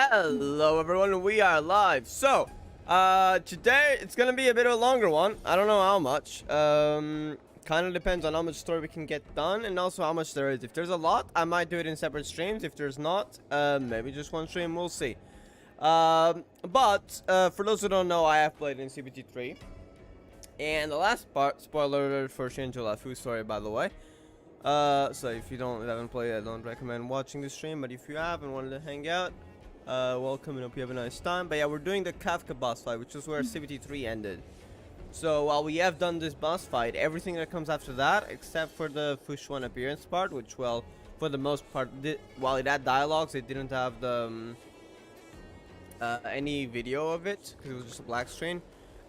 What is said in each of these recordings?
Hello everyone, we are live. So, today it's gonna be a bit of a longer one. I don't know how much. Kind of depends on how much story we can get done and also how much there is. If there's a lot, I might do it in separate streams. If there's not, maybe just one stream, we'll see. But for those who don't know, I have played in CBT3. And the last part, spoiler alert for Xianzhou Luofu story, by the way. So if you haven't played, I don't recommend watching the stream. But if you have and wanted to hang out, welcome and hope you have a nice time. But yeah, we're doing the Kafka boss fight, which is where CBT3 ended. So while we have done this boss fight, everything that comes after that, except for the Fushuan appearance part, which, well, for the most part, while it had dialogues, it didn't have the any video of it because it was just a black screen.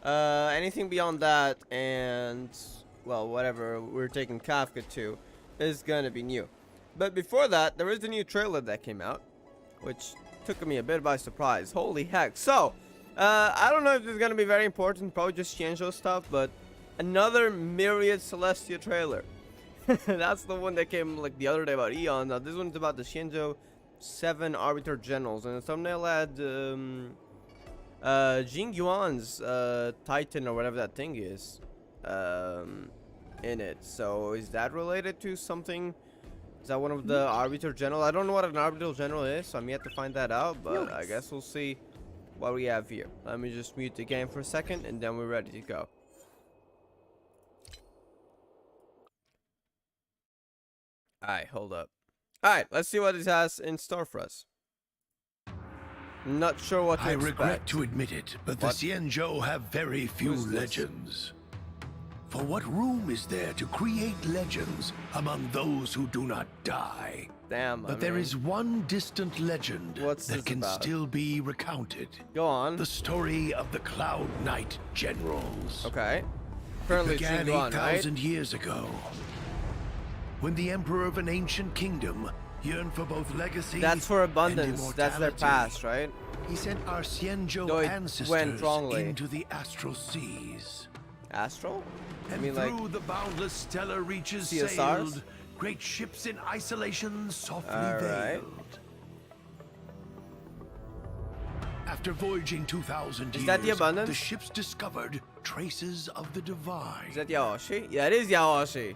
Anything beyond that, and well, whatever we're taking Kafka to, is gonna be new. But before that, there is the new trailer that came out, which took me a bit by surprise. Holy heck! So, I don't know if this is gonna be very important, probably just Xianzhou stuff, but another Myriad Celestia trailer. That's the one that came like the other day about Eon. Now this one's about the Xianzhou 7 Arbiter Generals, and the thumbnail had Jing Yuan's Titan or whatever that thing is in it. So is that related to something? Is that one of the Arbiter General? I don't know what an Arbiter General is, so I'm yet to find that out, but I guess we'll see what we have here. Let me just mute the game for a second and then we're ready to go. Alright, hold up. Alright, let's see what it has in store for us. Not sure what to expect. I regret to admit it, but the Xianzhou have very few legends. For what room is there to create legends among those who do not die? Damn, but there is one distant legend that can still be recounted. Go on. The story of the Cloud Knight Generals. Okay. Currently it began 8,000 years ago, when the emperor of an ancient kingdom yearned for both legacy. That's for abundance. That's their past, right? He sent our Xianzhou ancestors into the astral seas. Astral? And I mean, through the boundless stellar reaches sailed great ships in isolation softly veiled. After voyaging 2,000 years, that the abundance? The ships discovered traces of the divine. Is that Yaoshi? Yeah, it is Yaoshi.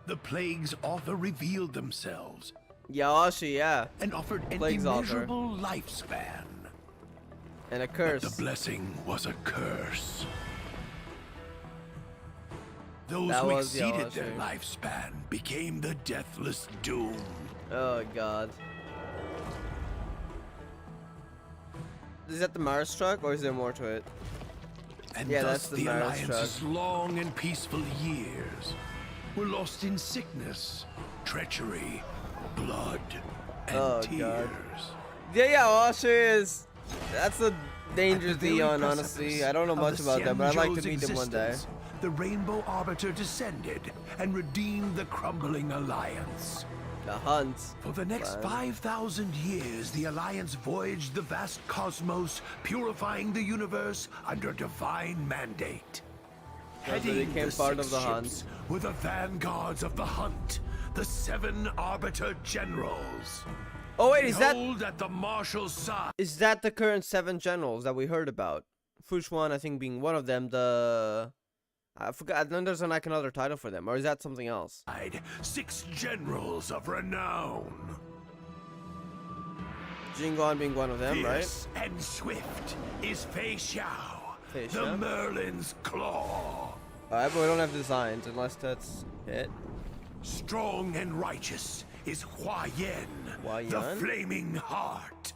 The plague's author revealed themselves. Yaoshi, yeah. And offered an immeasurable lifespan. And a curse. But the blessing was a curse. Those who exceeded their lifespan became the deathless doom. Oh god. Is that the Mars truck or is there more to it? And yeah, that's the Alliance's long and peaceful years were lost in sickness, treachery, blood, and tears. God. Yeah, Yaoshi is... That's a dangerous Eon, honestly. I don't know much about them, but I'd like to meet them one day. The Rainbow Arbiter descended and redeemed the crumbling Alliance. The Hunt. For the next 5,000 years, the Alliance voyaged the vast cosmos, purifying the universe under divine mandate. Heading the part of the ships Hunt were the vanguards of the Hunt, the 7 Arbiter Generals. Oh wait, is that at the Marshal's side? Is that the current 7 generals that we heard about? Fushuan, I think, being one of them. I forgot. Then there's like another title for them, or is that something else? 6 generals of renown. Jingguan being one of them, Fierce and swift is Fei Xiao, the Merlin's Claw. Alright, but we don't have designs unless that's it. Strong and righteous is Hua Yan, the Flaming Heart.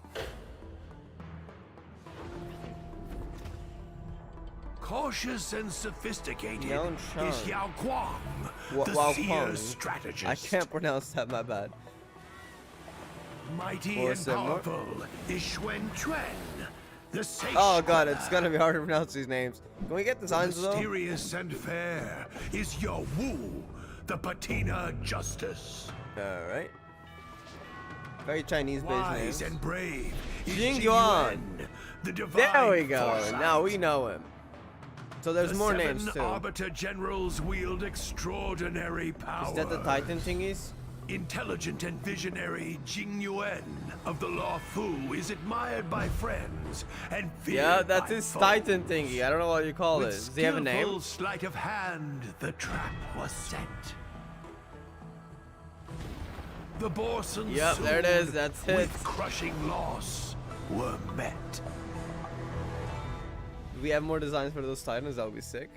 Cautious and sophisticated is Yao Guang, the seer strategist. I can't pronounce that, my bad. Mighty and powerful is Xuan Chuan, the sage. Oh god, it's gonna be hard to pronounce these names. Can we get designs though? Mysterious and fair is Yao Wu, the Patina Justice. Alright. Very Chinese-based names. Wise and brave is Jing Yuan, the divine. There we go. Foresight. Now we know him. So there's more names too. The 7 Arbiter Generals wield extraordinary power. Is that the Titan thingies? intelligent and visionary Jing Yuan of the Luofu is admired by friends and feared Yeah, that's by his foes. Titan thingy. I don't know what you call it. With Does he have a name? skillful sleight of hand, the trap was set. The Borson Yep, there it is. That's it. with crushing loss were met. Do we have more designs for those Titans? That would be sick.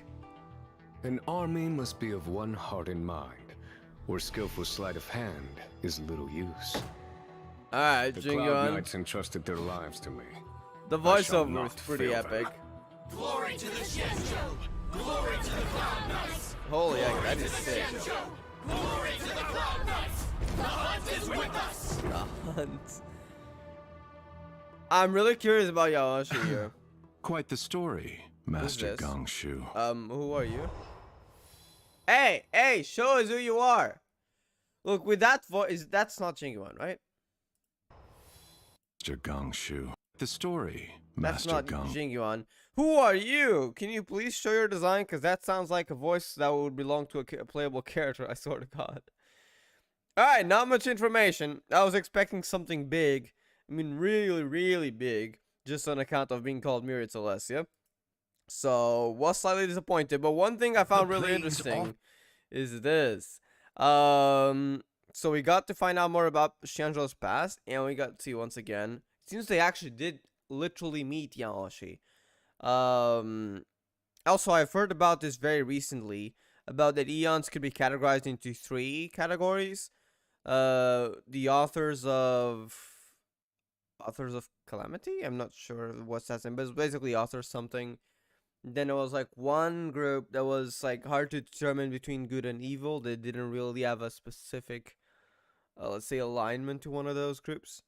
An army must be of one heart and mind, where skillful sleight of hand is little use. Alright, The Jing Cloud Yuan. Knights entrusted their lives to me. The I shall voiceover is not pretty fail epic. them. Glory to the Xianzhou! Glory to the Cloud Knights! Holy heck, that is sick. Glory to the Cloud Knights! The hunt is with us! The hunt. I'm really curious about Yaoshi here. Quite the story, Master this? Gangshu. Who are you? Hey, show us who you are. Look, with that voice, that's not Jing Yuan, right? Master Gangshu. The story, That's Master not Gang. Jing Yuan. Who are you? Can you please show your design? Because that sounds like a voice that would belong to a playable character, I swear to God. Alright, not much information. I was expecting something big. I mean, really, really big. Just on account of being called Myriad Celestia. So, was slightly disappointed. But one thing I found The really planes interesting is this. So we got to find out more about Xianzhou's past. And we got to see once again. It seems they actually did literally meet Yaoshi. Also, I've heard about this very recently. About that eons could be categorized into 3 categories. The authors of Calamity? I'm not sure what's that name, but it's basically authors something. Then it was like one group that was like hard to determine between good and evil. They didn't really have a specific, let's say, alignment to one of those groups.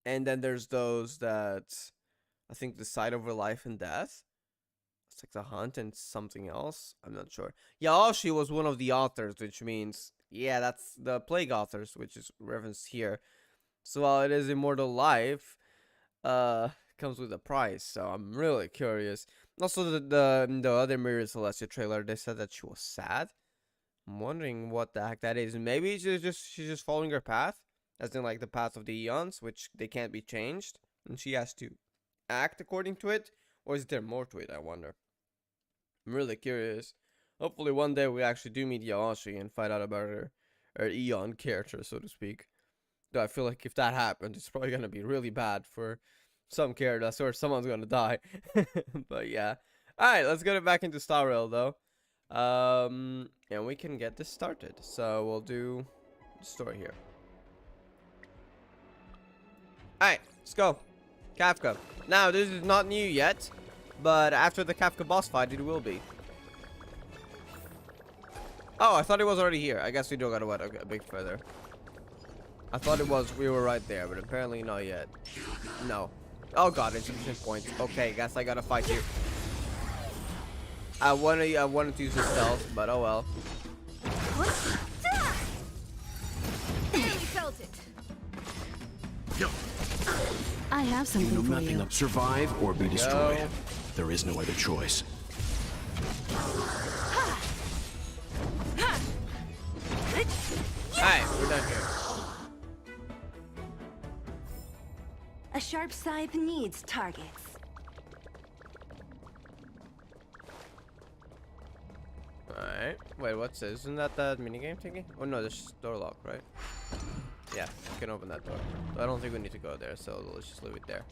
And then there's those that I think decide over life and death. It's like the hunt and something else. I'm not sure. Yaoshi was one of the authors, which means, yeah, that's the plague authors, which is referenced here. So while it is immortal life, comes with a price. So I'm really curious. Also, the other Myriad Celestia trailer, they said that she was sad. I'm wondering what the heck that is. Maybe she's just following her path, as in like the path of the eons, which they can't be changed, and she has to act according to it. Or is there more to it? I wonder. I'm really curious. Hopefully one day we actually do meet Yaoshi and find out about her eon character, so to speak. Though I feel like if that happens, it's probably gonna be really bad for some characters, or someone's gonna die. But yeah. Alright, let's get it back into Star Rail though. And we can get this started. So we'll do the story here. Alright, let's go. Kafka. Now, this is not new yet, but after the Kafka boss fight, it will be. Oh, I thought it was already here. I guess we do gotta wait a bit further. I thought we were right there, but apparently not yet. No. Oh god, insufficient points. Okay, guess I gotta fight you. I wanted to use the stealth, but oh well. Barely felt it. I have something You know for nothing you. of survive or be destroyed. There is no other choice. Alright, we're done here. A sharp scythe needs targets. Alright. Wait, what's this? Isn't that the minigame thingy? Oh no, this door lock, right? Yeah, you can open that door. So I don't think we need to go there, so let's just leave it there.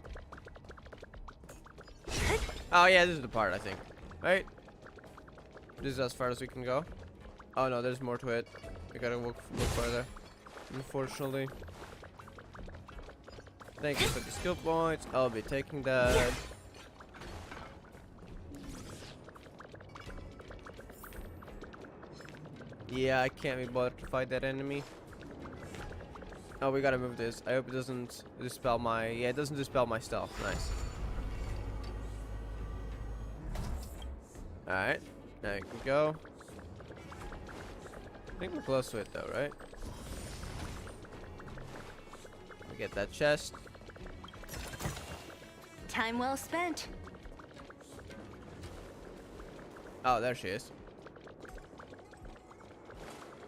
Oh yeah, this is the part, I think. Right? This is as far as we can go. Oh no, there's more to it. We gotta look further. Unfortunately. Thank you for the skill points. I'll be taking that. Yeah, I can't be bothered to fight that enemy. Oh, we gotta move this. I hope it doesn't dispel my... Yeah, it doesn't dispel my stealth. Nice. Alright. There we go. I think we're close to it though, right? We get that chest. Time well spent. Oh, there she is.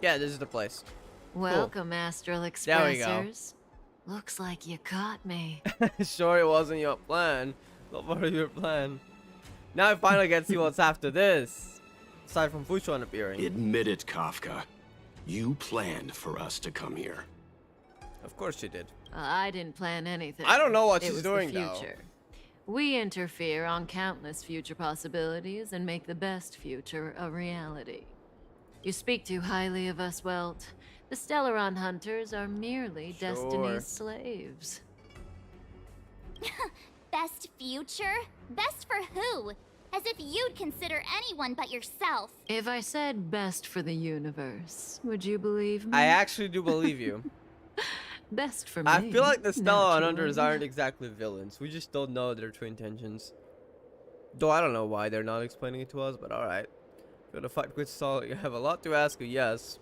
Yeah, this is the place. Welcome, Astral There we go. Expressors. Looks like you caught me. Sure, it wasn't your plan. Not part of your plan. Now I finally get to see what's after this. Aside from Fuchuan appearing. Admit it, Kafka. You planned for us to come here. Of course you did. I didn't plan anything. I don't know what It she's was doing, the though. future. We interfere on countless future possibilities and make the best future a reality. You speak too highly of us, Welt. The Stellaron Hunters are merely Sure. Destiny's slaves. Best future? Best for who? As if you'd consider anyone but yourself. If I said best for the universe, would you believe me? I actually do believe you. Best for me. I feel like the Stellaron Hunters naturally. aren't exactly villains. We just don't know their true intentions. Though I don't know why they're not explaining it to us, but alright. Go to fight with Saul. You have a lot to ask, yes.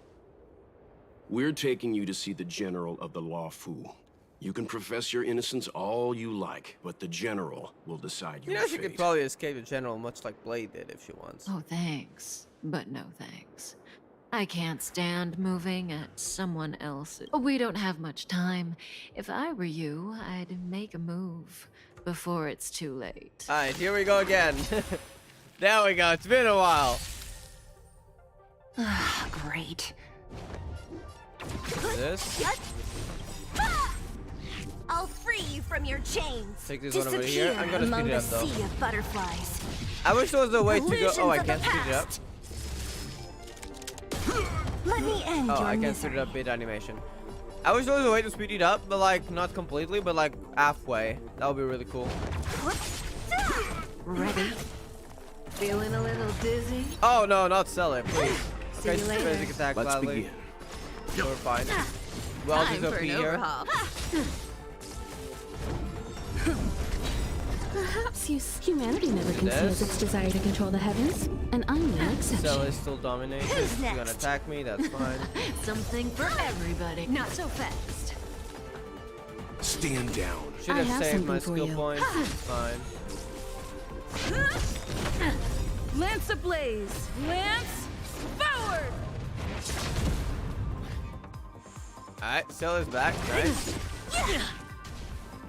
We're taking you to see the General of the Luofu. You can profess your innocence all you like, but the General will decide your You know, she fate. could probably escape the General much like Blade did if she wants. Oh, thanks. But no thanks. I can't stand moving at someone else's. We don't have much time. If I were you, I'd make a move before it's too late. Alright, here we go again. There we go. It's been a while. Great. This. I'll free you from your chains. Take this one over here. I'm gonna among speed it the up though. sea of butterflies. I wish there was a way to go. Illusions Oh, I of the can't speed it up. past. Let me end Oh, your I can't speed it misery. up bit animation. I wish there was a way to speed it up, but like not completely, but like halfway. That would be really cool. Ready? Feeling a little dizzy? Oh no, not sell it, please. See you later. Basic attack Let's gladly. begin. We're fine. Well, Time just for OP an here. overhaul. Perhaps humanity never conceals This. its desire to control the heavens, and I'm no Cell exception. is still dominating. Who's She's gonna next? attack me, that's fine. Something for everybody. Not so fast. Stand down. Should I have have saved my something for skill you. points. It's fine. Lance ablaze! Lance forward! Alright, Cell is back. Nice.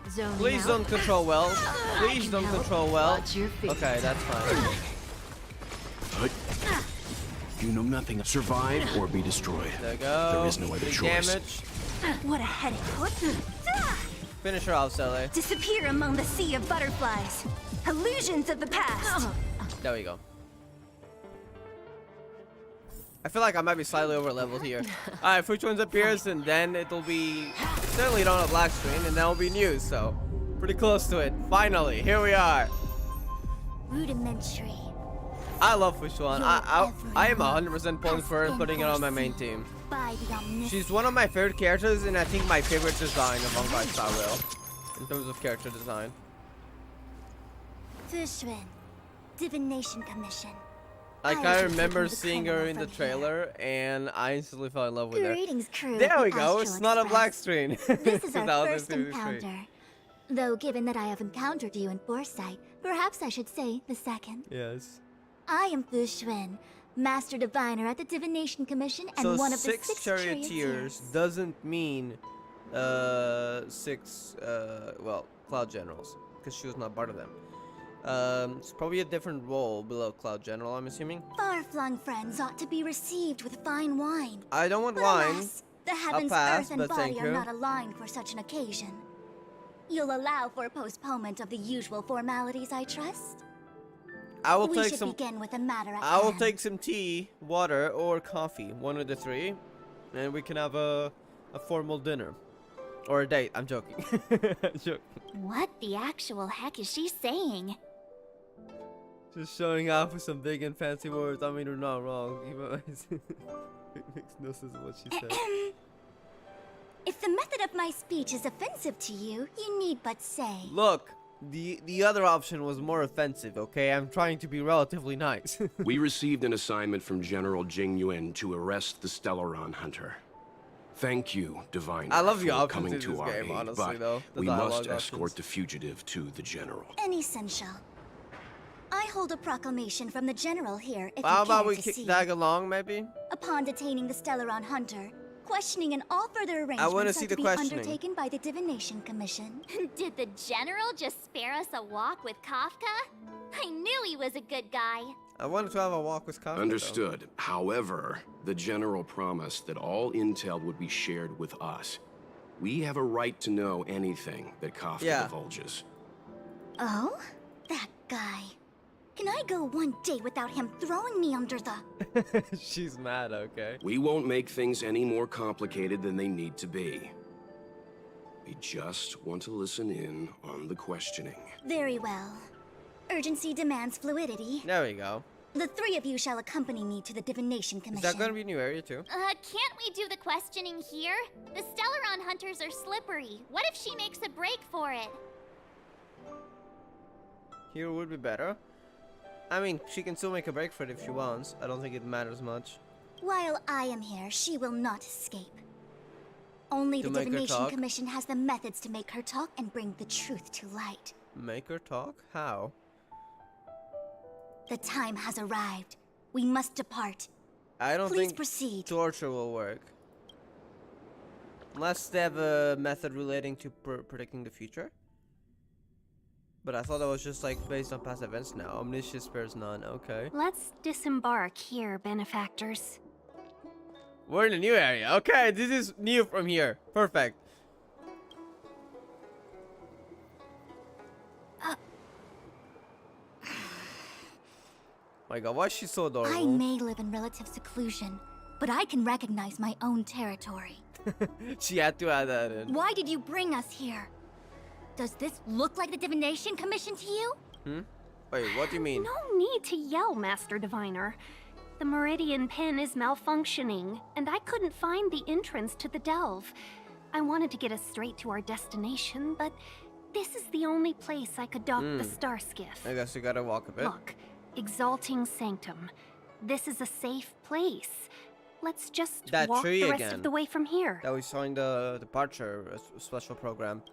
Zoning Please out. don't control well. I Please can don't help. control well. Watch your feet. Okay, that's fine. You know nothing. Survive or be destroyed. There we go. There is no other Big choice. damage. What a headache. Finish her off, Cell. Disappear among the sea of butterflies. Illusions of the past. There we go. I feel like I might be slightly over leveled here. Alright, Fuchuan appears and then it'll be certainly not a black screen and that'll be news, so pretty close to it. Finally, here we are. Rudimentary. I love Fuchuan. I am 100% pulling for her, putting it on my main team. By the omniscient. She's one of my favorite characters and I think my favorite design of Honkai Star Rail in terms of character design. Fushun. Divination Commission. Like I I was remember taking the seeing her criminal in the from here. trailer and I instantly fell in love with her. Greetings, crew. There of we the go. It's Astral not a black Express. screen. This is our 'Cause first that was a 2D screen. encounter. Though given that I have encountered you in Foresight, perhaps I should say the second. Yes. I am Fushun, Master Diviner at the Divination Commission and So one of the 6 six charioteers doesn't mean 6 well, Cloud Generals because she was not part of them. It's probably a different role below Cloud General, I'm assuming. Far-flung friends ought to be received with fine wine. I don't want But wine. alas, the heavens, pass, earth, and but body thank are you. not aligned for such an occasion. You'll allow for a postponement of the usual formalities, I trust? I will We take should some begin with the matter at I will hand. take some tea, water, or coffee, one of the 3, and we can have a formal dinner. Or a date. I'm joking. I'm joking. What the actual heck is she saying? Just showing off with some big and fancy words. I mean, you're not wrong. Even it makes no sense of what she said. If the method of my speech is offensive to you, you need but say. Look, the other option was more offensive, okay? I'm trying to be relatively nice. We received an assignment from General Jing Yuan to arrest the Stellaron Hunter. Thank you, Divine, I love the for options coming in to this our game, aid, honestly, but though. The we dialogue must options. escort the fugitive to the General. Unessential. I hold a proclamation from the General here if How you about care we to kick see. tag along, maybe? Upon detaining the Stellaron Hunter, Questioning and all further wanna arrangements see are the to be questioning. undertaken by the Divination Commission. Did the General just spare us a walk with Kafka? I knew he was a good guy. I wanted to have a walk with Kafka. though. Understood. However, the General promised that all intel would be shared with us. We have a right to know anything that Kafka divulges. Oh? That guy. Can I go one day without him throwing me under the... She's mad, okay. We won't make things any more complicated than they need to be. We just want to listen in on the questioning. Very well. Urgency demands fluidity. There we go. The three of you shall accompany me to the Divination Is Commission. that gonna be a new area too? Can't we do the questioning here? The Stellaron hunters are slippery. What if she makes a break for it? Here would be better. I mean, she can still make a break for it if she wants. I don't think it matters much. While I am here, she will not escape. Only To the make her Divination talk? Commission has the methods to make her talk and bring the truth to light. Make her talk? How? The time has arrived. We must depart. I don't Please think proceed. torture will work. Unless they have a method relating to predicting the future. But I thought that was just like based on past events now. Omniscience spares none, okay. Let's disembark here, benefactors. We're in a new area. Okay, this is new from here. Perfect. My god, why is she so adorable? I may live in relative seclusion, but I can recognize my own territory. She had to add that in. Why did you bring us here? Does this look like the Divination Commission to you? Wait, what do you mean? No need to yell, Master Diviner. The Meridian Pin is malfunctioning, and I couldn't find the entrance to the delve. I wanted to get us straight to our destination, but this is the only place I could dock the star skiff. I guess you gotta walk a bit. Look, Exalting Sanctum. This is a safe place. Let's just That walk tree the rest again. of the way from here. That we saw in the departure special program.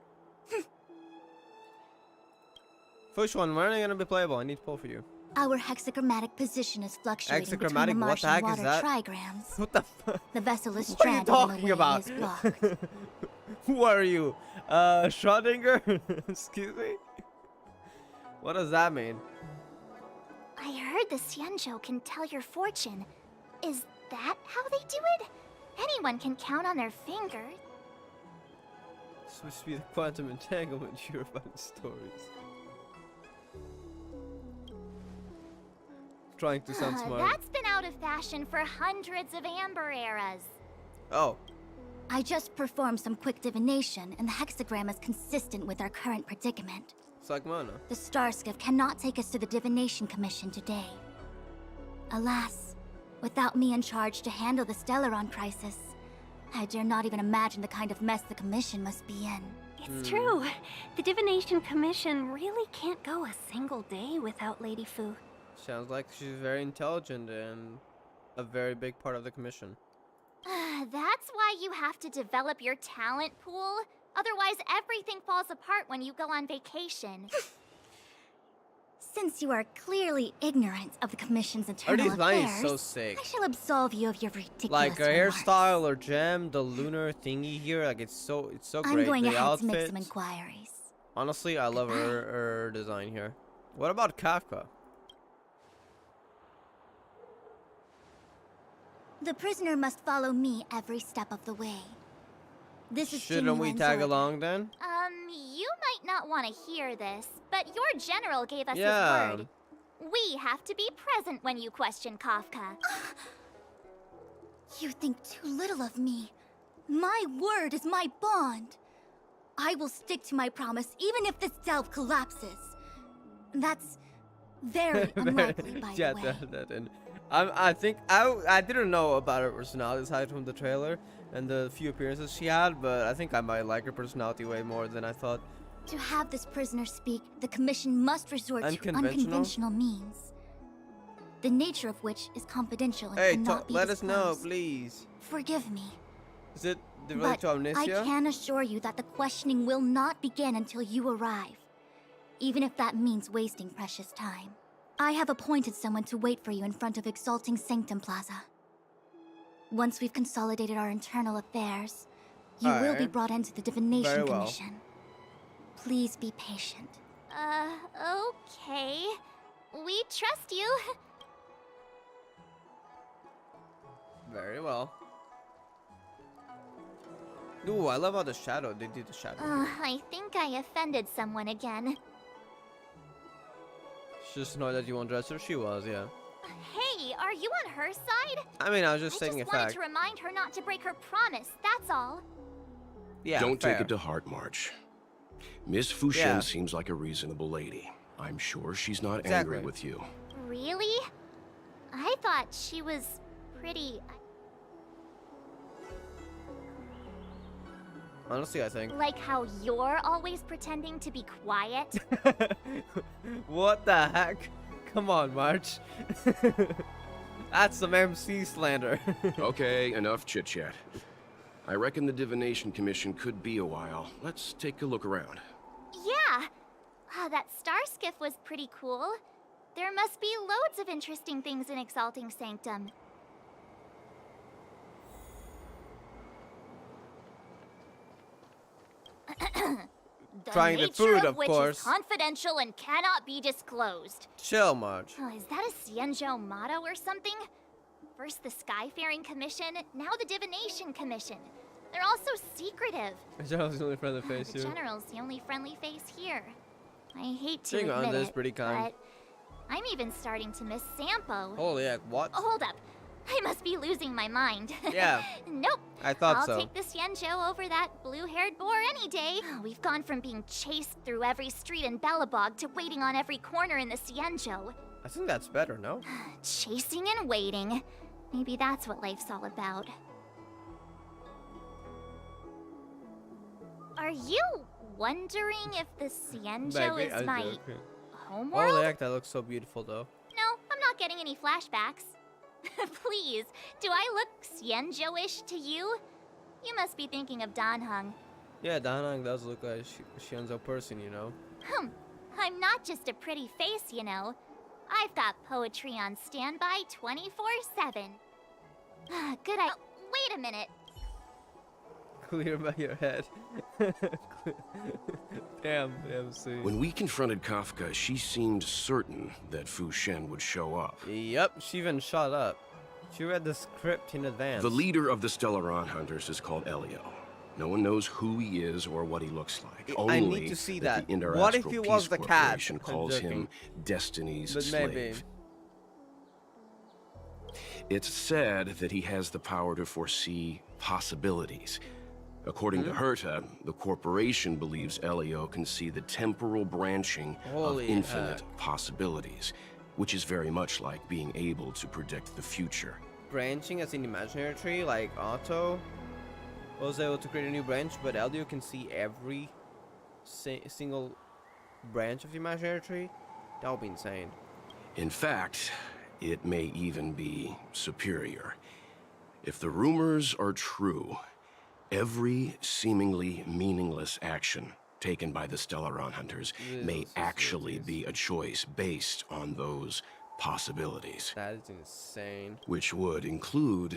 First one, when are they gonna be playable? I need to pull for you. Our hexagrammatic position is fluctuating between the Hexagrammatic? What the Martian heck is water that? trigrams. What the fuck? The vessel is What are you stranded in talking the way about? it is blocked. Who are you? Schrödinger? Excuse me? What does that mean? I heard the Xianzhou can tell your fortune. Is that how they do it? Anyone can count on their finger. It's supposed to be the quantum entanglement you're about stories. Trying to sound smart. That's been out of fashion for hundreds of Amber eras. Oh, I just performed some quick divination, and the hexagram is consistent with our current predicament. it's like mana. The star skiff cannot take us to the Divination Commission today. Alas, without me in charge to handle the Stellaron crisis, I dare not even imagine the kind of mess the Commission must be in. It's true. The Divination Commission really can't go a single day without Lady Fu. Sounds like she's very intelligent and a very big part of the commission. That's why you have to develop your talent pool. Otherwise, everything falls apart when you go on vacation. Since you are clearly ignorant of the Commission's Her internal design affairs, is so sick. I shall absolve you of your ridiculous Like her remarks. hairstyle or gem, the lunar thingy here, like it's so great. I'm going the ahead outfit. to make some inquiries. Honestly, I love her design here. What about Kafka? The prisoner must follow me every step of the way. This is Shouldn't we tag Xianzhou. along then? You might not want to hear this, but your general gave us Yeah. his word. We have to be present when you question Kafka. You think too little of me. My word is my bond. I will stick to my promise even if this delve collapses. That's very unlikely, by Yeah, the way. that in. I think I didn't know about her personality aside from the trailer and the few appearances she had, but I think I might like her personality way more than I thought. To have this prisoner speak, the Commission must resort to Unconventional? unconventional means. The nature of which is confidential and Hey, cannot be let us know, disclosed. please. Forgive me. Is it related But to amnesia? I can assure you that the questioning will not begin until you arrive, even if that means wasting precious time. I have appointed someone to wait for you in front of Exalting Sanctum Plaza. Once we've consolidated our internal affairs, you will be Alright. brought into the Divination Very well. Commission. Please be patient. Okay. We trust you. Very well. Ooh, I love how the shadow, they did the shadow. I think I offended someone again. She just know that you won't dress her. She was, yeah. Hey, are you on her side? I mean, I was just I stating a just wanted fact. to remind her not to break her promise, that's all. Yeah, Don't fair. take it to heart, March. Miss Fu Shen Yeah. seems like a reasonable lady. I'm sure she's not Exactly. angry with you. Really? I thought she was pretty... Honestly, I think. Like how you're always pretending to be quiet? What the heck? Come on, March. That's some MC slander. Okay, enough chit-chat. I reckon the Divination Commission could be a while. Let's take a look around. Yeah. That star skiff was pretty cool. There must be loads of interesting things in Exalting Sanctum. Trying the nature food, of of which course. is confidential and cannot be disclosed. Chill, March. Oh, is that a Xianzhou motto or something? First the Skyfaring Commission, now the Divination Commission. They're all so secretive. The general's the only friendly face The here. General's the only friendly face here. I hate to Being admit honest, it, pretty kind. but I'm even starting to miss Sampo. Holy heck, what? Hold up. I must be losing my mind. Yeah. Nope. I thought I'll so. take the Xianzhou over that blue-haired boar any day. We've gone from being chased through every street in Belobog to waiting on every corner in the Xianzhou. I think that's better, no? Chasing and waiting. Maybe that's what life's all about. Are you wondering if the Xianzhou Maybe, is I'm my joking. homeworld? Holy heck, that looks so beautiful, though. No, I'm not getting any flashbacks. Please, do I look Xianzhou-ish to you? You must be thinking of Danheng. Yeah, Danang does look like a Xianzhou person, you know? I'm not just a pretty face, you know. I've got poetry on standby 24/7. Good idea. Wait a minute. Clear by your head. Damn, MC. When we confronted Kafka, she seemed certain that Fu Shen would show up. Yep, she even shot up. She read the script in advance. The leader of the Stellaron Hunters is called Elio. No one knows who he is or what he looks like. I Only need to see that. that. The What if Interastral he was Peace the cat? Corporation I'm calls him joking. Destiny's But slave. maybe. It's said that he has the power to foresee possibilities. According to Herta, the corporation believes Elio can see the temporal branching Holy of infinite heck. possibilities, which is very much like being able to predict the future. Branching as an imaginary tree, like Otto was able to create a new branch, but Eldio can see every single branch of the imaginary tree? That would be insane. In fact, it may even be superior. If the rumors are true, every seemingly meaningless action taken by the Stellaron Hunters may actually be a choice based on those possibilities, That is insane. which would include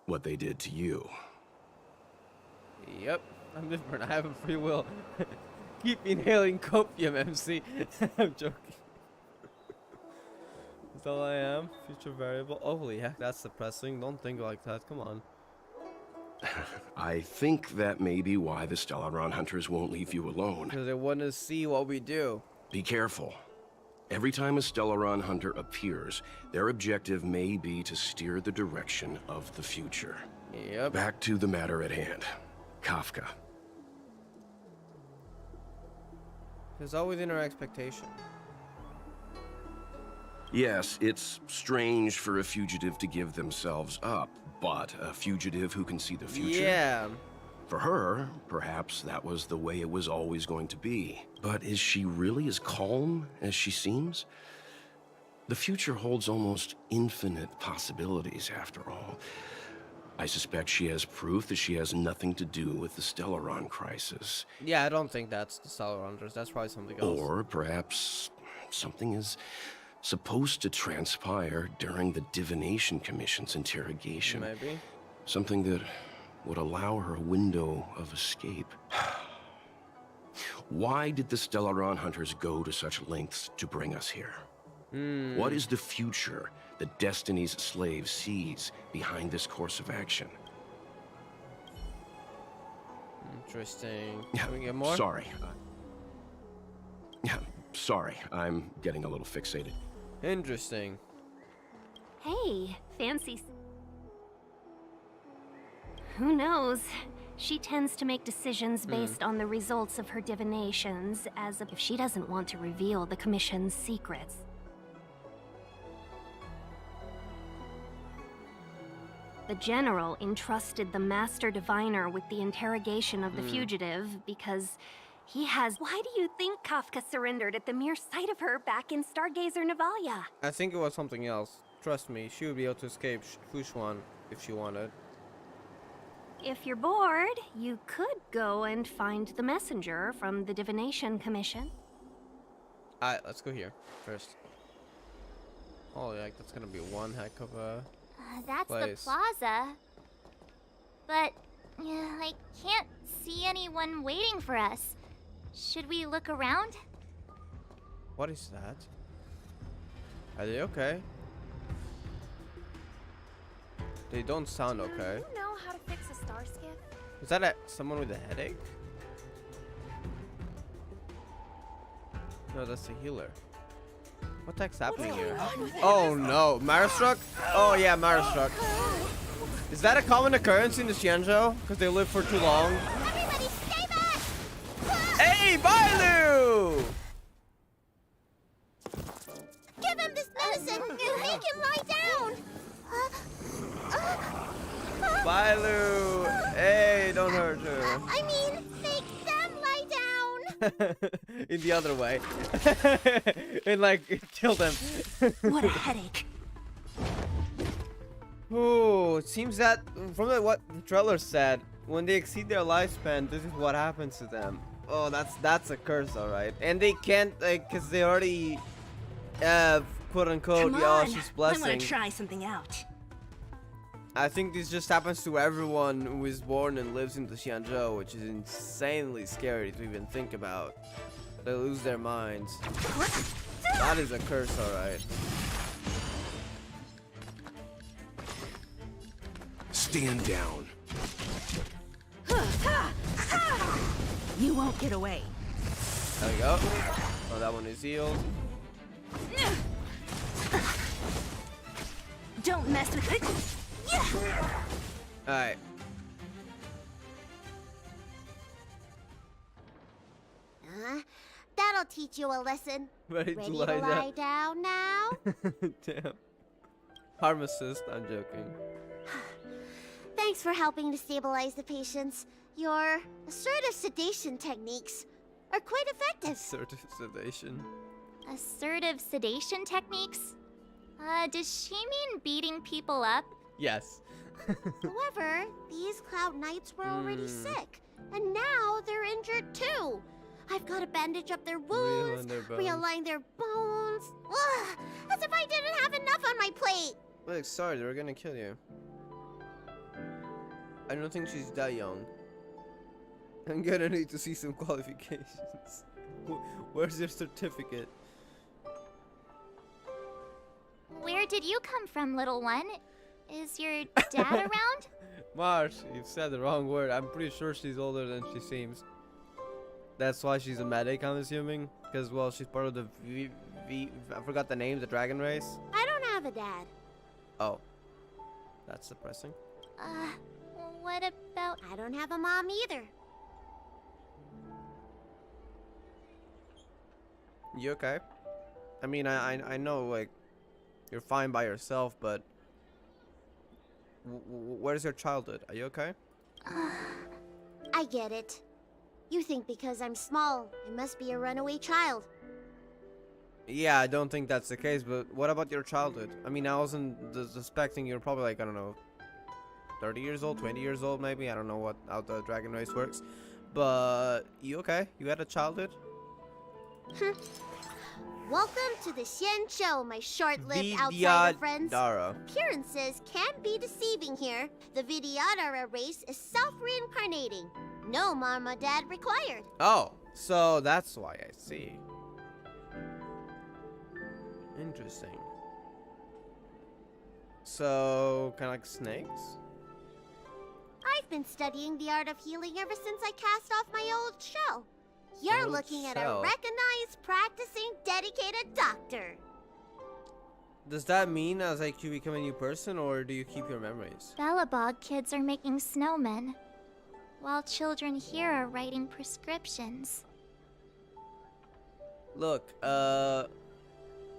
what they did to you. Yep, I'm different. I have a free will. Keep inhaling copium, MC. I'm joking. That's all I am. Future variable. Oh, holy heck, that's depressing. Don't think like that. Come on. I think that may be why the Stellaron Hunters won't leave you alone. Because they want to see what we do. Be careful. Every time a Stellaron Hunter appears, their objective may be to steer the direction of the future. Yep. Back to the matter at hand. Kafka. There's always in our expectation. Yes, it's strange for a fugitive to give themselves up, but a fugitive who can see the future? Yeah. For her, perhaps that was the way it was always going to be. But is she really as calm as she seems? The future holds almost infinite possibilities, after all. I suspect she has proof that she has nothing to do with the Stellaron crisis. Yeah, I don't think that's the Stellaron Hunters. That's probably something else. Or perhaps something as supposed to transpire during the Divination Commission's interrogation. Maybe. Something that would allow her a window of escape. Why did the Stellaron hunters go to such lengths to bring us here? What is the future that Destiny's slave sees behind this course of action? Interesting. Can we get more? Sorry. Sorry, I'm getting a little fixated. Interesting. Hey, fancy. Who knows? She tends to make decisions based on the results of her divinations, as if she doesn't want to reveal the Commission's secrets. The General entrusted the Master Diviner with the interrogation of the fugitive because he has... Why do you think Kafka surrendered at the mere sight of her back in Stargazer Navalia? I think it was something else. Trust me, she would be able to escape Fushuan if she wanted. If you're bored, you could go and find the messenger from the Divination Commission. Alright, let's go here first. Holy heck, that's gonna be one heck of a That's place. the plaza. But I can't see anyone waiting for us. Should we look around? What is that? Are they okay? They don't sound okay. Do you know how to fix a star skiff? Is that someone with a headache? No, that's the healer. What the heck's happening here? Oh no, Marastruck? Oh yeah, Marastruck. Is that a common occurrence in the Xianzhou? Because they live for too long? Everybody stay back! Hey, Bailu! Give him this medicine and make him lie down! Bailu! Hey, don't hurt her. I mean, make them lie down! In the other way. And like, kill them. What a headache. Oh, it seems that from what the trailer said, when they exceed their lifespan, this is what happens to them. Oh, that's a curse, all right. And they can't, like, cause they already, quote unquote, Come yeah, on. she's I'm blessing. gonna try something out. I think this just happens to everyone who is born and lives in the Xianzhou, which is insanely scary to even think about. They lose their minds. That is a curse, all right. Stand down. You won't get away. There we go. Oh, that one is healed. Don't mess with it. Alright. That'll teach you a lesson. Ready Ready to to lie lie down now? Damn. Harm assist, I'm joking. Thanks for helping to stabilize the patients. Your assertive sedation techniques are quite effective. Assertive sedation. Assertive sedation techniques? Does she mean beating people up? Yes. However, these Cloud Knights were already sick, and now they're injured too. I've got to bandage up their wounds, realign their bones. Ugh, as if I didn't have enough on my plate. Look, sorry, they were gonna kill you. I don't think she's that young. I'm gonna need to see some qualifications. Where's your certificate? Where did you come from, little one? Is your dad around? Marsh, you've said the wrong word. I'm pretty sure she's older than she seems. That's why she's a medic, I'm assuming. Because, well, she's part of the I forgot the name, the dragon race. I don't have a dad. Oh. That's depressing. What about... I don't have a mom either. You okay? I mean, I know, like, you're fine by yourself, but... where's your childhood? Are you okay? I get it. You think because I'm small, I must be a runaway child. Yeah, I don't think that's the case, but what about your childhood? I mean, I wasn't suspecting you're probably like, I don't know, 30 years old, 20 years old maybe? I don't know how the dragon race works. But, you okay? You had a childhood? Welcome to the Xianzhou, my short-lived outsider friends. Vidyadhara. Appearances can be deceiving here. The Vidyadhara race is self-reincarnating. No mom or dad required. Oh, so that's why I see. Interesting. So, kind of like snakes? I've been studying the art of healing ever since I cast off my old shell. You're looking at a recognized, practicing, dedicated doctor. Does that mean as like you become a new person, or do you keep your memories? Bellabog kids are making snowmen, while children here are writing prescriptions. Look, I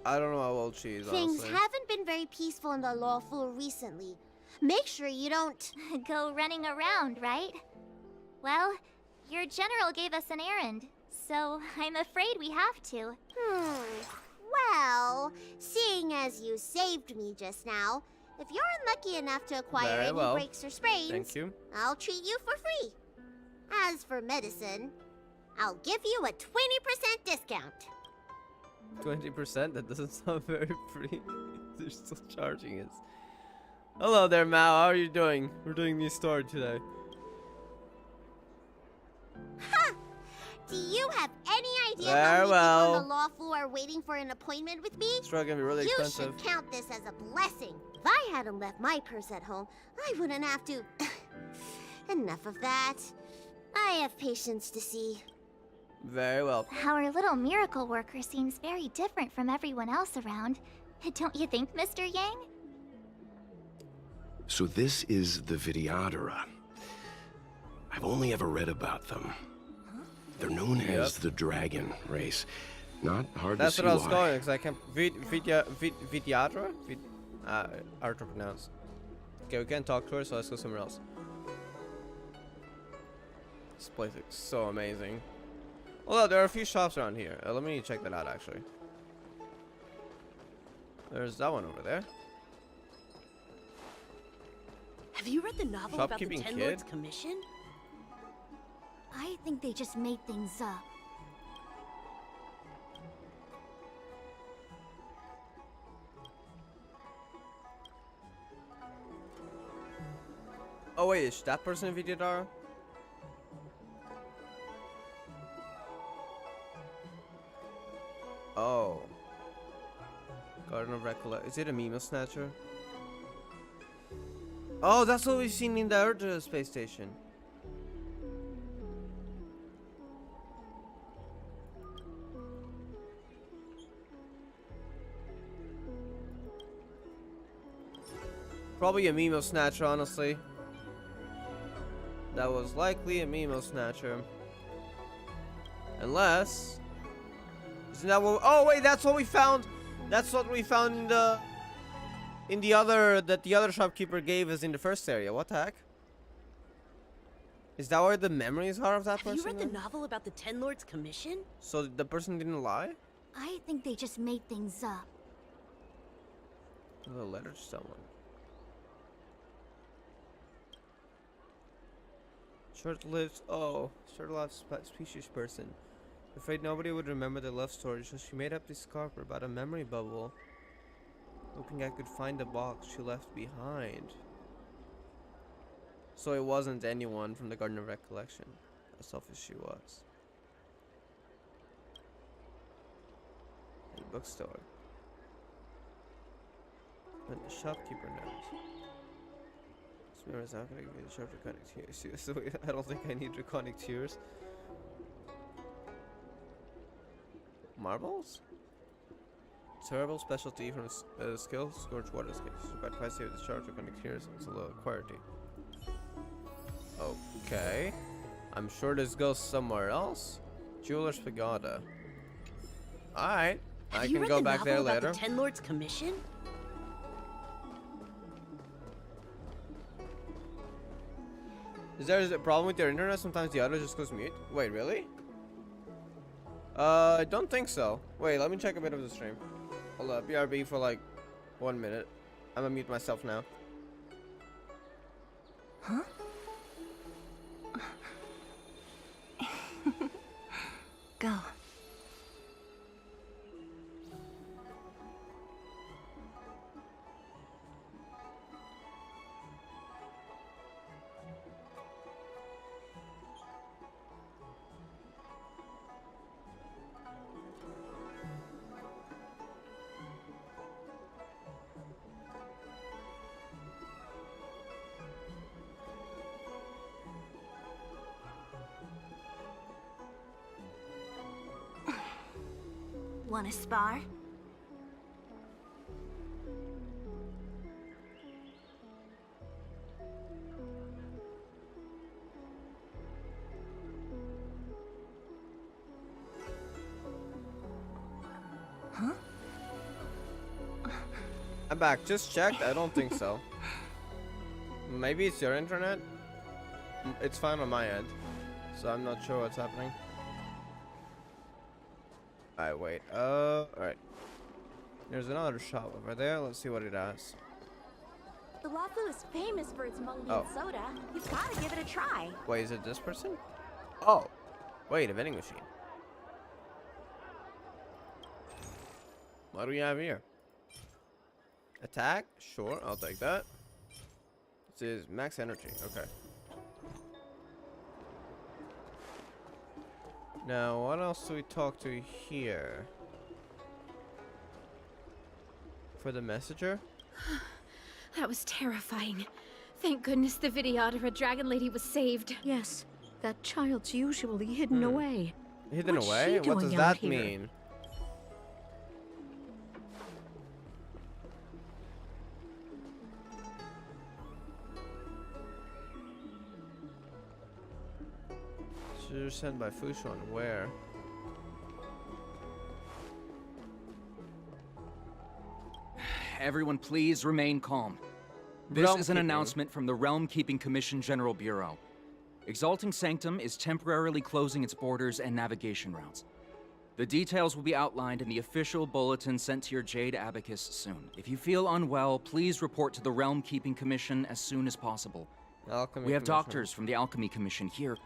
don't know how old she is, Things honestly. haven't been very peaceful in the Luofu recently. Make sure you don't go running around, right? Well, your general gave us an errand, so I'm afraid we have to. Well, seeing as you saved me just now, if you're unlucky enough to acquire any breaks or sprains, thank you. I'll treat you for free. As for medicine, I'll give you a 20% discount. 20%? That doesn't sound very free. They're still charging us. Hello there, Mao. How are you doing? We're doing the story today. Ha! Do you have any idea how many people on the Luofu are waiting for an appointment with me? It's probably gonna be really expensive. You should count this as a blessing. If I hadn't left my purse at home, I wouldn't have to... Enough of that. I have patience to see. Very well. Our little miracle worker seems very different from everyone else around. Don't you think, Mr. Yang? So this is the Vidyadhara. I've only ever read about them. They're known as the dragon race. Not hard to see why. That's what I was going, because I can't... Vidyadhara? Hard to pronounce. Okay, we can't talk to her, so let's go somewhere else. This place looks so amazing. Although, there are a few shops around here. Let me check that out, actually. There's that one over there. Have you read the novel about the Ten Lords Commission? I think they just made things up. Oh wait, is that person in Vidyadhara? Oh. Garden of Recollection. Is it a Mimo Snatcher? Oh, that's what we've seen in the Earth space station. Probably a Mimo Snatcher, honestly. That was likely a Mimo Snatcher. Unless... Isn't that what... Oh, wait, that's what we found! That's what we found in the... In the other... That the other shopkeeper gave us in the first area. What the heck? Is that where the memories are of that person? Have you read the novel about the Ten Lords Commission? So the person didn't lie? I think they just made things up. A letter to someone. Short-lived, short-lived species person. Afraid nobody would remember the love story, so she made up this carper about a memory bubble. Hoping I could find the box she left behind. So it wasn't anyone from the Garden of Recollection. How selfish she was. In the bookstore. And the shopkeeper knows. Is not gonna give me the sharp draconic tears. So I don't think I need draconic tears. Marbles? Terrible specialty from skill, scorch water escapes. But twice with the sharp draconic tears, it's a low quality. Okay. I'm sure this goes somewhere else. Jeweler's Pagoda. Alright. I can go back there later. The Ten Lords Commission? Is there a problem with your internet? Sometimes the audio just goes mute. Wait, really? I don't think so. Wait, let me check a bit of the stream. Hold up, BRB for like 1 minute. I'm gonna mute myself now. Huh? Go. Wanna spar? Huh? I'm back. Just checked. I don't think so. Maybe it's your internet. It's fine on my end, so I'm not sure what's happening. Alright, wait. Alright. There's another shop over there. Let's see what it has. The Luofu is famous for its mung bean soda. You've got to give it a try. Wait, is it this person? Oh. Wait, a vending machine. What do we have here? Attack? Sure, I'll take that. This is max energy. Okay. Now, what else do we talk to here? For the messenger? That was terrifying. Thank goodness the Vidyadhara Dragon Lady was saved. Yes, that child's usually hidden away. Hidden What's away? she What does doing that out here? mean? She was sent by Fushuan. Where? Everyone, please remain calm. This is an announcement from the Realm Keeping Commission General Bureau. Exalting Sanctum is temporarily closing its borders and navigation routes. The details will be outlined in the official bulletin sent to your Jade Abacus soon. If you feel unwell, please report to the Realm Keeping Commission as soon as possible. Alchemy we have Commission. doctors from the Alchemy Commission here.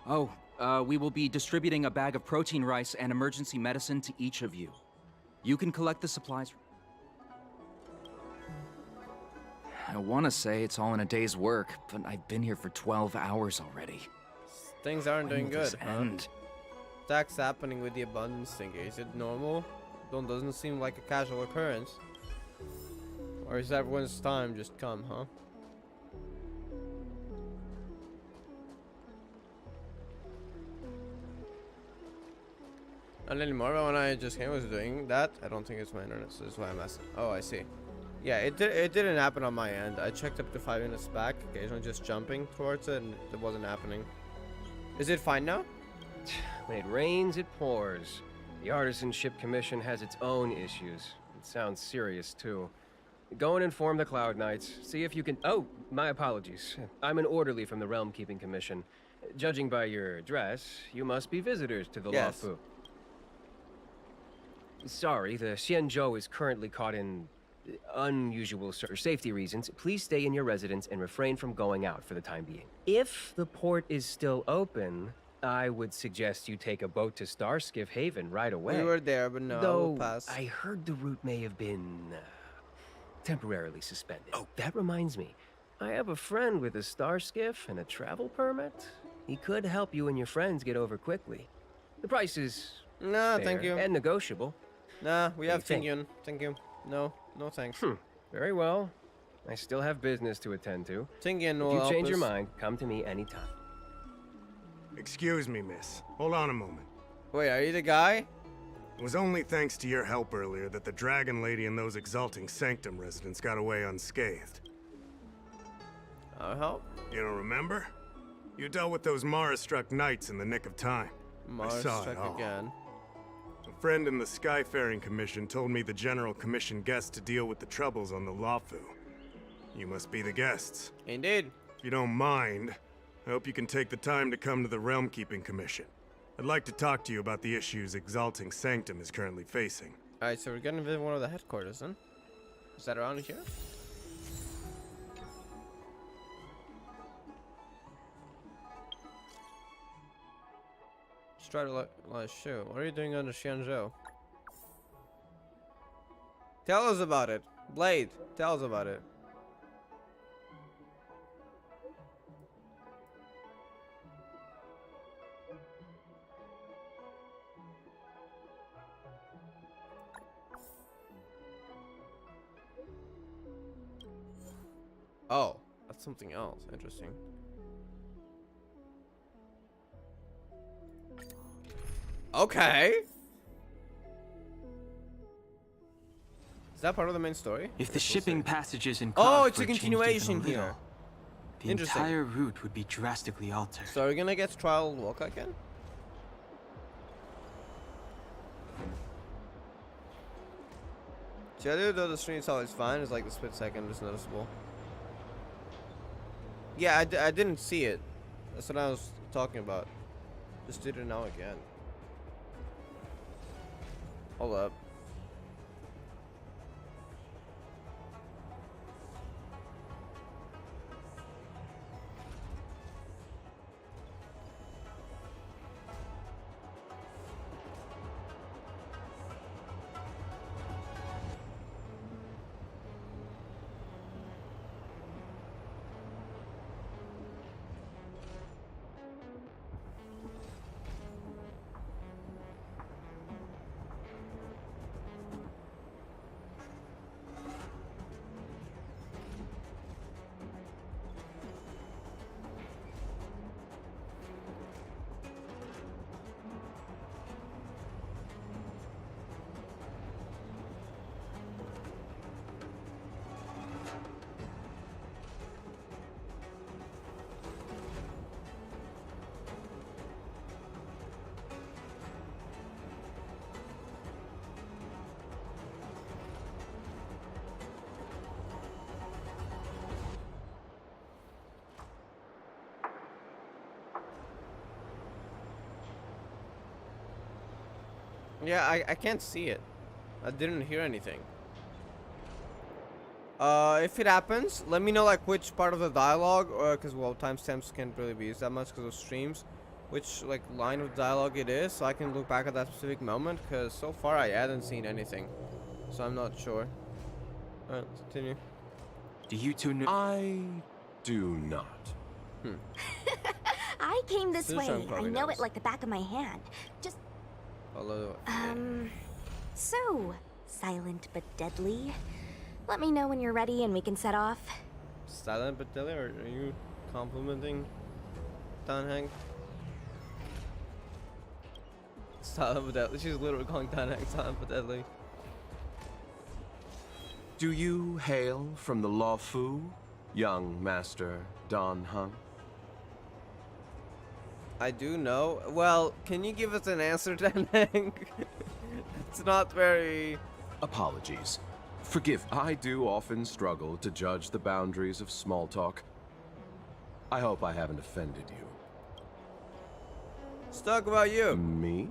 We will be distributing a bag of protein rice and emergency medicine to each of you. You can collect the supplies. I want to say it's all in a day's work, but I've been here for 12 hours already. Things aren't doing good, huh? End? What's happening with the abundance thing? Is it normal? Doesn't seem like a casual occurrence. Or is everyone's time just come, huh? Not anymore, but when I just came, I was doing that. I don't think it's my internet, so that's why I'm asking. Oh, I see. Yeah, it didn't happen on my end. I checked up to 5 minutes back, occasionally just jumping towards it, and it wasn't happening. Is it fine now? When it rains, it pours. The Artisanship Commission has its own issues. It sounds serious, too. Go and inform the Cloud Knights. See if you can... Oh, my apologies. I'm an orderly from the Realm Keeping Commission. Judging by your dress, you must be visitors to the Luofu. Sorry, the Xianzhou is currently caught in unusual safety reasons. Please stay in your residence and refrain from going out for the time being. If the port is still open, I would suggest you take a boat to Starskiff Haven right away. We were there, but no, Though we'll pass. I heard the route may have been temporarily suspended. Oh, that reminds me. I have a friend with a Starskiff and a travel permit. He could help you and your friends get over quickly. The price is fair thank you. and negotiable. Nah, we have Think. Tingyun. Thank you. No thanks. Very well. I still have business to attend to. Tingyun will If you help change your us. mind, come to me anytime. Excuse me, miss. Hold on a moment. Wait, are you the guy? It was only thanks to your help earlier that the Dragon Lady and those Exalting Sanctum residents got away unscathed. I'll help. You don't remember? You dealt with those Mara-struck knights in the nick of time. I saw it all. again. A friend in the Skyfaring Commission told me the General commissioned guests to deal with the troubles on the Luofu. You must be the guests. Indeed. If you don't mind, I hope you can take the time to come to the Realm Keeping Commission. I'd like to talk to you about the issues Exalting Sanctum is currently facing. Alright, so we're gonna visit one of the headquarters then. Is that around here? Let's try to let shoot. What are you doing under Xianzhou? Tell us about it. Blade, tell us about it. Oh, that's something else. Interesting. Okay. Is that part of the main story? If the shipping passages in Oh, it's Kaf a were changed even continuation little, here. the entire route would be drastically altered. So are we gonna get trial walk again? See, I do know the stream itself is fine. It's like the split second is noticeable. Yeah, I didn't see it. That's what I was talking about. Just did it now again. Hold up. Yeah, I can't see it. I didn't hear anything. If it happens, let me know like which part of the dialogue, or because well, timestamps can't really be used that much because of streams. Which like line of dialogue it is, so I can look back at that specific moment. Because so far I hadn't seen anything, so I'm not sure. Alright, continue. Do you two know? I do not. I came this Susan way. I probably know knows. it like the back of my hand. Just Although, so silent but deadly. Let me know when you're ready and we can set off. silent but deadly, or are you complimenting Dan Hank? Silent but deadly. She's literally calling Dan Hank silent but deadly. Do you hail from the Luofu, young Master Dan Heng? I do know. Well, can you give us an answer, Dan Hank? It's not very... Apologies. Forgive, I do often struggle to judge the boundaries of small talk. I hope I haven't offended you. Let's talk about you. Me?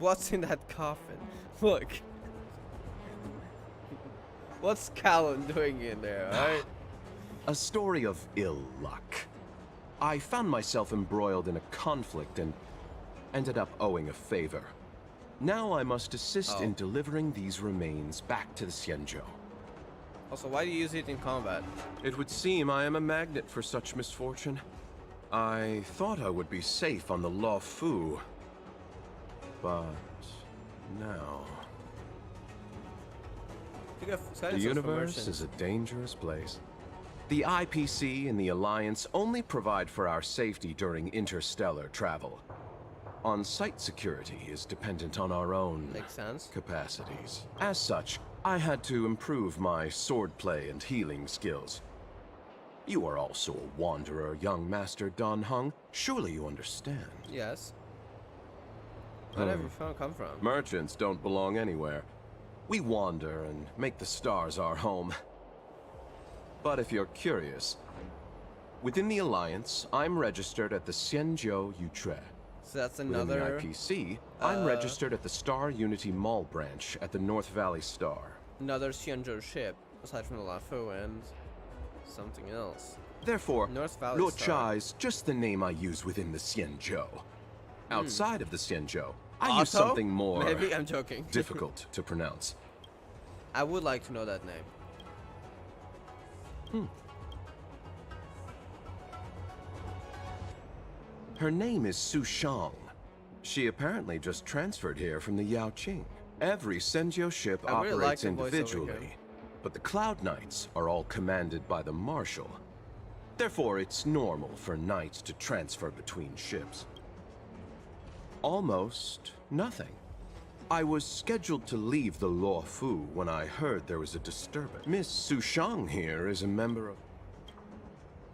What's in that coffin? Look. What's Callan doing in there, alright? A story of ill luck. I found myself embroiled in a conflict and ended up owing a favor. Now I must assist in delivering these remains back to the Xianzhou. Also, why do you use it in combat? It would seem I am a magnet for such misfortune. I thought I would be safe on the Luofu, but now... The universe is a dangerous place. The IPC and the Alliance only provide for our safety during interstellar travel. On-site security is dependent on our own capacities. As such, I had to improve my swordplay and healing skills. You are also a wanderer, young Master Dan Heng. Surely you understand. Yes. Where have you come from? Merchants don't belong anywhere. We wander and make the stars our home. But if you're curious, within the Alliance, I'm registered at the Xianzhou Yutre. So that's another... Within the IPC, I'm registered at the Star Unity Mall branch at the North Valley Star. Another Xianzhou ship, aside from the Luofu and something else. Therefore, North Valley Luo Star. Chai is just the name I use within the Xianzhou. Outside of the Xianzhou, I use Otto? something more... Maybe I'm joking. difficult to pronounce. I would like to know that name. Her name is Su Shang. She apparently just transferred here from the Yaoqing. Every Xianzhou ship I really operates like the voiceover individually, here. but the Cloud Knights are all commanded by the Marshal. Therefore, it's normal for knights to transfer between ships. Almost nothing. I was scheduled to leave the Luofu when I heard there was a disturbance. Miss Sushang here is a member of...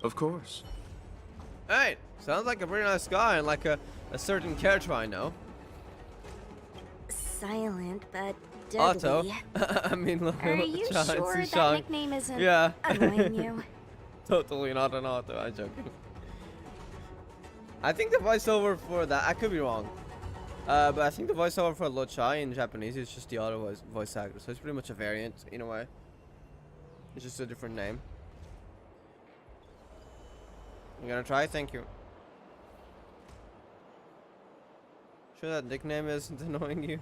Of course. Hey, sounds like a pretty nice guy and like a certain character I know. Silent, but Otto. deadly. I mean, look. Are you sure that nickname isn't annoying you? Totally not an Otto, I'm joking. I think the voiceover for that, I could be wrong. But I think the voiceover for Lo Chai in Japanese is just the Otto voice actor. So it's pretty much a variant in a way. It's just a different name. You gonna try? Thank you. Sure that nickname isn't annoying you?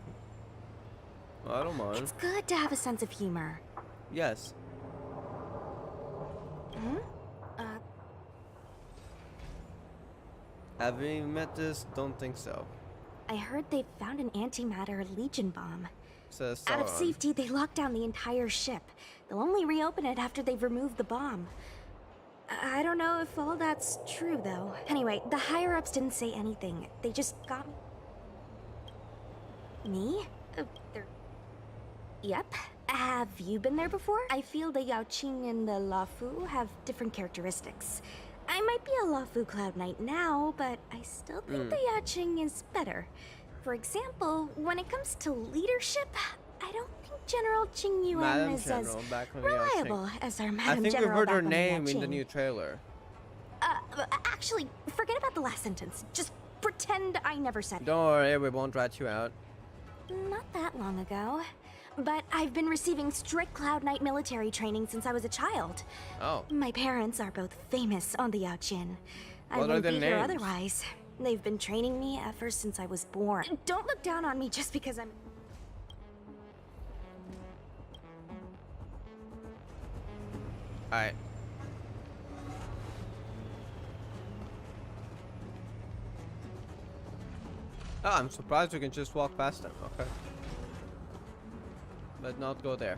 I don't mind. It's good to have a sense of humor. Yes. Hmm? Have we met this? Don't think so. I heard they found an antimatter Legion bomb. Says Out of Sauron. safety, they locked down the entire ship. They'll only reopen it after they've removed the bomb. I don't know if all that's true, though. Anyway, the higher-ups didn't say anything. They just got me. Yep. Have you been there before? I feel the Yaoqing and the Luofu have different characteristics. I might be a Luofu Cloud Knight now, but I still think the Yaoqing is better. For example, when it comes to leadership, I don't think General Qing Yuan is as reliable as our Madam I think we General heard back her on the name in the Yaoqing. new trailer. Actually, forget about the last sentence. Just pretend I never said it. Don't worry, we won't rat you out. Not that long ago. But I've been receiving strict Cloud Knight military training since I was a child. Oh. My parents are both famous on the Yaoqing. I What are wouldn't their be here names? otherwise. They've been training me ever since I was born. Don't look down on me just because I'm... Alright. Oh, I'm surprised we can just walk past them. Okay. But not go there.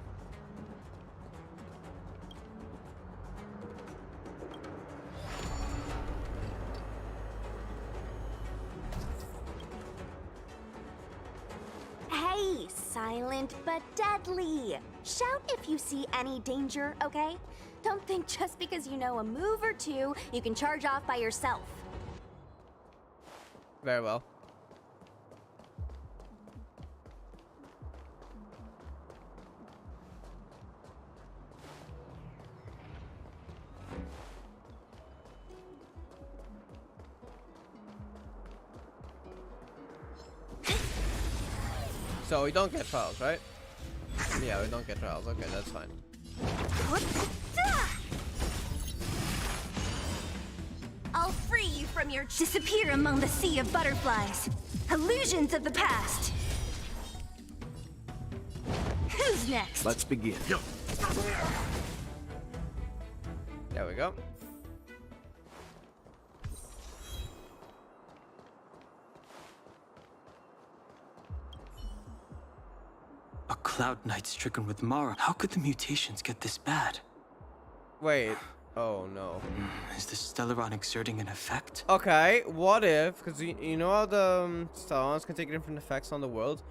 Hey, silent but deadly. Shout if you see any danger, okay? Don't think just because you know a move or two, you can charge off by yourself. Very well. So we don't get trials, right? Yeah, we don't get trials. Okay, that's fine. I'll free you from your disappear among the sea of butterflies. Illusions of the past. Who's next? Let's begin. There we go. A Cloud Knight stricken with Mara. How could the mutations get this bad? Wait. Oh no. Is the Stellaron exerting an effect? Okay, what if, because you know how the Stellarons can take different effects on the world?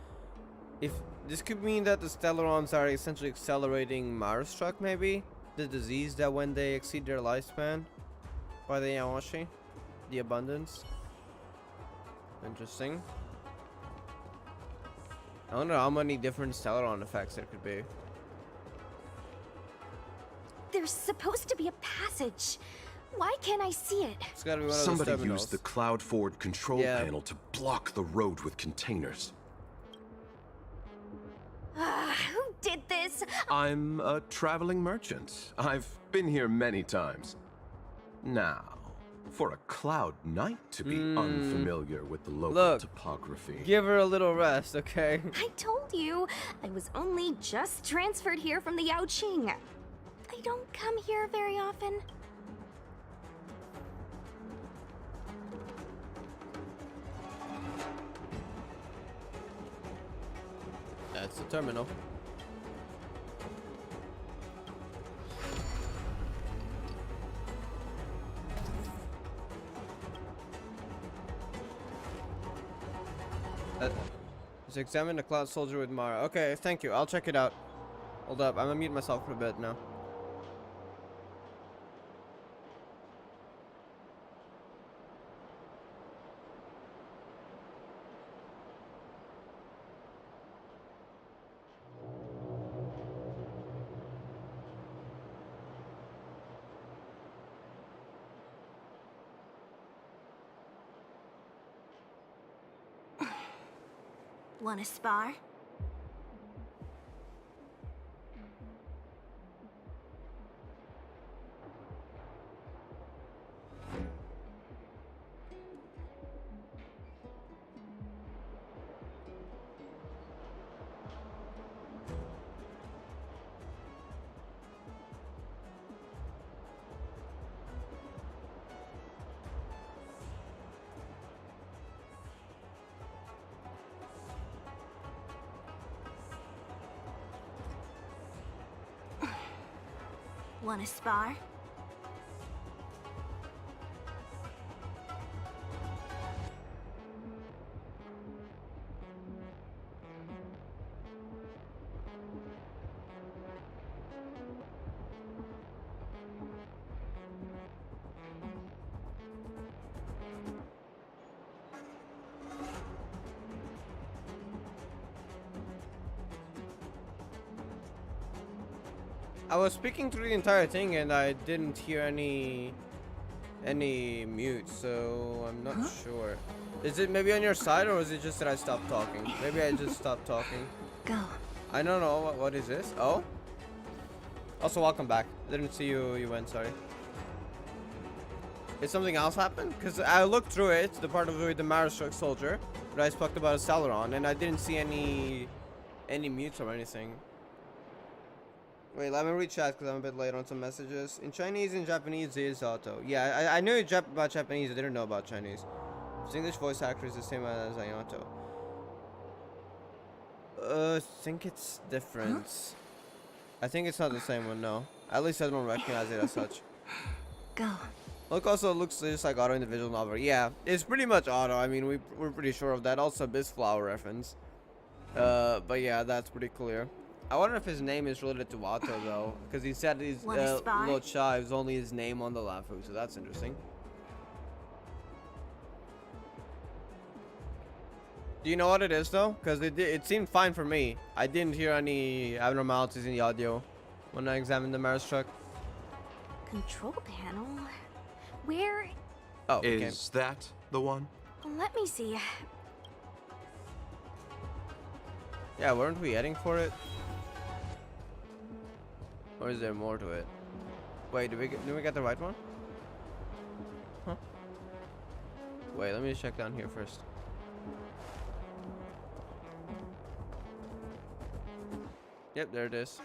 If this could mean that the Stellarons are essentially accelerating Marastruck, maybe? The disease that when they exceed their lifespan by the Yawashi? The abundance? Interesting. I wonder how many different Stellaron effects there could be. There's supposed to be a passage. Why can't I see it? It's gotta be one of Somebody those terminals. used the cloud forward control panel to block the road with containers. Who did this? I'm a traveling merchant. I've been here many times. Now, for a Cloud Knight to be unfamiliar with the local topography. Give her a little rest, okay? I told you, I was only just transferred here from the Yaoqing. I don't come here very often. That's the terminal. Let's examine the Cloud Soldier with Mara. Okay, thank you. I'll check it out. Hold up. I'm gonna mute myself for a bit now. Wanna spar? Wanna spar? I was speaking through the entire thing and I didn't hear any mute, so I'm not sure. Is it maybe on your side, or is it just that I stopped talking? Maybe I just stopped talking. Go. I don't know. What is this? Oh. Also, welcome back. Didn't see you went, sorry. Did something else happen? Because I looked through it, the part of the Mara-struck soldier, but I spoke about a Celeron, and I didn't see any mutes or anything. Wait, let me read chat because I'm a bit late on some messages. In Chinese and Japanese, it is auto. Yeah, I knew about Japanese. I didn't know about Chinese. His English voice actor is the same as Ayato. I think it's different. I think it's not the same one, no. At least I don't recognize it as such. Go. Look, also looks just like auto individual novel. Yeah, it's pretty much auto. I mean, we're pretty sure of that. Also, Bizflower reference. But yeah, that's pretty clear. I wonder if his name is related to Watto though, because he said his Lo Cha is only his name on the Luofu, so that's interesting. Do you know what it is though? Because it seemed fine for me. I didn't hear any abnormalities in the audio when I examined the Mara-struck. Control panel? Where? Oh, okay. Is that the one? Let me see. Yeah, weren't we heading for it? Or is there more to it? Wait, did we get the right one? Huh? Wait, let me check down here first. Yep, there it is.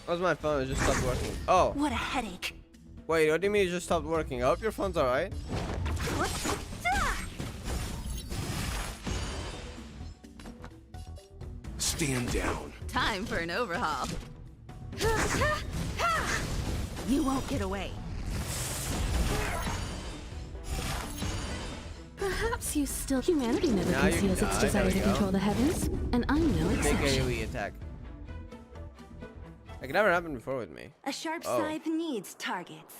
How's my phone? It just stopped working. Oh. What a headache. Wait, what do you mean it just stopped working? I hope your phone's alright. Stand down. Time for an overhaul. You won't get away. Perhaps you still... Humanity never Now conceals its desire to control the heavens, and I'm no exception. Big AoE attack. Like, it never happened before with me. A sharp scythe needs targets.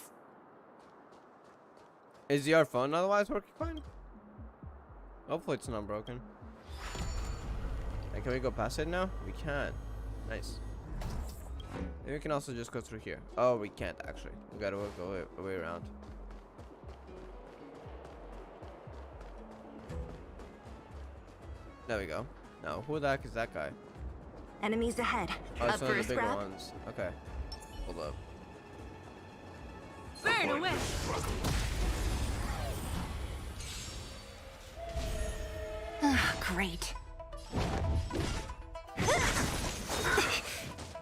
Is your phone otherwise working fine? Hopefully it's not broken. Can we go past it now? We can. Nice. Maybe we can also just go through here. Oh, we can't actually. We gotta go a way around. There we go. Now, who the heck is that guy? Enemies ahead. Oh, Up it's one of first, the bigger grab. ones. Okay. Hold up. Burn away. Ah, great.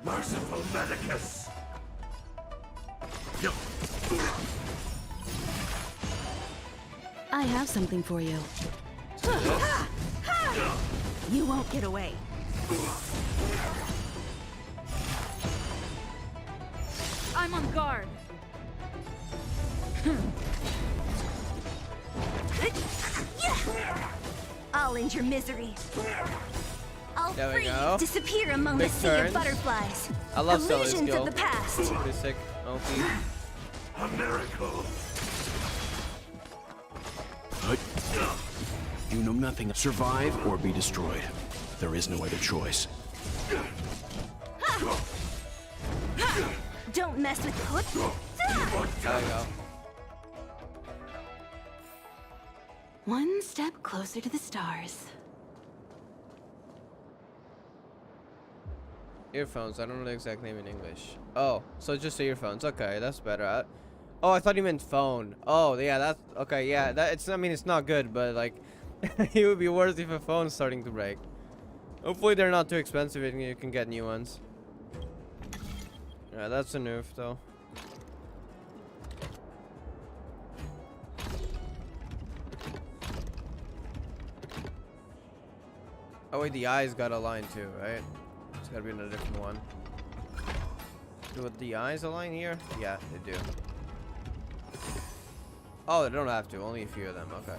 Merciful Medicus! I have something for you. You won't get away. I'm on guard. I'll end your misery. I'll There we free go. disappear among Big the sea turns. of butterflies. I love Sully's Illusions skill. of the past. Pretty sick. OP. A miracle. You know nothing. Survive or be destroyed. There is no other choice. Don't mess with Hood. There we go. One step closer to the stars. Earphones. I don't know the exact name in English. Oh, so just earphones. Okay, that's better. Oh, I thought you meant phone. Oh, yeah, that's okay. Yeah, that it's. I mean, it's not good, but like, it would be worse if a phone's starting to break. Hopefully, they're not too expensive and you can get new ones. Yeah, that's a nerf though. Oh wait, the eyes got a line too, right? It's gotta be in a different one. Do the eyes align here? Yeah, they do. Oh, they don't have to. Only a few of them. Okay.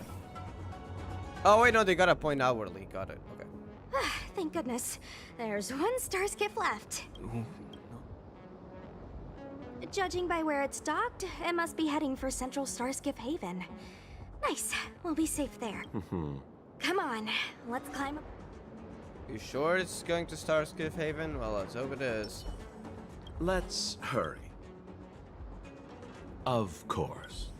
Oh wait, no, they gotta point outwardly. Got it. Okay. Thank goodness. There's one star skiff left. Judging by where it's docked, it must be heading for Central Starskiff Haven. Nice. We'll be safe there. Come on. Let's climb up. You sure it's going to Starskiff Haven? Well, let's hope it is. Let's hurry. Of course.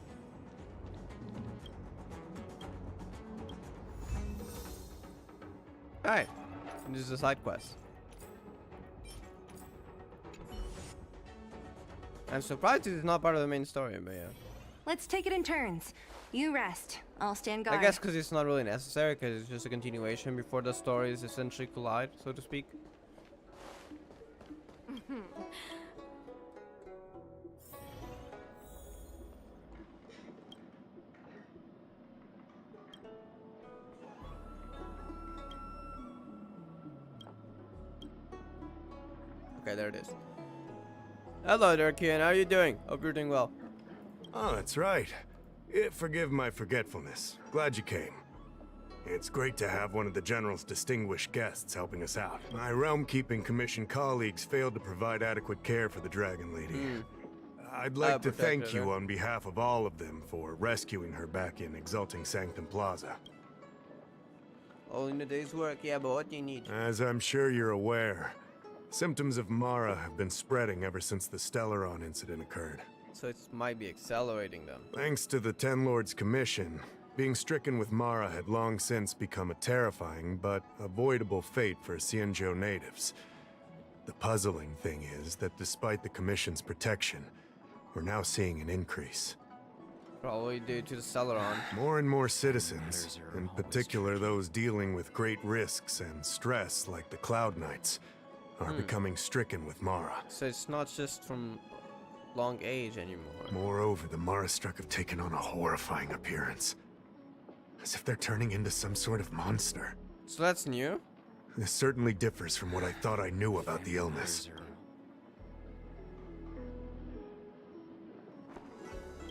Alright. This is a side quest. I'm surprised it is not part of the main story, but yeah. Let's take it in turns. You rest. I'll stand guard. I guess because it's not really necessary, because it's just a continuation before the stories essentially collide, so to speak. Okay, there it is. Hello there, Kian. How are you doing? Hope you're doing well. Oh, that's right. Forgive my forgetfulness. Glad you came. It's great to have one of the General's distinguished guests helping us out. My Realm-Keeping Commission colleagues failed to provide adequate care for the Dragon Lady. I'd like to thank you on behalf of all of them for rescuing her back in Exalting Sanctum Plaza. All in a day's work, yeah, but what do you need? As I'm sure you're aware, symptoms of Mara have been spreading ever since the Stellaron incident occurred. So it might be accelerating them. Thanks to the Ten Lords' commission, being stricken with Mara had long since become a terrifying but avoidable fate for Xianzhou natives. The puzzling thing is that despite the commission's protection, we're now seeing an increase. Probably due to the Stellaron. More and more citizens, in particular those dealing with great risks and stress like the Cloud Knights, are becoming stricken with Mara. So it's not just from long age anymore. Moreover, the Mara-struck have taken on a horrifying appearance. As if they're turning into some sort of monster. So that's new? This certainly differs from what I thought I knew about the illness.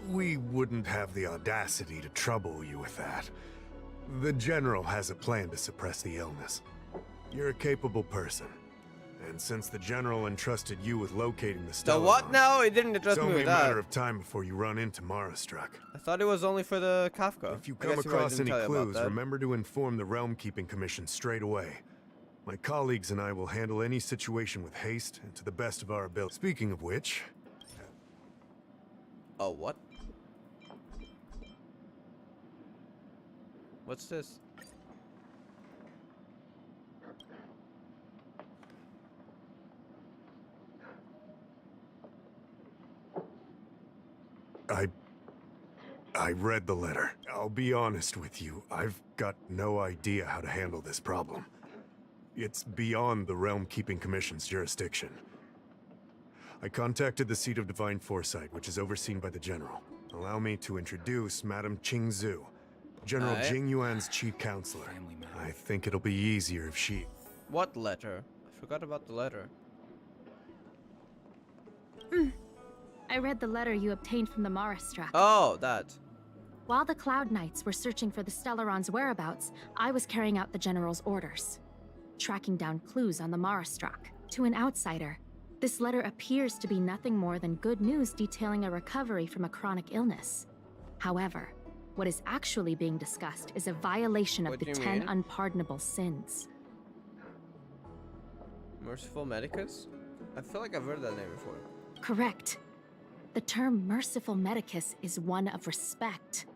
We wouldn't have the audacity to trouble you with that. The General has a plan to suppress the illness. You're a capable person. And since the General entrusted you with locating the Stellaron... The what now? He didn't entrust me with that. It's only a matter of time before you run into Mara-struck. I thought it was only for the Kafka. If you come across any clues, remember to inform the Realm-Keeping Commission straight away. My colleagues and I will handle any situation with haste and to the best of our ability. Speaking of which... Oh, what? What's this? I read the letter. I'll be honest with you, I've got no idea how to handle this problem. It's beyond the Realm-Keeping Commission's jurisdiction. I contacted the Seat of Divine Foresight, which is overseen by the General. Allow me to introduce Madame Xianzhou, General Jing Yuan's chief counselor. I think it'll be easier if she... What letter? I forgot about the letter. I read the letter you obtained from the Mara-struck. Oh, that. While the Cloud Knights were searching for the Stellaron's whereabouts, I was carrying out the General's orders, tracking down clues on the Marastrak. To an outsider, this letter appears to be nothing more than good news detailing a recovery from a chronic illness. However, what is actually being discussed is a violation of the 10 unpardonable sins. Merciful Medicus? I feel like I've heard that name before. Correct. The term Merciful Medicus is one of respect.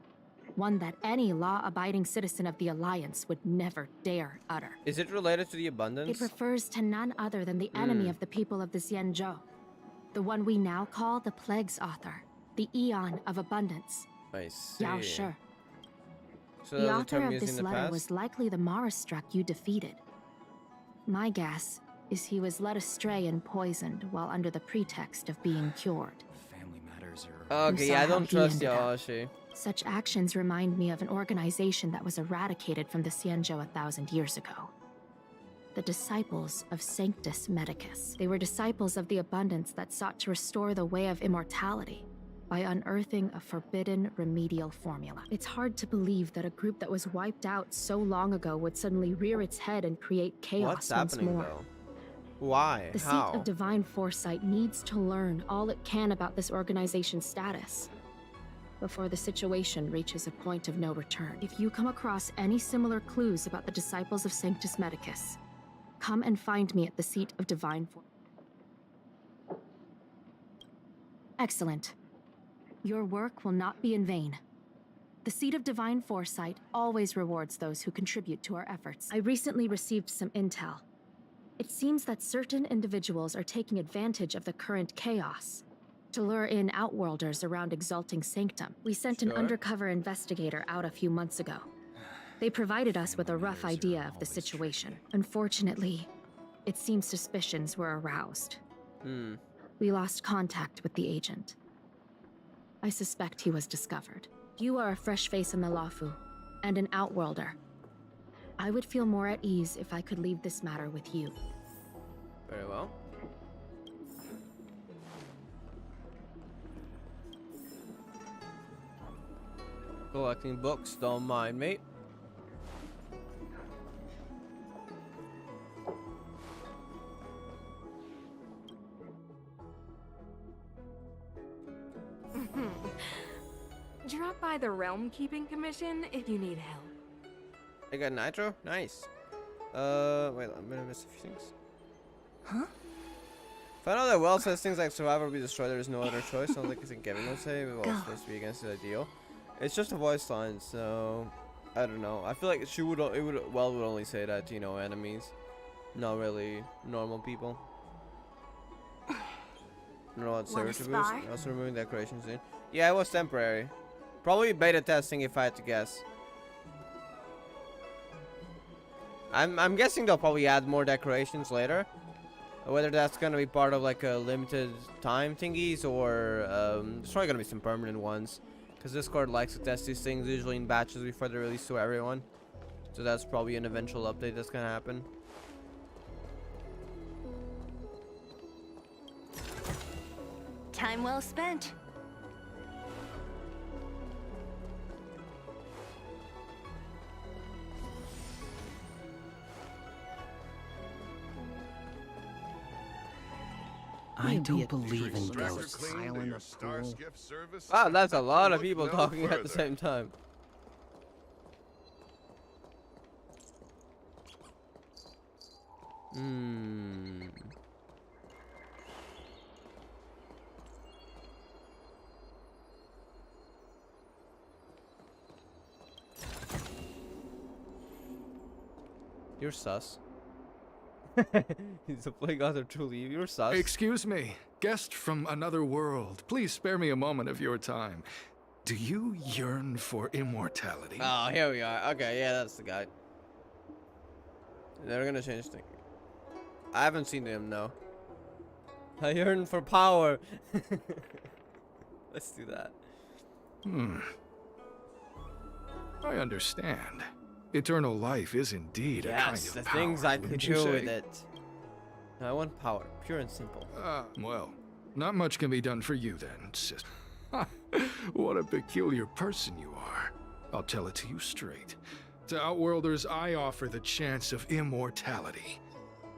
One that any law-abiding citizen of the Alliance would never dare utter. Is it related to the Abundance? It refers to none other than the enemy of the people of the Xianzhou. The one we now call the Plague's Author. The Eon of Abundance. I see. Yao Shi. So The author of this letter was likely the Marastrak you defeated. My guess is he was led astray and poisoned while under the pretext of being cured. Family matters are... Okay, yeah, I don't trust Yao Shi. Such actions remind me of an organization that was eradicated from the Xianzhou 1,000 years ago. The Disciples of Sanctus Medicus. They were disciples of the Abundance that sought to restore the way of immortality by unearthing a forbidden remedial formula. It's hard to believe that a group that was wiped out so long ago would suddenly rear its head and create chaos once more. Though? Why? The How? Seat of Divine Foresight needs to learn all it can about this organization's status before the situation reaches a point of no return. If you come across any similar clues about the Disciples of Sanctus Medicus, come and find me at the Seat of Divine Foresight. Excellent. Your work will not be in vain. The Seat of Divine Foresight always rewards those who contribute to our efforts. I recently received some intel. It seems that certain individuals are taking advantage of the current chaos to lure in Outworlders around Exalting Sanctum. We sent an undercover investigator out a few months ago. They provided us with a rough idea of the situation. Unfortunately, it seems suspicions were aroused. We lost contact with the agent. I suspect he was discovered. You are a fresh face in the Luofu, and an Outworlder. I would feel more at ease if I could leave this matter with you. Very well. Collecting books, don't mind me. Drop by the Realm Keeping Commission if you need help. I got nitro? Nice. Wait, I'm gonna miss a few things. Huh? If I know that Well says things like survive or be destroyed, there is no other choice. Sounds like it's in Kevin would say. We're all supposed to be against the ideal. It's just a voice line, so I don't know. I feel like Well would only say that to, you know, enemies, not really normal people. I don't know what server to boost. Also removing decorations in. Yeah, it was temporary. Probably beta testing if I had to guess. I'm guessing they'll probably add more decorations later. Whether that's gonna be part of like a limited time thingies or there's probably gonna be some permanent ones. Because Discord likes to test these things usually in batches before they're released to everyone. So that's probably an eventual update that's gonna happen. Time well spent. I don't believe in ghosts. Wow, that's a lot of people talking at the same time. You're sus. He's a plague author, truly. You're sus. Excuse me, guest from another world. Please spare me a moment of your time. Do you yearn for immortality? Oh, here we are. Okay, yeah, that's the guy. They're gonna change things. I haven't seen him, no. I yearn for power. Let's do that. I understand. Eternal life is indeed a kind of the power, things I could wouldn't you do say? with it. I want power, pure and simple. Well, not much can be done for you then, sister. What a peculiar person you are. I'll tell it to you straight. To Outworlders, I offer the chance of immortality.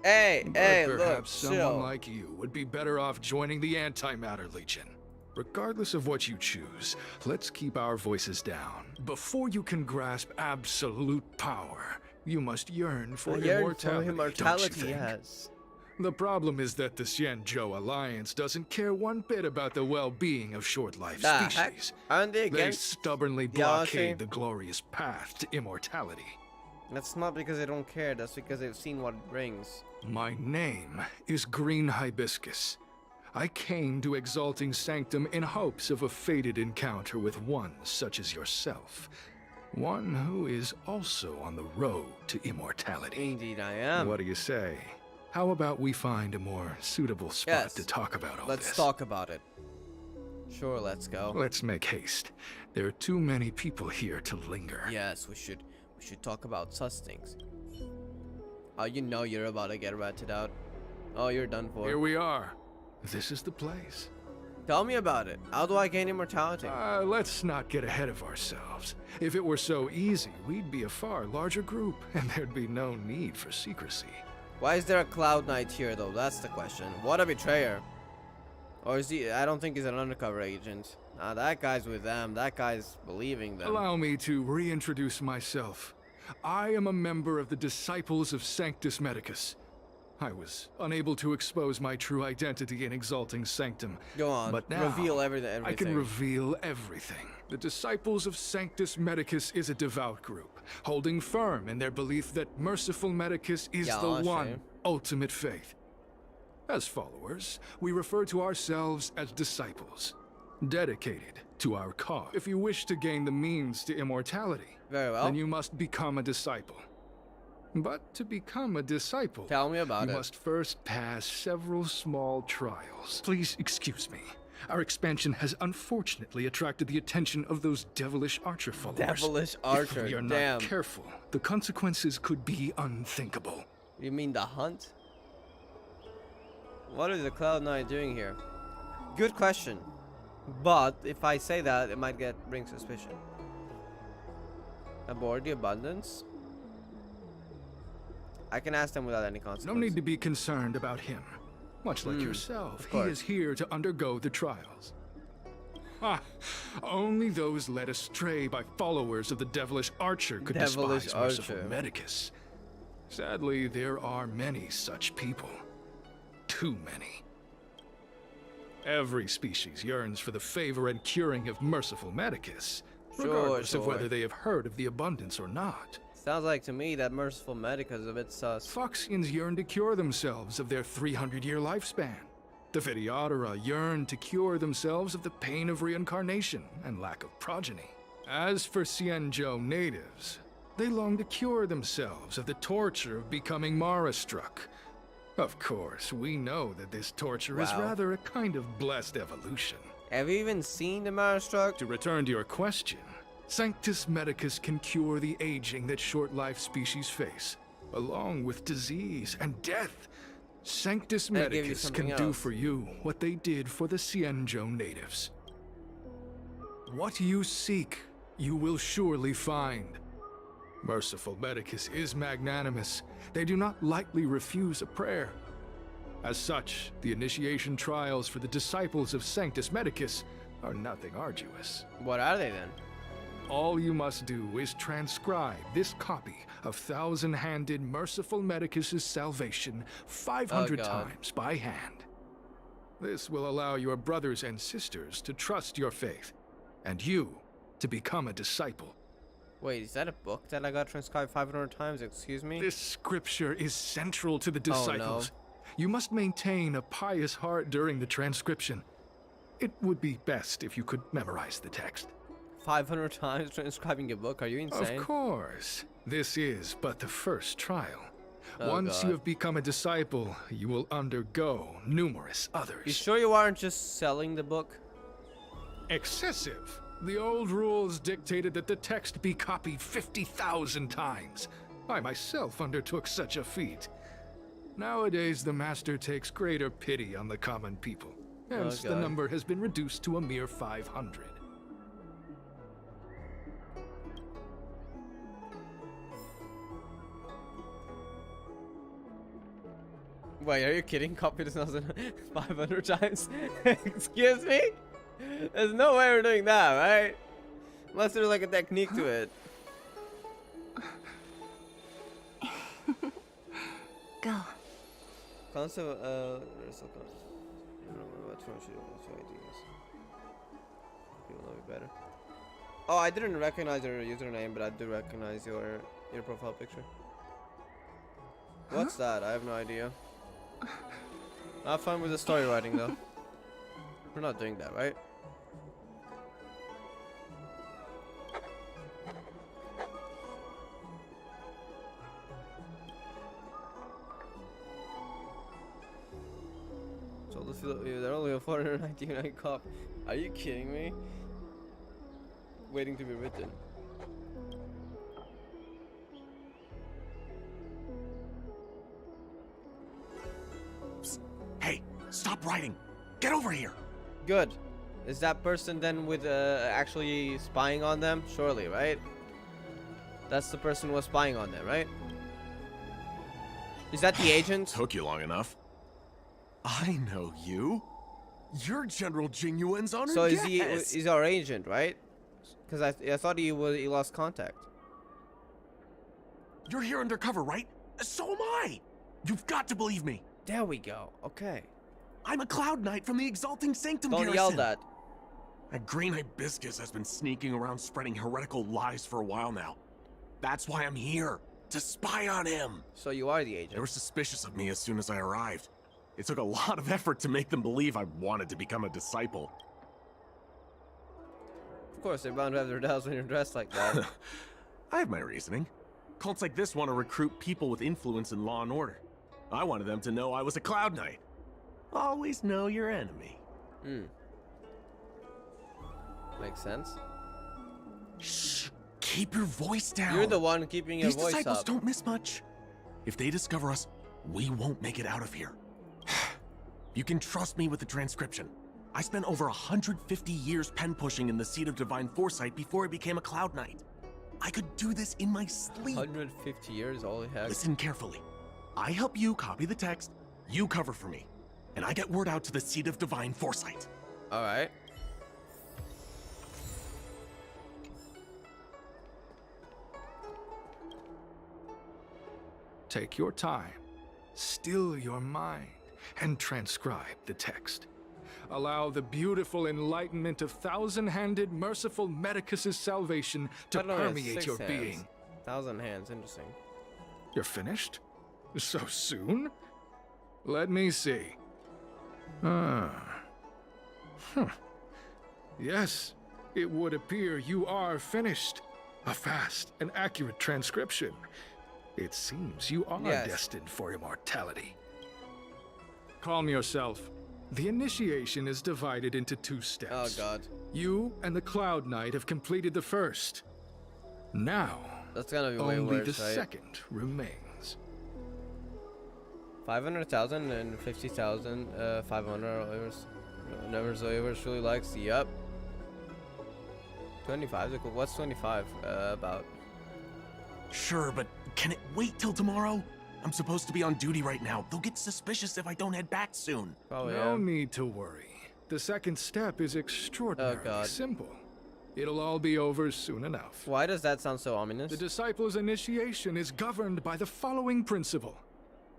Hey, But hey, perhaps look, someone chill. like you would be better off joining the Antimatter Legion. Regardless of what you choose, let's keep our voices down. Before you can grasp absolute power, you must yearn for immortality, don't you think? Yes. The problem is that the Xianzhou Alliance doesn't care one bit about the well-being of short-life species. Aren't they They against stubbornly the Galaxy? blockade the glorious path to immortality. That's not because they don't care, that's because they've seen what it brings. My name is Green Hibiscus. I came to Exalting Sanctum in hopes of a fated encounter with one such as yourself. One who is also on the road to immortality. Indeed I am. What do you say? How about we find a more suitable spot to talk about all this? Let's talk about it. Sure, let's go. Let's make haste. There are too many people here to linger. Yes, we should talk about such things. Oh, you know you're about to get ratted out. Oh, you're done for. Here we are. This is the place. Tell me about it. How do I gain immortality? Let's not get ahead of ourselves. If it were so easy, we'd be a far larger group, and there'd be no need for secrecy. Why is there a Cloud Knight here, though? That's the question. What a betrayer. Or is he? I don't think he's an undercover agent. Nah, that guy's with them. That guy's believing them. Allow me to reintroduce myself. I am a member of the Disciples of Sanctus Medicus. I was unable to expose my true identity in Exalting Sanctum. Go on. But now, reveal everything. I can reveal everything. The Disciples of Sanctus Medicus is a devout group, holding firm in their belief that Merciful Medicus is the one ultimate faith. As followers, we refer to ourselves as disciples, dedicated to our cause. If you wish to gain the means to immortality, then you must become a disciple. But to become a disciple, tell me about you must first pass several small trials. Please excuse me. Our expansion has unfortunately attracted the attention of those devilish archer followers. Devilish archer, If we are damn. not careful, the consequences could be unthinkable. You mean the hunt? What is the Cloud Knight doing here? Good question. But if I say that, it might bring suspicion. Aboard the Abundance? I can ask them without any consequence. No need to be concerned about him. Much like yourself, he is here to undergo the trials. Only those led astray by followers of the devilish archer could despise Merciful Medicus. Sadly, there are many such people. Too many. Every species yearns for the favor and curing of Merciful Medicus, regardless of whether they have heard of the Abundance or not. Sounds like to me that Merciful Medicus is a bit sus. Foxians yearn to cure themselves of their 300-year lifespan. The Videodora yearn to cure themselves of the pain of reincarnation and lack of progeny. As for Xianzhou natives, they long to cure themselves of the torture of becoming Mara-struck. Of course, we know that this torture is rather a kind of blessed evolution. Have you even seen the Mara-struck? To return to your question, Sanctus Medicus can cure the aging that short-life species face, along with disease and death. Sanctus Medicus can do for you what they did for the Xianzhou natives. What you seek, you will surely find. Merciful Medicus is magnanimous. They do not lightly refuse a prayer. As such, the initiation trials for the disciples of Sanctus Medicus are nothing arduous. What are they then? All you must do is transcribe this copy of Thousand-Handed Merciful Medicus's Salvation 500 times by hand. This will allow your brothers and sisters to trust your faith, and you to become a disciple. Wait, is that a book that I got transcribed 500 times? Excuse me? This scripture is central to the disciples. You must maintain a pious heart during the transcription. It would be best if you could memorize the text. 500 times transcribing a book? Are you insane? Of course. This is but the first trial. Once you have become a disciple, you will undergo numerous others. You sure you aren't just selling the book? Excessive. The old rules dictated that the text be copied 50,000 times. I myself undertook such a feat. Nowadays, the master takes greater pity on the common people. Hence, the number has been reduced to a mere 500. Wait, are you kidding? Copy this 500 times? Excuse me? There's no way we're doing that, right? Unless there's like a technique to it. Go. Concept, ideas. People know me better. Oh, I didn't recognize your username, but I do recognize your profile picture. What's that? I have no idea. Have fun with the story writing, though. We're not doing that, right? So they're only a 499 cop. Are you kidding me? Waiting to be written. Hey, stop writing. Get over here. Good. Is that person then with actually spying on them? Surely, right? That's the person who was spying on them, right? Is that the agent? Took you long enough. I know you. You're General Jingyuan's honored So is guest. he's our agent, right? Because I thought he lost contact. You're here undercover, right? So am I. You've got to believe me. There we go. Okay. I'm a Cloud Knight from the Exalting Sanctum Don't Garrison. yell that. That green hibiscus has been sneaking around spreading heretical lies for a while now. That's why I'm here, to spy on him. So you are the agent. They were suspicious of me as soon as I arrived. It took a lot of effort to make them believe I wanted to become a disciple. Of course, they're bound to have their doubts when you're dressed like that. I have my reasoning. Cults like this want to recruit people with influence in law and order. I wanted them to know I was a Cloud Knight. Always know your enemy. Makes sense. Shh! Keep your voice down. You're the one keeping your voice up. These disciples don't miss much. If they discover us, we won't make it out of here. You can trust me with the transcription. I spent over 150 years pen pushing in the Seat of Divine Foresight before I became a Cloud Knight. I could do this in my sleep. 150 years, holy heck. Listen carefully. I help you copy the text, you cover for me, and I get word out to the Seat of Divine Foresight. All right. Take your time, still your mind, and transcribe the text. Allow the beautiful enlightenment of thousand-handed, merciful Medicus's salvation to permeate your being. 1,000 hands, interesting. You're finished? So soon? Let me see. Yes, it would appear you are finished. A fast and accurate transcription. It seems you are destined for immortality. Calm yourself. The initiation is divided into 2 steps. Oh god. You and the Cloud Knight have completed the first. Now, that's gonna be way only worse, the right? second remains. 500,000 and 50,000, 500 never Zoivers really likes. Yep. 25. What's 25 about? Sure, but can it wait till tomorrow? I'm supposed to be on duty right now. They'll get suspicious if I don't head back soon. Probably. No need to worry. The second step is extraordinarily simple. It'll all be over soon enough. Why does that sound so ominous? The disciple's initiation is governed by the following principle.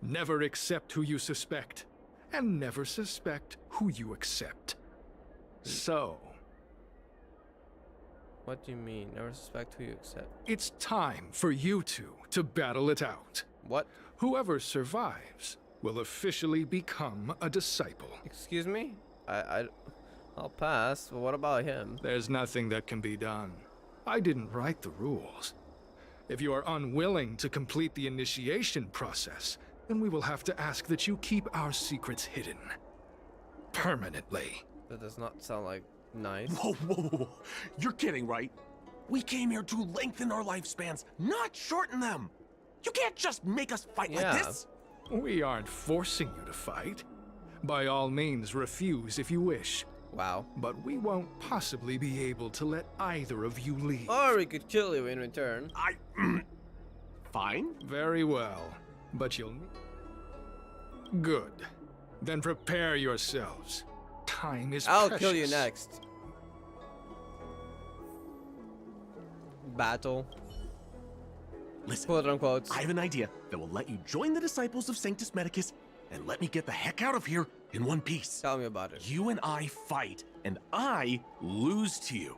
Never accept who you suspect, and never suspect who you accept. So... What do you mean? Never suspect who you accept. It's time for you two to battle it out. What? Whoever survives will officially become a disciple. Excuse me? I'll pass, but what about him? There's nothing that can be done. I didn't write the rules. If you are unwilling to complete the initiation process, then we will have to ask that you keep our secrets hidden. Permanently. That does not sound like nice. Whoa, whoa, whoa. You're kidding, right? We came here to lengthen our lifespans, not shorten them. You can't just make us fight like this. We aren't forcing you to fight. By all means, refuse if you wish. Wow. But we won't possibly be able to let either of you leave. Or we could kill you in return. Fine. Very well. But you'll... Good. Then prepare yourselves. Time is I'll precious. kill you next. Battle. Listen, quote unquote. I have an idea that will let you join the disciples of Sanctus Medicus and let me get the heck out of here in one piece. Tell me about it. You and I fight, and I lose to you.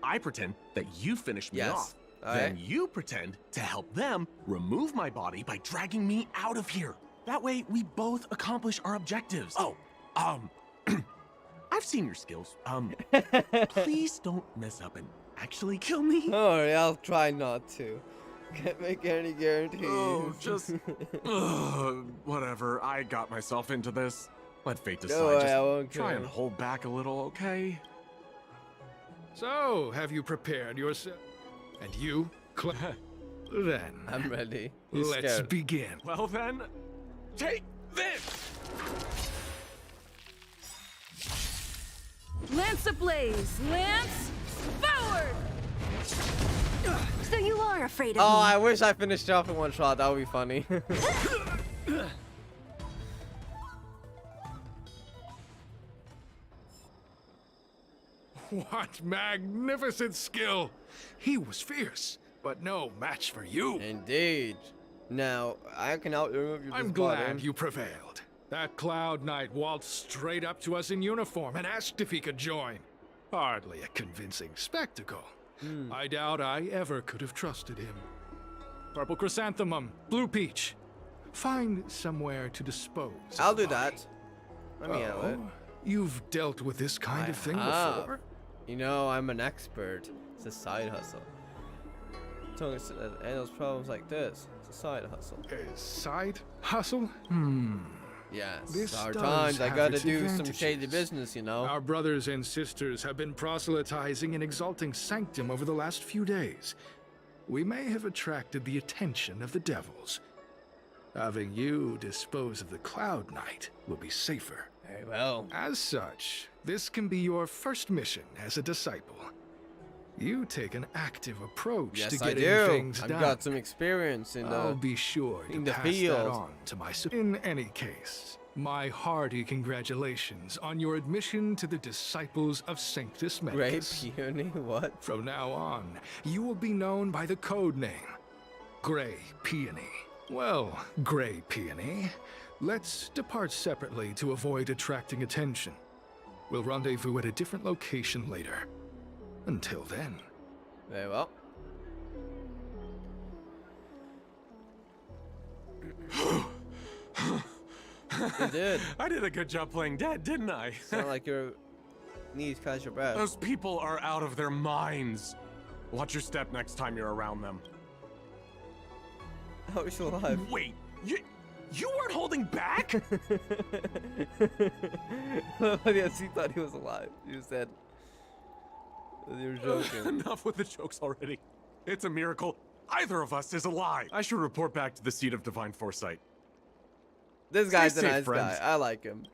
I pretend that you finish me off. Then you pretend to help them remove my body by dragging me out of here. That way, we both accomplish our objectives. Oh, I've seen your skills. Please don't mess up and actually kill me. Don't worry, I'll try not to. Can't make any guarantees. Oh, just... whatever, I got myself into this. Let fate decide. No, just I won't try care. and hold back a little, okay? So, have you prepared yourself? And you, Then... I'm ready. Let's scared. begin. Well then, take this! Lance ablaze! Lance, forward! So you are afraid of Oh, me? I wish I finished off in one shot. That would be funny. What magnificent skill! He was fierce, but no match for you. Indeed. Now, I can out-remove you. I'm glad you prevailed. That Cloud Knight waltzed straight up to us in uniform and asked if he could join. Hardly a convincing spectacle. I doubt I ever could have trusted him. Purple chrysanthemum, blue peach. Find somewhere to dispose. I'll of the do body. that. Let me handle it. You've dealt with this kind of thing before? You know, I'm an expert. It's a side hustle. Telling us to handle problems like this. It's a side hustle. A side hustle? Yes. This Our does times, I have gotta its do some advantages. shady business, you know. Our brothers and sisters have been proselytizing and exalting Sanctum over the last few days. We may have attracted the attention of the devils. Having you dispose of the Cloud Knight will be safer. Very well. As such, this can be your first mission as a disciple. You take an active approach Yes, to I getting do. things I've done. got some experience in I'll the be sure to in the pass that field. on to my In any case, my hearty congratulations on your admission to the Disciples of Sanctus Medicus. Grey Peony, what? From now on, you will be known by the code name, Grey Peony. Well, Grey Peony, let's depart separately to avoid attracting attention. We'll rendezvous at a different location later. Until then. Very well. You did. I did a good job playing dead, didn't I? Sound like your knees catch your breath. Those people are out of their minds. Watch your step next time you're around them. How is she alive? Wait, you weren't holding back? Yes, he thought he was alive. You said you were joking. Enough with the jokes already. It's a miracle either of us is alive. I should report back to the seat of divine foresight. This guy's Stay a safe, nice friends. guy. I like him.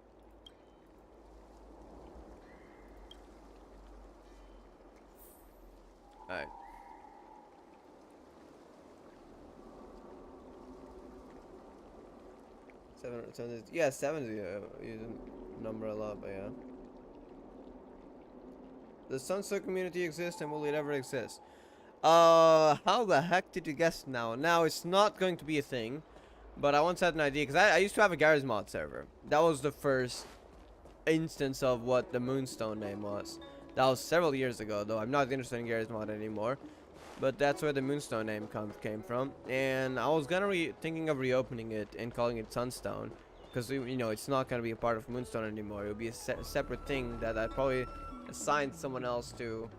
Alright. Yeah, 7's use a number a lot, but yeah. The Sunset community exists and will it ever exist? How the heck did you guess now? Now, it's not going to be a thing, but I once had an idea, because I used to have a Garry's Mod server. That was the first instance of what the Moonstone name was. That was several years ago, though. I'm not interested in Garry's Mod anymore. But that's where the Moonstone name came from. And I was thinking of reopening it and calling it Sunstone. Because, you know, it's not going to be a part of Moonstone anymore. It would be a separate thing that I'd probably assign someone else to,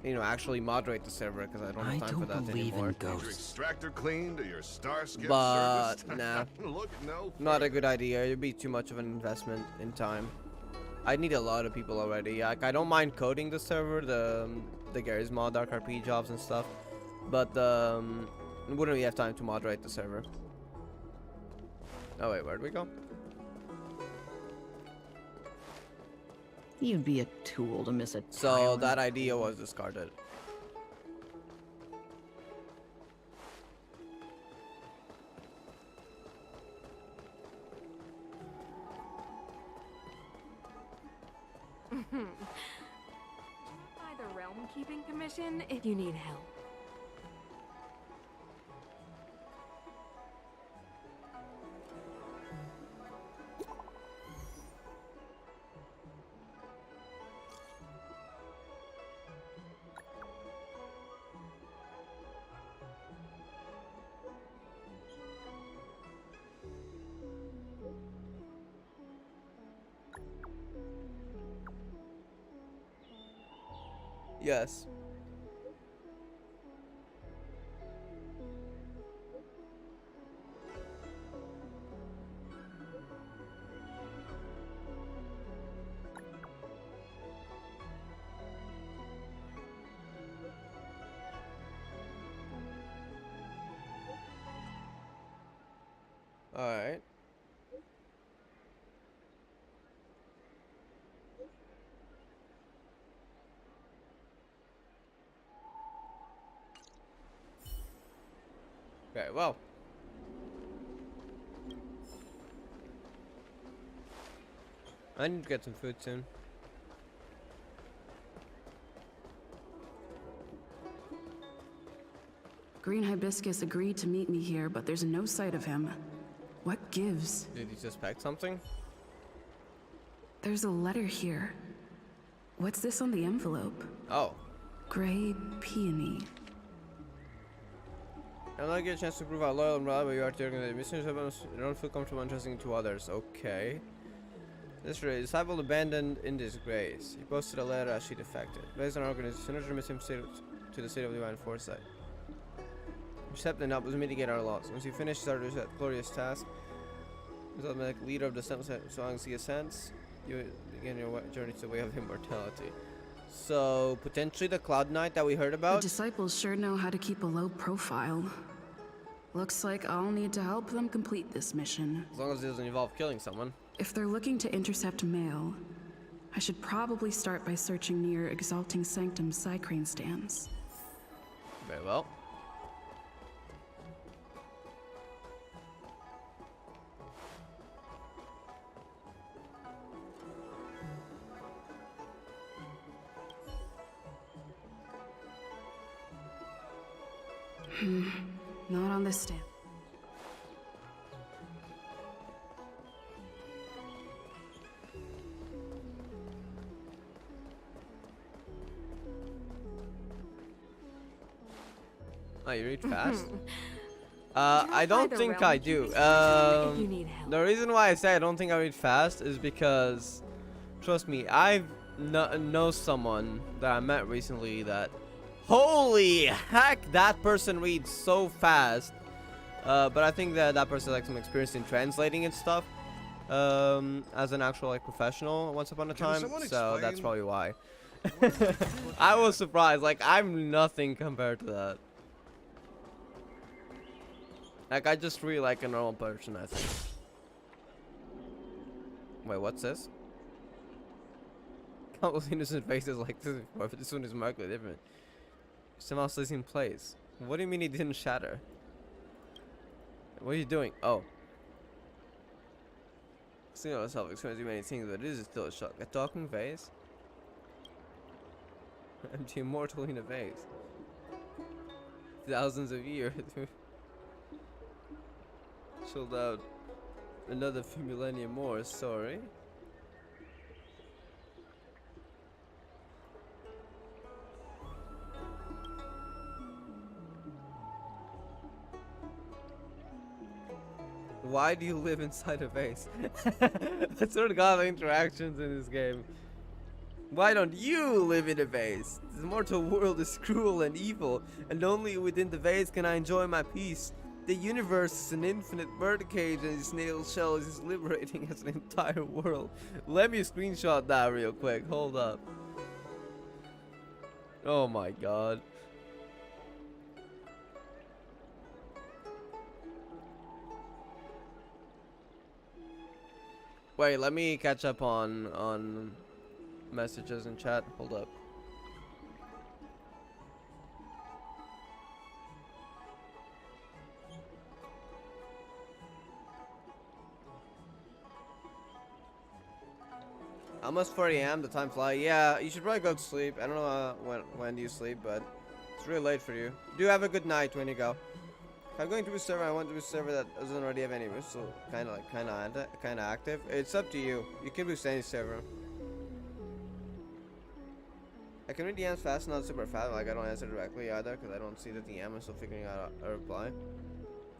you know, actually moderate the server. Because I don't have time for that anymore. Your extractor cleaned or your star skip But, serviced? nah. Look no Not a good idea. It'd be too much of an investment in time. I need a lot of people already. Like, I don't mind coding the server, the Garry's Mod, Dark RP jobs and stuff, but wouldn't really have time to moderate the server. Oh wait, where'd we go? You'd be a tool to miss a So that idea was discarded. By the Realm Keeping Commission if you need help. Yes. All right. Okay, well. I need to get some food soon. Green Hibiscus agreed to meet me here, but there's no sight of him. What gives? Did he suspect something? There's a letter here. What's this on the envelope? Oh. Gray Peony. I'll not get a chance to prove how loyal and reliable you are to the organization. You don't feel comfortable entrusting to others. Okay. This disciple abandoned in disgrace. He posted a letter as she defected. Based on our organization, remits him to the state of divine foresight. Accept and help us mitigate our loss. Once you finish our glorious task, as the leader of the songs he ascends, you begin your journey to the way of immortality. So, potentially the Cloud Knight that we heard about? The disciples sure know how to keep a low profile. Looks like I'll need to help them complete this mission. As long as it doesn't involve killing someone. If they're looking to intercept mail, I should probably start by searching near Exalting Sanctum's Psycrane stands. Very well. Not on this stand. Oh, you read fast? I don't think I do. The reason why I say I don't think I read fast is because, trust me, I know someone that I met recently that, holy heck, that person reads so fast. But I think that that person has like some experience in translating and stuff, as an actual like professional once upon a time. So that's probably why. I was surprised. Like, I'm nothing compared to that. Like, I just really like a normal person, I think. Wait, what's this? Countless innocent faces like this before, but this one is markedly different. Somehow stays in place. What do you mean he didn't shatter? What are you doing? Oh. Seeing myself experiencing many things, but it is still a shock. A talking vase? I'm the immortal in a vase. Thousands of years. Chilled out. Another few millennia more, sorry. Why do you live inside a vase? That's sort of got the interactions in this game. Why don't you live in a vase? The mortal world is cruel and evil, and only within the vase can I enjoy my peace. The universe is an infinite birdcage, and the snail shell is as liberating as an entire world. Let me screenshot that real quick. Hold up. Oh my god. Wait, let me catch up on messages in chat. Hold up. Almost 4 a.m. The time flies. Yeah, you should probably go to sleep. I don't know when do you sleep, but it's really late for you. Do have a good night when you go. If I'm going to a server, I want to be a server that doesn't already have any risks, so kind of active. It's up to you. You can boost any server. I can read DMs fast, not super fast. Like I don't answer directly either, because I don't see the DM. I'm still figuring out a reply.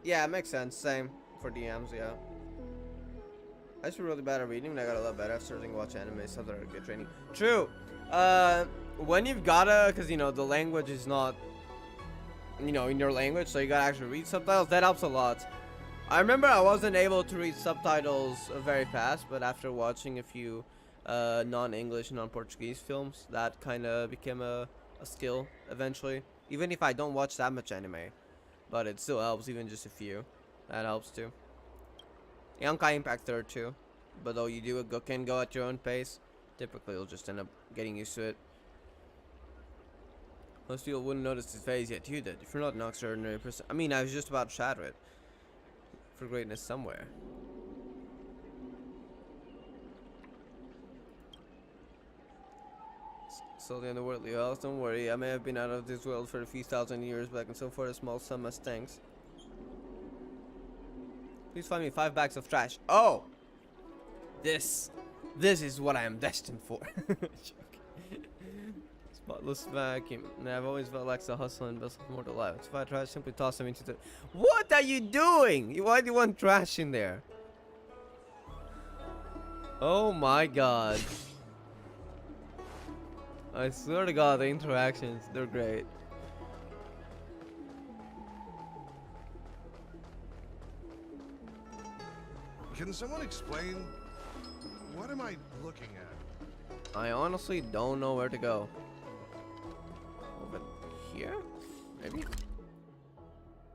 Yeah, it makes sense. Same for DMs. Yeah. I used to be really bad at reading, and I got a lot better after starting to watch anime, stuff that are good training. True. When you've gotta, because you know the language is not, you know, in your language, so you gotta actually read subtitles. That helps a lot. I remember I wasn't able to read subtitles very fast, but after watching a few non-English, non-Portuguese films, that kind of became a skill eventually. Even if I don't watch that much anime, but it still helps, even just a few. That helps too. Honkai Impact 3rd too, but though you can go at your own pace, typically you'll just end up getting used to it. Most people wouldn't notice his face, yet you did. If you're not an extraordinary person, I mean, I was just about to shadow it. For greatness somewhere. Solely on the worldly health, don't worry. I may have been out of this world for a few thousand years, but I can still afford a small sum as thanks. Please find me 5 bags of trash. Oh! This is what I am destined for. Spotless vacuum. And I've always felt like the hustle and bustle of mortal life. If I trash, simply toss them into the... What are you doing? Why do you want trash in there? Oh my god. I swear to god, the interactions, they're great. Can someone explain? What am I looking at? I honestly don't know where to go. Over here? Maybe?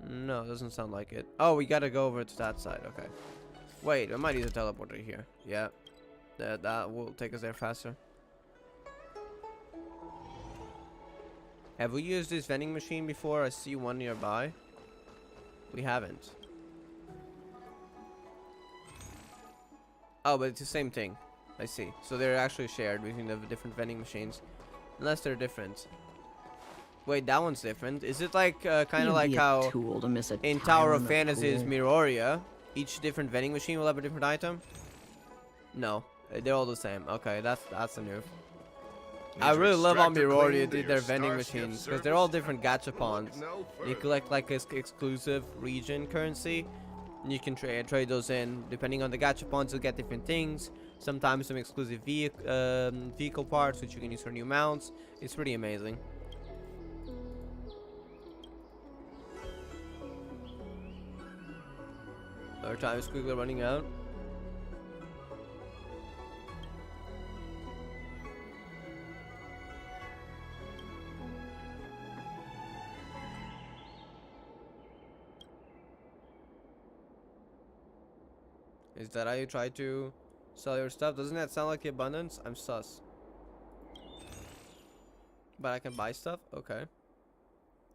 No, it doesn't sound like it. Oh, we gotta go over to that side. Okay. Wait, I might use a teleporter here. Yeah. That will take us there faster. Have we used this vending machine before? I see one nearby. We haven't. Oh, but it's the same thing. I see. So they're actually shared between the different vending machines. Unless they're different. Wait, that one's different. Is it like kind of like how in Tower of Fantasy's Miroria, each different vending machine will have a different item? No, they're all the same. Okay, that's a new. I really love how Miroria did their vending machines because they're all different gachapons. You collect like this exclusive region currency. And you can trade those in. Depending on the gachapons, you'll get different things. Sometimes some exclusive vehicle parts, which you can use for new mounts. It's pretty amazing. Our time is quickly running out. Is that how you try to sell your stuff? Doesn't that sound like abundance? I'm sus. But I can buy stuff? Okay.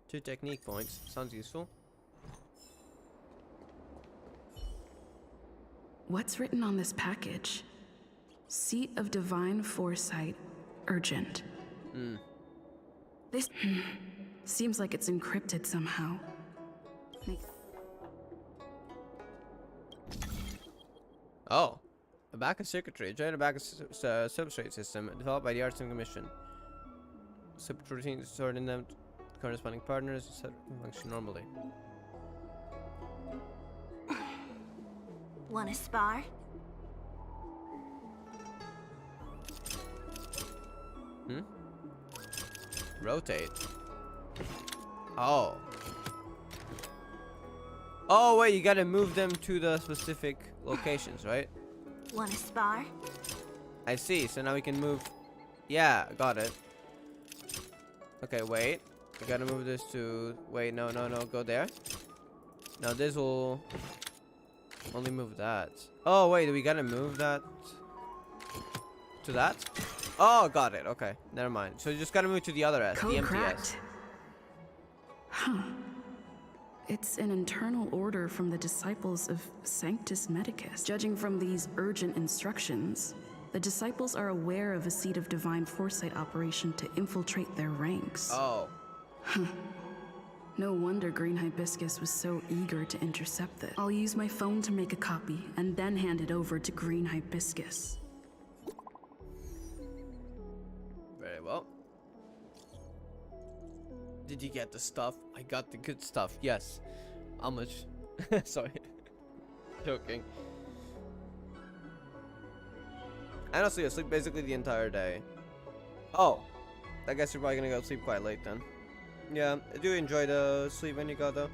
2 technique points. Sounds useful. What's written on this package? Seat of Divine Foresight. Urgent. This seems like it's encrypted somehow. Oh, a backup circuitry. Join a backup substrate system developed by the Arts and Commission. Subroutines stored in them corresponding partners set to function normally. Wanna spar? Rotate. Oh. Oh wait, you gotta move them to the specific locations, right? Wanna spar? I see. So now we can move. Yeah, got it. Okay, wait. We gotta move this to. Wait, no. Go there. Now this will only move that. Oh wait, we gotta move that to that. Oh, got it. Okay, never mind. So you just gotta move to the other S, the empty S. Huh. It's an internal order from the disciples of Sanctus Medicus. Judging from these urgent instructions, the disciples are aware of a Seed of Divine Foresight operation to infiltrate their ranks. Oh. Huh. No wonder Green Hibiscus was so eager to intercept it. I'll use my phone to make a copy and then hand it over to Green Hibiscus. Very well. Did you get the stuff? I got the good stuff. Yes. How much? Sorry. Joking. Honestly, I sleep basically the entire day. Oh. I guess you're probably gonna go to sleep quite late then. Yeah, I do enjoy the sleep when you got though.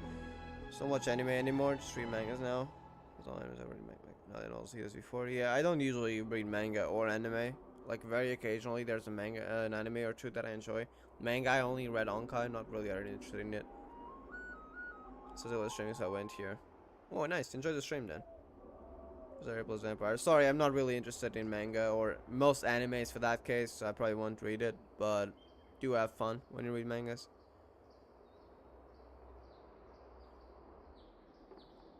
Just don't watch anime anymore, just read mangas now. That's all I was ever read manga. I didn't also see this before. Yeah, I don't usually read manga or anime. Like very occasionally there's a manga, an anime or two that I enjoy. Manga I only read Honkai, not really interested in it. So there was streaming, so I went here. Oh, nice. Enjoy the stream then. Variables Vampire. Sorry, I'm not really interested in manga or most animes for that case, so I probably won't read it, but do have fun when you read mangas.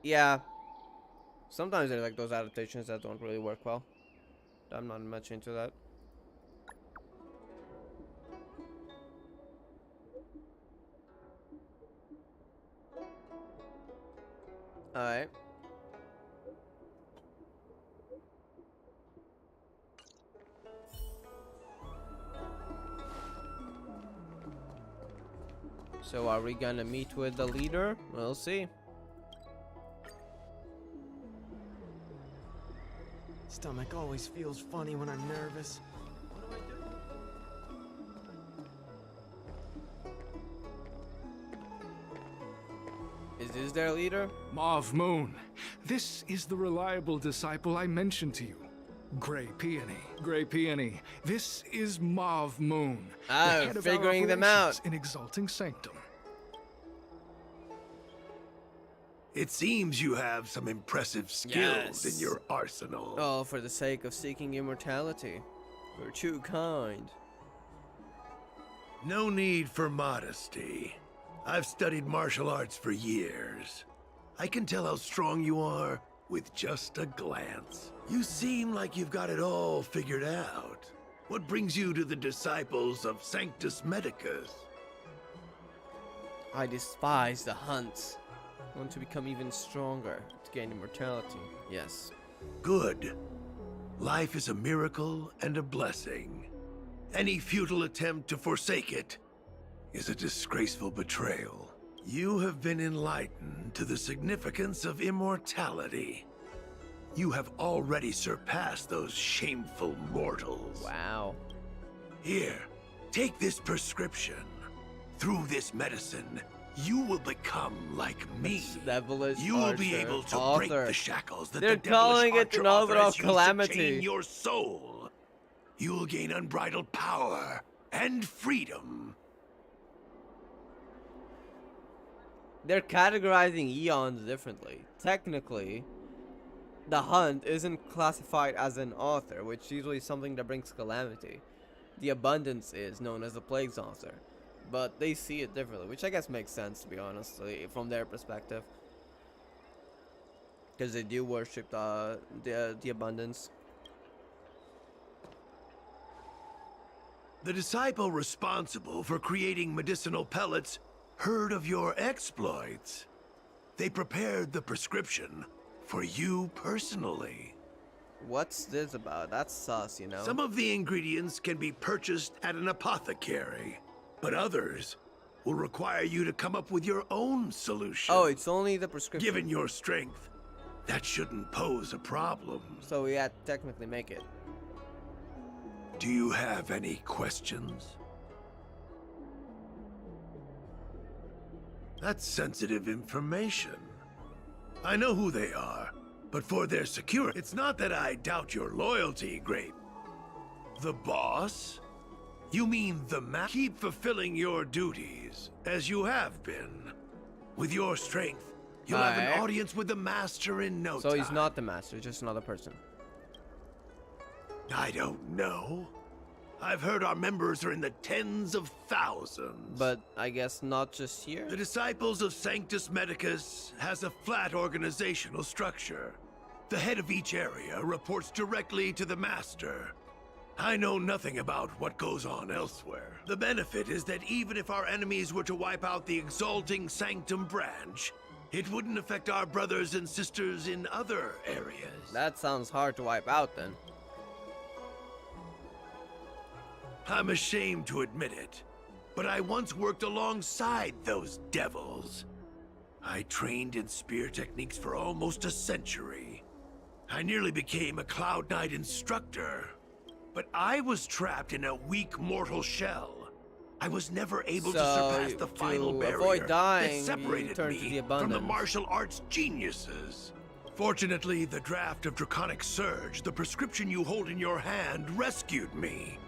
Yeah. Sometimes they're like those adaptations that don't really work well. I'm not much into that. Alright. So are we gonna meet with the leader? We'll see. Stomach always feels funny when I'm nervous. What do I do? Is this their leader? Mauve Moon. This is the reliable disciple I mentioned to you. Grey Peony. Grey Peony. This is Mauve Moon. Ah, figuring them out. In Exalting Sanctum. It seems you have some impressive skills in your arsenal. Oh, for the sake of seeking immortality. You're too kind. No need for modesty. I've studied martial arts for years. I can tell how strong you are with just a glance. You seem like you've got it all figured out. What brings you to the disciples of Sanctus Medicus? I despise the hunt. I want to become even stronger to gain immortality. Yes. Good. Life is a miracle and a blessing. Any futile attempt to forsake it is a disgraceful betrayal. You have been enlightened to the significance of immortality. You have already surpassed those shameful mortals. Wow. Here, take this prescription. Through this medicine, you will become like me. You will be able to break the shackles that they're the calling it an author overall has used to calamity. chain your soul. You will gain unbridled power and freedom. They're categorizing eons differently. Technically, the hunt isn't classified as an author, which is usually something that brings calamity. The abundance is known as the plague's author. But they see it differently, which I guess makes sense, to be honest, from their perspective. Because they do worship the abundance. The disciple responsible for creating medicinal pellets heard of your exploits. They prepared the prescription for you personally. What's this about? That's sus, you know? Some of the ingredients can be purchased at an apothecary, but others will require you to come up with your own solution. Oh, it's only the prescription. Given your strength, that shouldn't pose a problem. So we had to technically make it. Do you have any questions? That's sensitive information. I know who they are, but for their security, it's not that I doubt your loyalty, Grape. The boss? You mean the keep fulfilling your duties, as you have been. With your strength, you'll have an audience with the master in no time. So he's not the master, just another person. I don't know. I've heard our members are in the tens of thousands. But I guess not just here? The Disciples of Sanctus Medicus has a flat organizational structure. The head of each area reports directly to the Master. I know nothing about what goes on elsewhere. The benefit is that even if our enemies were to wipe out the Exalting Sanctum branch, it wouldn't affect our brothers and sisters in other areas. That sounds hard to wipe out then. I'm ashamed to admit it, but I once worked alongside those devils. I trained in spear techniques for almost a century. I nearly became a Cloud Knight instructor, but I was trapped in a weak mortal shell. I was never able to surpass the final barrier that separated me from the martial arts geniuses. Fortunately, the draft of Draconic Surge, the prescription you hold in your hand, rescued me.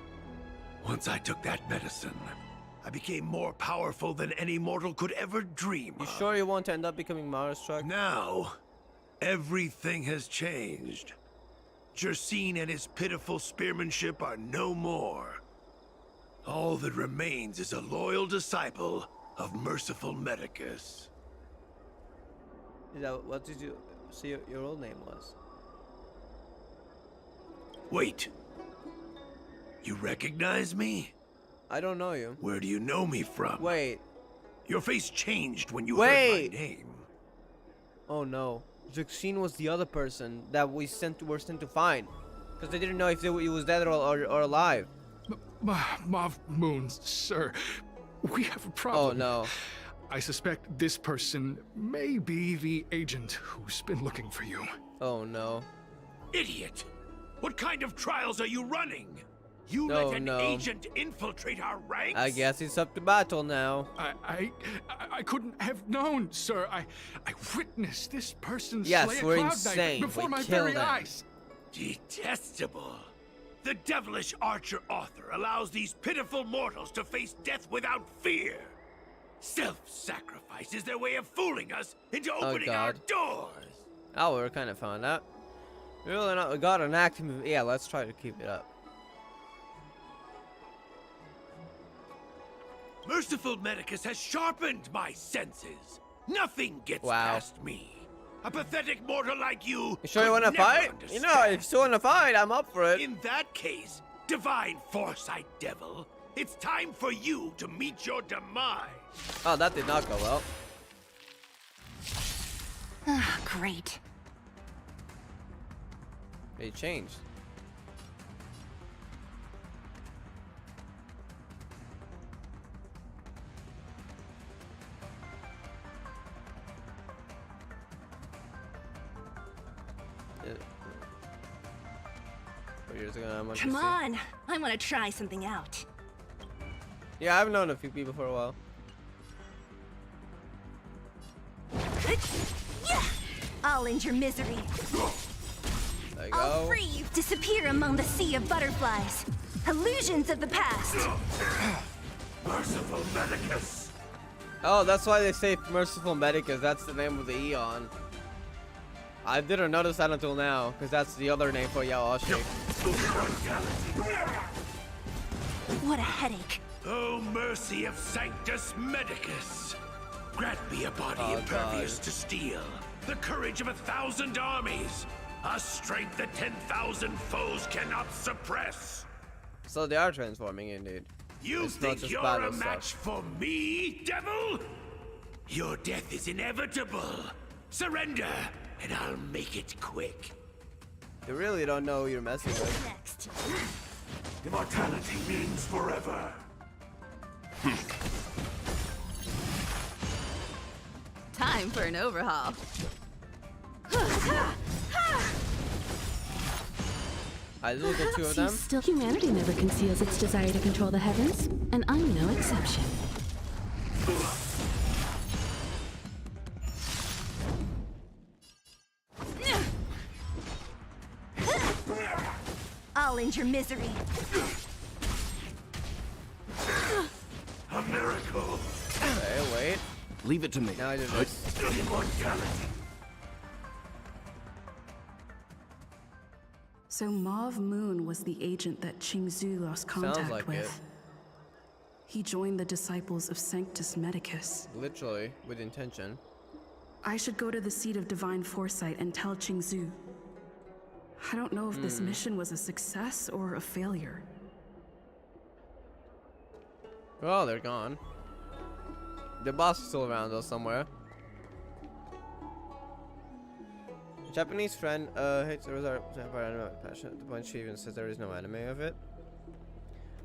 Once I took that medicine, I became more powerful than any mortal could ever dream of. You sure you want to end up becoming Mara-struck? Now, everything has changed. Jersine and his pitiful spearmanship are no more. All that remains is a loyal disciple of Merciful Medicus. Is that what did you say your old name was? Wait. You recognize me? I don't know you. Where do you know me from? Wait. Your face changed when you heard my name. Oh no. Jersine was the other person that we were sent to find. Because they didn't know if he was dead or alive. Mav Moons, sir, we have a problem. Oh no. I suspect this person may be the agent who's been looking for you. Oh no. Idiot! What kind of trials are you running? You let an agent infiltrate our ranks? I guess it's up to battle now. I couldn't have known, sir. I witnessed this person slay a we're Cloud insane. Knight before my very eyes. Detestable. The devilish archer author allows these pitiful mortals to face death without fear. Self-sacrifice is their way of fooling us into opening our doors. Oh, we're kind of found out. Really not. We got an active. Yeah, let's try to keep it up. Merciful Medicus has sharpened my senses. Nothing gets past me. A pathetic mortal like you. You sure you want to fight? Understand. You know, if you want to fight, I'm up for it. In that case, Divine Foresight Devil, it's time for you to meet your demise. Oh, that did not go well. Ah, great. It changed. Come on, I want to try something out. Yeah, I've known a few people for a while. I'll end your misery. There you I'll go. free you. Disappear among the sea of butterflies. Illusions of the past. Merciful Medicus. Oh, that's why they say Merciful Medicus. That's the name of the Eon. I didn't notice that until now, because that's the other name for Yaoshi. What a headache. Oh, mercy of Sanctus Medicus. Grant me a body impervious to steel, the courage of 1,000 armies, a strength that 10,000 foes cannot suppress. So they are transforming, indeed. You it's not think just you're battle a match stuff. for me, devil? Your death is inevitable. Surrender, and I'll make it quick. You really don't know who you're messing with. Next. Immortality means forever. Time for an overhaul. I look at two of them. Still, humanity never conceals its desire to control the heavens, and I'm no exception. I'll end your misery. A miracle. Hey, wait. Leave it to me. Now I did this. Immortality. So Mauve Moon was the agent that Xianzhou lost contact with. It. He joined the disciples of Sanctus Medicus. Literally, with intention. I should go to the seat of divine foresight and tell Xianzhou. I don't know if this mission was a success or a failure. Oh, they're gone. The boss is still around though somewhere. Japanese friend hates the anime passion at the point she even says there is no anime of it.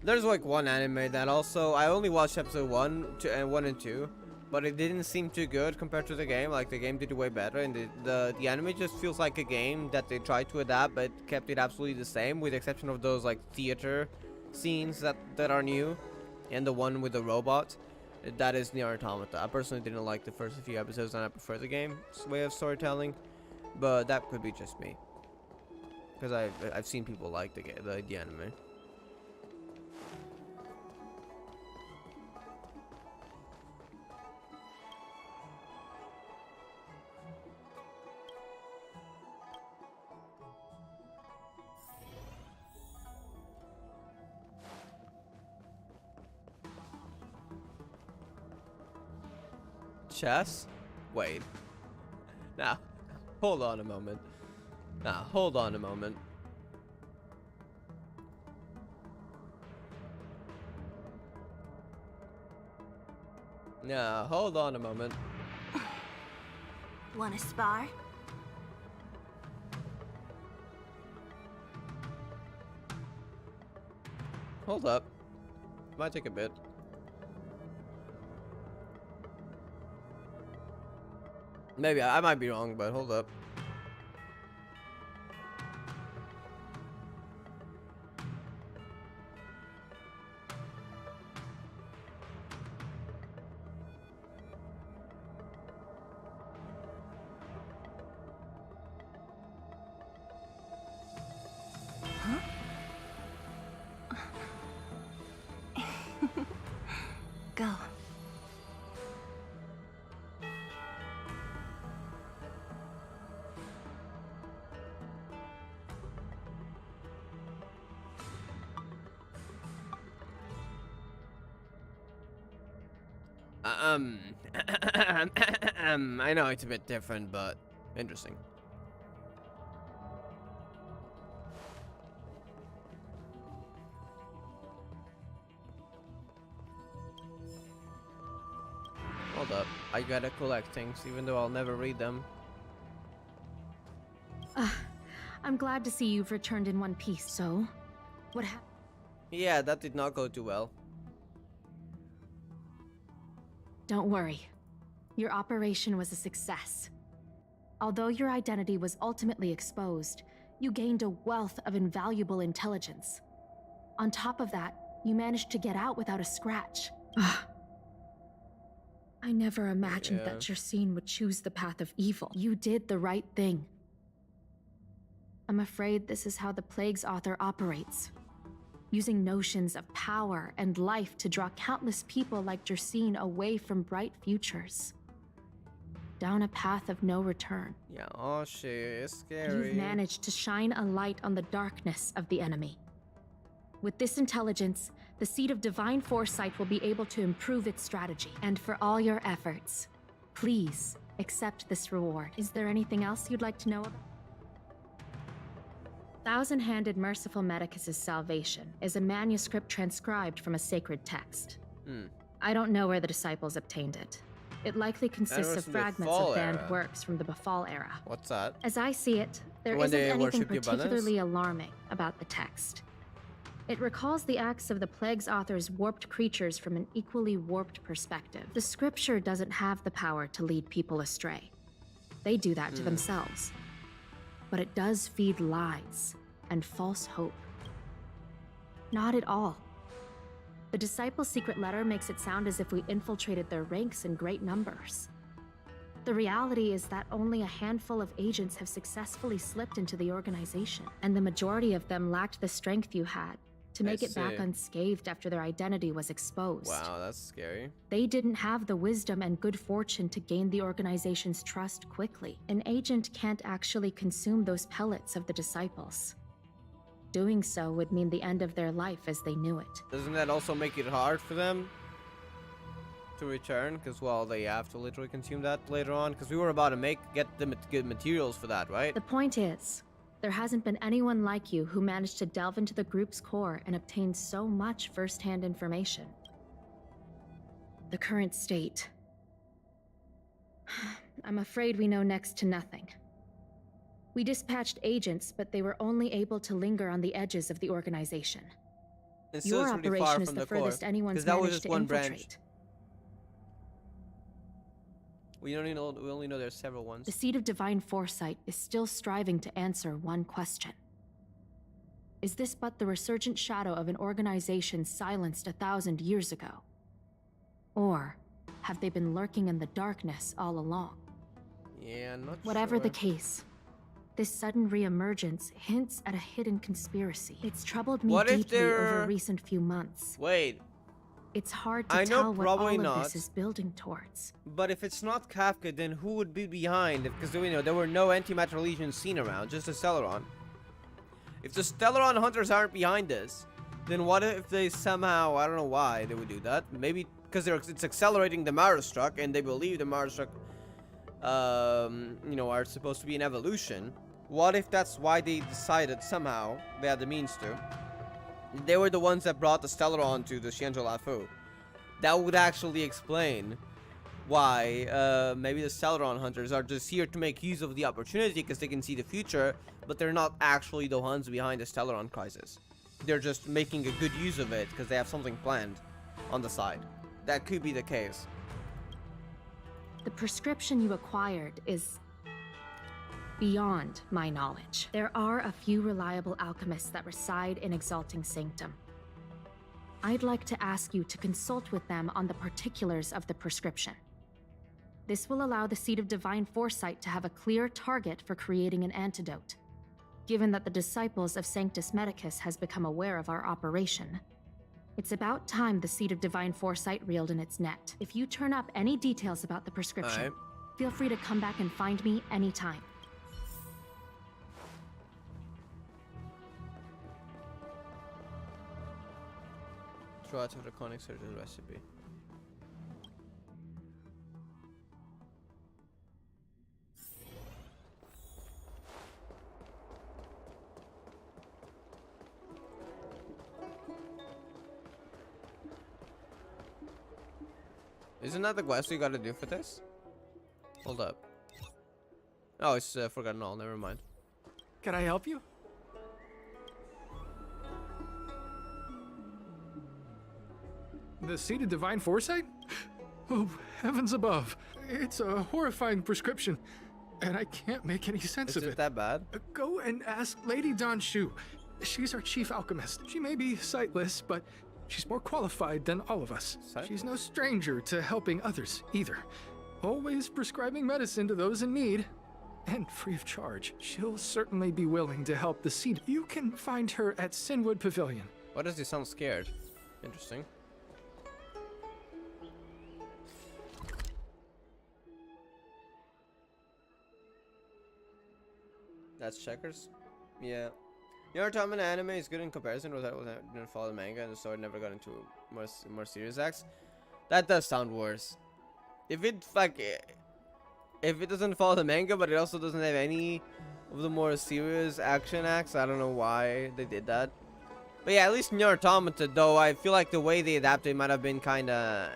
There's like one anime that also I only watched episode 1 and 2, but it didn't seem too good compared to the game. Like the game did way better, and the anime just feels like a game that they tried to adapt but kept it absolutely the same, with the exception of those like theater scenes that are new, and the one with the robot. That is Nier Automata. I personally didn't like the first few episodes, and I prefer the game's way of storytelling. But that could be just me, because I've seen people like the anime. Chess? Wait. Now. Hold on a moment. Hold on a moment. Hold on a moment. Wanna spar? Hold up. Might take a bit. Maybe I might be wrong, but hold up. Go. I know it's a bit different, but interesting. Hold up, I gotta collect things, even though I'll never read them. I'm glad to see you've returned in one piece. So, what happened? Yeah, that did not go too well. Don't worry. Your operation was a success. Although your identity was ultimately exposed, you gained a wealth of invaluable intelligence. On top of that, you managed to get out without a scratch. I never imagined that Jersine would choose the path of evil. You did the right thing. I'm afraid this is how the Plague's author operates. Using notions of power and life to draw countless people like Jersine away from bright futures. Down a path of no return. Yeah, oh shit, it's scary. You've managed to shine a light on the darkness of the enemy. With this intelligence, the Seed of Divine Foresight will be able to improve its strategy. And for all your efforts, please accept this reward. Is there anything else you'd like to know about? Thousand-Handed Merciful Medicus's Salvation is a manuscript transcribed from a sacred text. I don't know where the disciples obtained it. It likely consists of fragments of banned works from the Befall era. What's that? As I see it, there isn't anything particularly alarming about the text. It recalls the acts of the Plague's author's warped creatures from an equally warped perspective. The scripture doesn't have the power to lead people astray. They do that to themselves. But it does feed lies and false hope. Not at all. The Disciples' secret letter makes it sound as if we infiltrated their ranks in great numbers. The reality is that only a handful of agents have successfully slipped into the organization, and the majority of them lacked the strength you had to make it back unscathed after their identity was exposed. Wow, that's scary. They didn't have the wisdom and good fortune to gain the organization's trust quickly. An agent can't actually consume those pellets of the Disciples. Doing so would mean the end of their life as they knew it. Doesn't that also make it hard for them to return? Because, well, they have to literally consume that later on. Because we were about to get the good materials for that, right? The point is, there hasn't been anyone like you who managed to delve into the group's core and obtain so much first-hand information. The current state. I'm afraid we know next to nothing. We dispatched agents, but they were only able to linger on the edges of the organization. Your operation is the furthest anyone's managed to infiltrate. We only know there's several ones. The Seed of Divine Foresight is still striving to answer one question. Is this but the resurgent shadow of an organization silenced 1,000 years ago? Or have they been lurking in the darkness all along? Yeah, I'm not Whatever sure. the case, this sudden reemergence hints at a hidden conspiracy. It's troubled me deeply over recent few months. Wait. It's hard to tell what all of this is building towards. But if it's not Kafka, then who would be behind? Because we know there were no antimatter legions seen around, just a Stellaron. If the Stellaron hunters aren't behind this, then what if they somehow, I don't know why they would do that. Maybe because it's accelerating the Marastruck, and they believe the Marastruck, you know, are supposed to be an evolution. What if that's why they decided somehow they had the means to? They were the ones that brought the Stellaron to the Xianzhou Luofu. That would actually explain why maybe the Stellaron hunters are just here to make use of the opportunity because they can see the future, but they're not actually the ones behind the Stellaron crisis. They're just making a good use of it because they have something planned on the side. That could be the case. The prescription you acquired is beyond my knowledge. There are a few reliable alchemists that reside in Exalting Sanctum. I'd like to ask you to consult with them on the particulars of the prescription. This will allow the Seed of Divine Foresight to have a clear target for creating an antidote. Given that the disciples of Sanctus Medicus has become aware of our operation, it's about time the Seed of Divine Foresight reeled in its net. If you turn up any details about the prescription, feel free to come back and find me anytime. Draw to the conic surgeon recipe. Isn't that the quest we gotta do for this? Hold up. Oh, it's Forgotten All, never mind. Can I help you? The Seed of Divine Foresight? Oh, heavens above. It's a horrifying prescription, and I can't make any sense of it. Is it that bad? Go and ask Lady Dan Shu. She's our chief alchemist. She may be sightless, but she's more qualified than all of us. She's no stranger to helping others, either. Always prescribing medicine to those in need, and free of charge. She'll certainly be willing to help the Seed. You can find her at Sinwood Pavilion. Why does he sound scared? Interesting. That's checkers? Yeah. You know, Tom, an anime is good in comparison with that. Didn't follow the manga and the story never got into more serious acts. That does sound worse. If it doesn't follow the manga, but it also doesn't have any of the more serious action acts, I don't know why they did that. But yeah, at least Nier Automata, though, I feel like the way they adapted it might have been kind of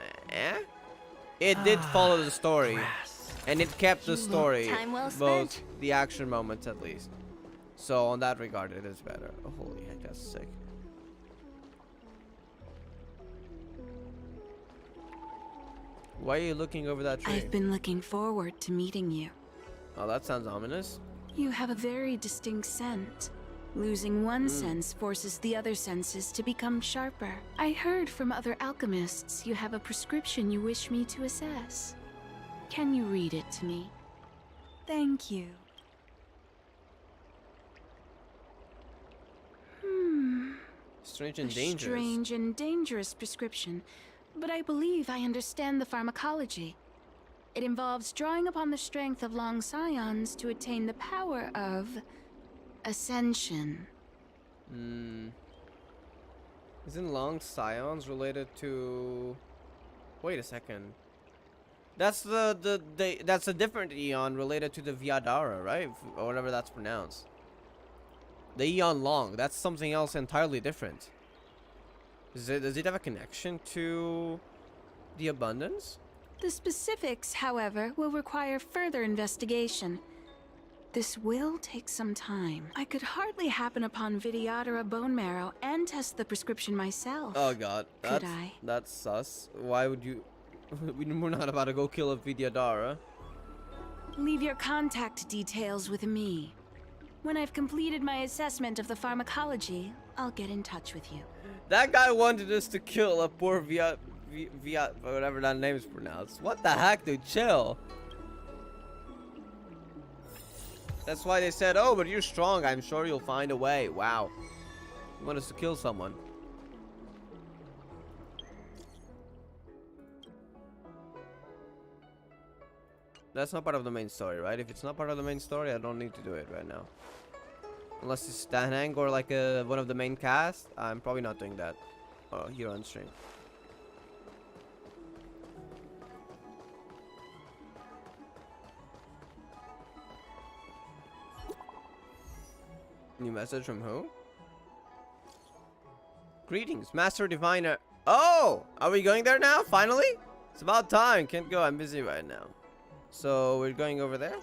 It did follow the story, and it kept the story, both the action moments at least. So on that regard, it is better. Oh, holy heck, that's sick. Why are you looking over that tree? I've been looking forward to meeting you. Oh, that sounds ominous. You have a very distinct scent. Losing one sense forces the other senses to become sharper. I heard from other alchemists you have a prescription you wish me to assess. Can you read it to me? Thank you. Strange and dangerous. Strange and dangerous prescription, but I believe I understand the pharmacology. It involves drawing upon the strength of long scions to attain the power of ascension. Isn't Long Scions related to... Wait a second. That's that's a different Eon related to the Viadara, right? Or whatever that's pronounced. The Eon Long, that's something else entirely different. Does it have a connection to the Abundance? The specifics, however, will require further investigation. This will take some time. I could hardly happen upon Vidyadhara bone marrow and test the prescription myself. Oh god. Could I? That's sus. Why would you... We're not about to go kill a Vidyadhara. Leave your contact details with me. When I've completed my assessment of the pharmacology, I'll get in touch with you. That guy wanted us to kill a poor Viat, whatever that name is pronounced. What the heck, dude? Chill. That's why they said, oh, but you're strong. I'm sure you'll find a way. Wow. You want us to kill someone. That's not part of the main story, right? If it's not part of the main story, I don't need to do it right now. Unless it's Stanhang or like one of the main cast, I'm probably not doing that here on stream. New message from who? Greetings, Master Diviner. Oh! Are we going there now? Finally? It's about time. Can't go. I'm busy right now. So we're going over there?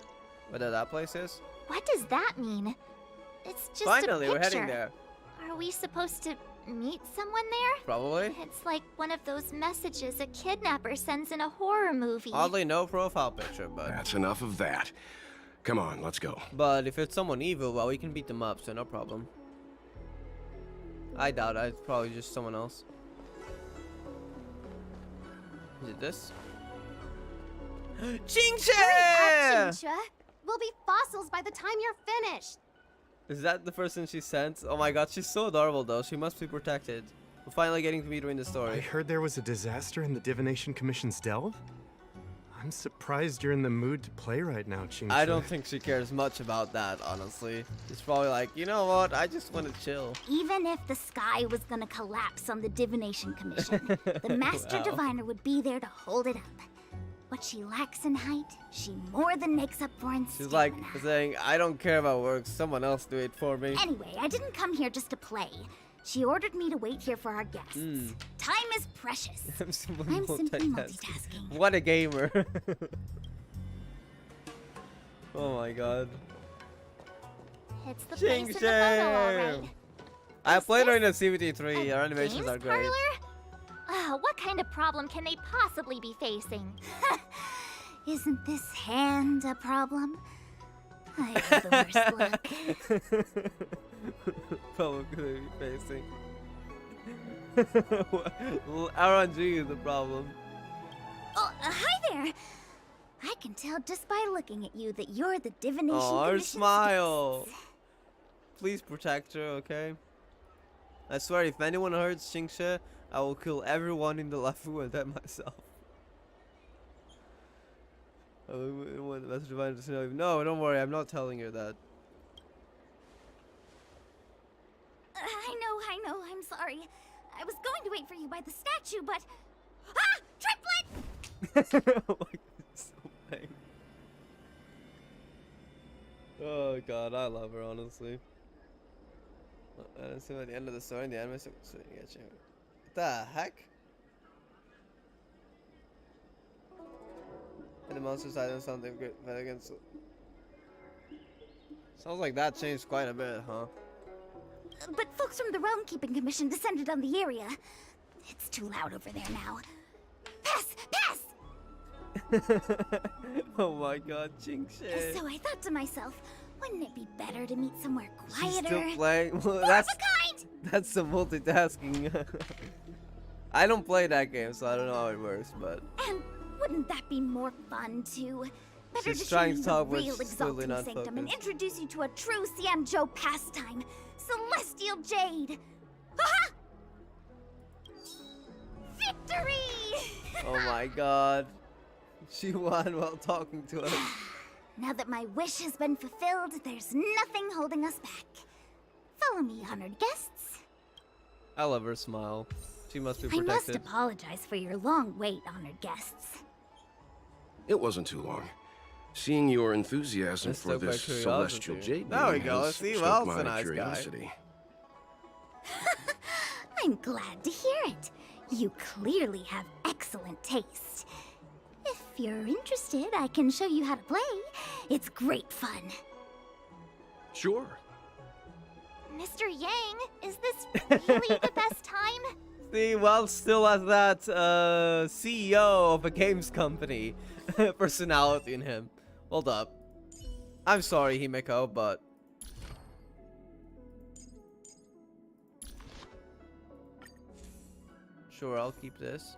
Whether that place is? What does that mean? It's just Finally, a picture. We're heading there. Are we supposed to meet someone there? Probably. It's like one of those messages a kidnapper sends in a horror movie. Oddly, no profile picture, but... That's enough of that. Come on, let's go. But if it's someone evil, well, we can beat them up, so no problem. I doubt it. It's probably just someone else. Is it this? Qingche! Hurry up, Qingche! We'll be fossils by the time you're finished. Is that the person she sent? Oh my god, she's so adorable though. She must be protected. We're finally getting to meet her in the story. I heard there was a disaster in the Divination Commission's delve? I'm surprised you're in the mood to play right now, Qingche. I don't think she cares much about that, honestly. She's probably like, you know what? I just want to chill. Even if the sky was gonna collapse on the Divination Commission, the Master Diviner would be there to hold it up. What she lacks in height, she more than makes up for in stamina. She's like saying, I don't care about work, someone else do it for me. Anyway, I didn't come here just to play. She ordered me to wait here for our guests. Time is precious. I'm simply multitasking. What a gamer. Oh my god. It's the place in the photo, alright. I played her in a CVT3. Our animations are great. What kind of problem can they possibly be facing? Isn't this hand a problem? I have the worst luck. Problem could they be facing? RNG is the problem. Oh, hi there. I can tell just by looking at you that you're the Divination Oh, her Commission's smile. Please protect her, okay? I swear, if anyone hurts Qingche, I will kill everyone in the Luofu and then myself. I want the Master Diviner to know. No, don't worry, I'm not telling her that. I know, I'm sorry. I was going to wait for you by the statue, but... Ah! Triplet! Oh my god, it's so lame. Oh god, I love her, honestly. I don't see at the end of the story in the anime. So what the heck? And the monster side and something good against. Sounds like that changed quite a bit, huh? But folks from the Realm Keeping Commission descended on the area. It's too loud over there now. Pass! Oh my god, Qingche. So I thought to myself, wouldn't it be better to meet somewhere quieter? She's still playing. Well, kind! That's some multitasking. I don't play that game, so I don't know how it works, but. And wouldn't that be more fun too? Better She's to show trying you to the talk, but real she's clearly Exalting not Sanctum and focused. introduce you to a true Xianzhou pastime, Celestial Jade. Ha-ha! Victory! Oh my god. She won while talking to us. Now that my wish has been fulfilled, there's nothing holding us back. Follow Follow me, honored guests. I love her smile. She must be I protected. must apologize for your long wait, honored guests. It wasn't too long. Seeing your enthusiasm for this celestial jade there we beam go. has See, stoked well, it's my a nice curiosity. I'm glad to hear it. You clearly have excellent taste. If you're interested, I can show you how to play. It's great fun. Sure. Mr. Yang, is this really the best time? See, Wells still has that CEO of a games company personality in him. Hold up. I'm sorry, Himeko, but... Sure, I'll keep this.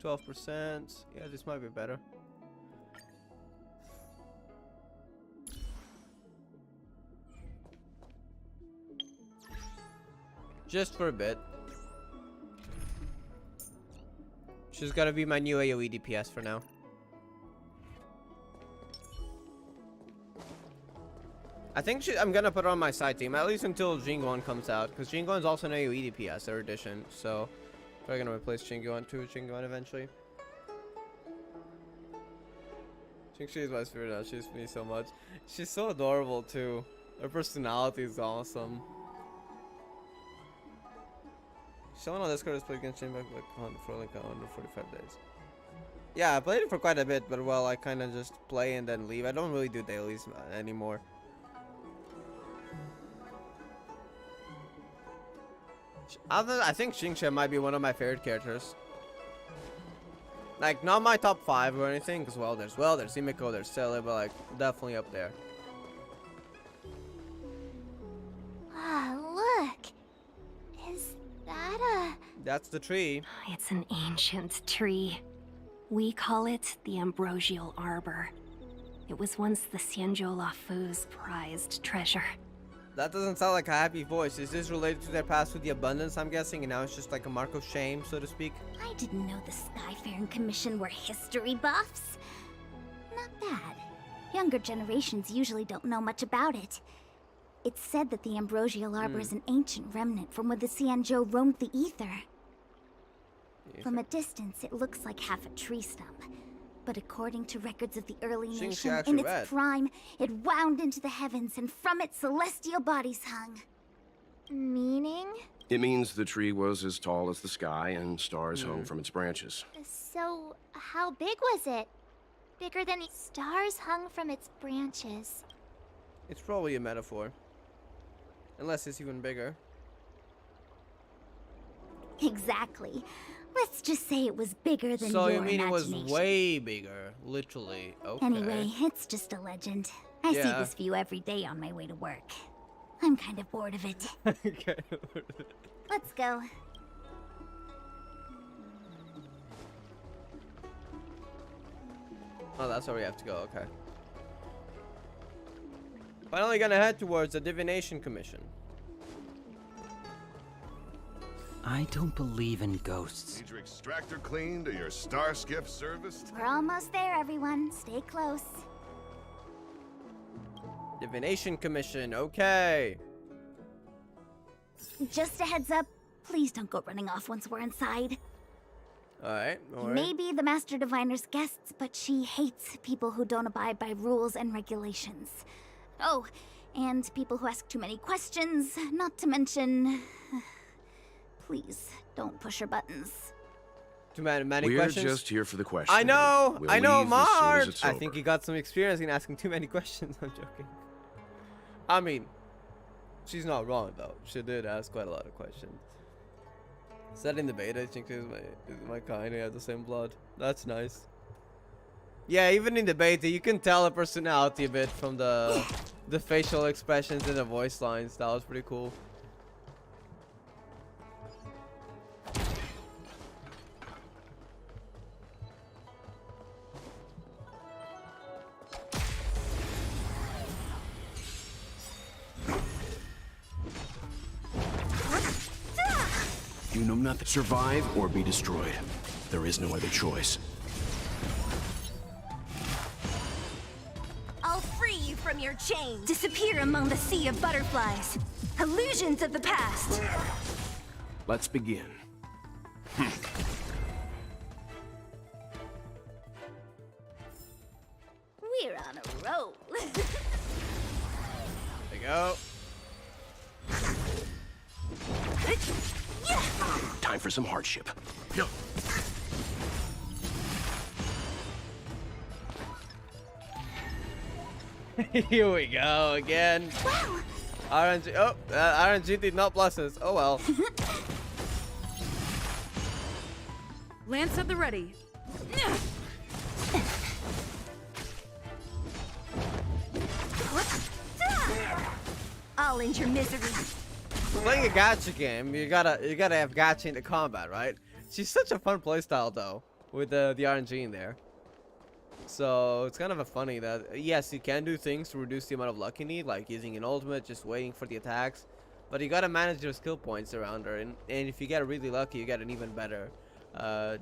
%. Yeah, this might be better. Just for a bit. She's gotta be my new AoE DPS for now. I think I'm gonna put her on my side team, at least until Jingguan comes out, because Jingguan is also an AoE DPS, their addition, so we're gonna replace Jingguan too, Jingguan eventually. She is my spirit now, she's me so much. She's so adorable too. Her personality is awesome. Someone on Discord has played against Jingguan for like 145 days. Yeah, I played it for quite a bit, but well, I kind of just play and then leave. I don't really do dailies anymore. I think Xingqian might be one of my favorite characters. Like, not my top 5 or anything, because there's Himeko, there's Sele, but like, definitely up there. Ah, look. Is that a... That's the tree. It's an ancient tree. We call it the Ambrosial Arbor. It was once the Xianzhou Luofu's prized treasure. That doesn't sound like a happy voice. Is this related to their past with the abundance, I'm guessing, and now it's just like a mark of shame, so to speak? I didn't know the Skyfaring Commission were history buffs. Not bad. Younger generations usually don't know much about it. It's said that the Ambrosial Arbor is an ancient remnant from when the Xianzhou roamed the ether. From a distance, it looks like half a tree stump. But according to records of the early nation, in its prime, it wound into the heavens, and from it celestial bodies hung. Meaning? It means the tree was as tall as the sky and stars hung from its branches. So, how big was it? Bigger than stars hung from its branches. It's probably a metaphor. Unless it's even bigger. Exactly. Let's just say it was bigger than so your you mean imagination. It was way bigger, literally. Okay. Anyway, it's just a legend. I see this view every day on my way to work. I'm kind of bored of it. Let's go. Oh, that's where we have to go, okay. Finally gonna head towards the Divination Commission. I don't believe in ghosts. Need your extractor cleaned or your star skiff serviced? We're almost there, everyone. Stay close. Divination Commission, okay. Just a heads up, please don't go running off once we're inside. Alright, You may be the Master Diviner's guests, but she hates people who don't abide by rules and regulations. Oh, and people who ask too many questions, not to mention... Please, don't push her buttons. Too many We're questions? just here for the questions. I know, We'll I know, leave as soon as Marge. it's I over. think he got some experience in asking too many questions. I'm joking. I mean, she's not wrong though. She did ask quite a lot of questions. Said in the beta, I think is my kind. We have the same blood. That's nice. Yeah, even in the beta, you can tell a personality a bit from the facial expressions and the voice lines. That was pretty cool. You know nothing. Survive or be destroyed. There is no other choice. I'll free you from your chains. Disappear among the sea of butterflies. Illusions of the past. Let's begin. We're on a roll. There you go. Time for some hardship. Here we go again. Wow. RNG. Oh, RNG did not bless us. Oh well. Lance at the ready. I'll end your misery. Playing a gacha game, you gotta have gacha in the combat, right? She's such a fun playstyle though, with the RNG in there. So it's kind of a funny that yes, you can do things to reduce the amount of luck you need, like using an ultimate, just waiting for the attacks. But you gotta manage your skill points around her, and if you get really lucky, you get an even better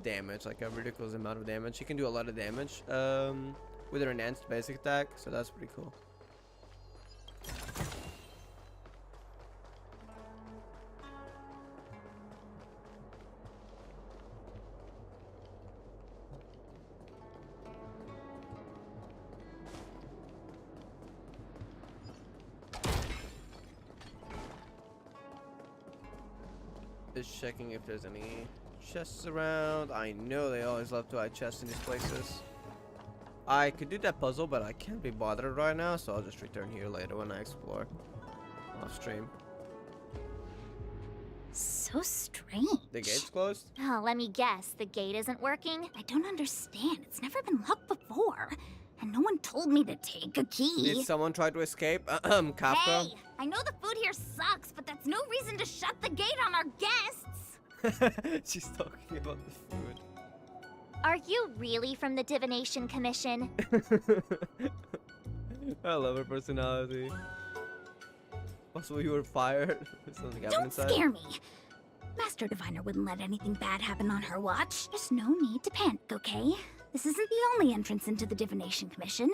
damage, like a ridiculous amount of damage. She can do a lot of damage with her enhanced basic attack, so that's pretty cool. Just checking if there's any chests around. I know they always love to hide chests in these places. I could do that puzzle, but I can't be bothered right now, so I'll just return here later when I explore off stream. So strange. The gate's closed? Oh, let me guess. The gate isn't working? I don't understand. It's never been locked before. And no one told me to take a key. Did someone try to escape? Kafka? Hey, I know the food here sucks, but that's no reason to shut the gate on our guests. She's talking about the food. Are you really from the Divination Commission? I love her personality. Also, you were fired. Don't scare me. Master Diviner wouldn't let anything bad happen on her watch. There's no need to panic, okay? This isn't the only entrance into the Divination Commission.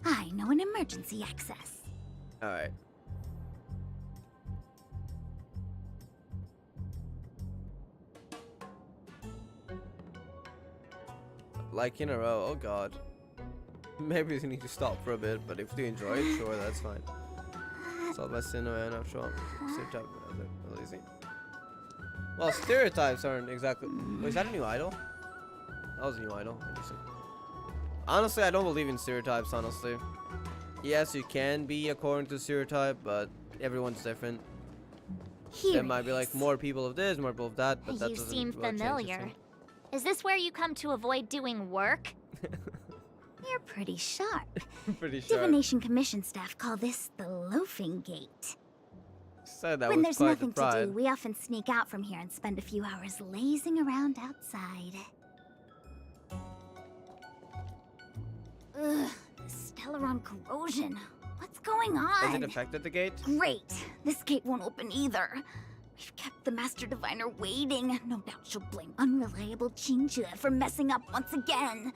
I know an emergency access. Alright. Like in a row, oh god. Maybe you need to stop for a bit, but if you enjoy it, sure, that's fine. Well, stereotypes aren't exactly. Wait, is that a new idol? That was a new idol. Interesting. Honestly, I don't believe in stereotypes, honestly. Yes, you can be according to stereotype, but everyone's different. There might be like more people of this, more people of that, but that You doesn't seem really change the familiar. thing. Is this where you come to avoid doing work? You're pretty sharp. Pretty sharp. Divination Commission staff call this the loafing gate. Said that When was there's quite nothing the pride. to do, we often sneak out from here and spend a few hours lazing around outside. Ugh, the Stellaron corrosion. What's going on? Has it affected the gate? Great. This gate won't open either. We've kept the Master Diviner waiting. No doubt she'll blame unreliable Xianzhou for messing up once again.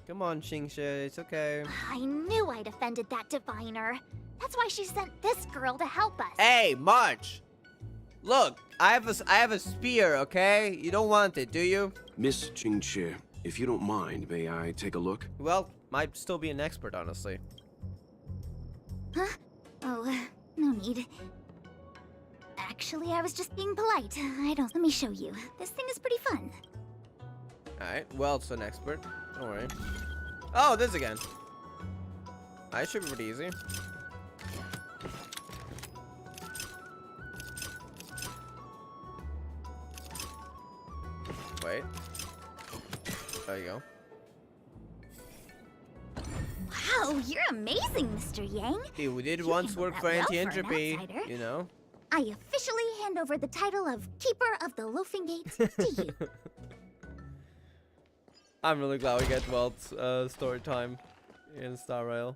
Come on, Xianzhou, it's okay. I knew I'd offended that Diviner. That's why she sent this girl to help us. Hey, March! Look, I have a spear, okay? You don't want it, do you? Miss Xianzhou, if you don't mind, may I take a look? Well, might still be an expert, honestly. Huh? Oh, no need. Actually, I was just being polite. I don't. Let me show you. This thing is pretty fun. Alright, well, it's an expert. Don't worry. Oh, this again. I should be pretty easy. Wait. There you go. Wow, you're amazing, Mr. Yang. Hey, we did You once handled work that for well anti-entropy, an outsider. you know? I officially hand over the title of Keeper of the Loafing Gate to you. I'm really glad we get Welt's story time in Star Rail.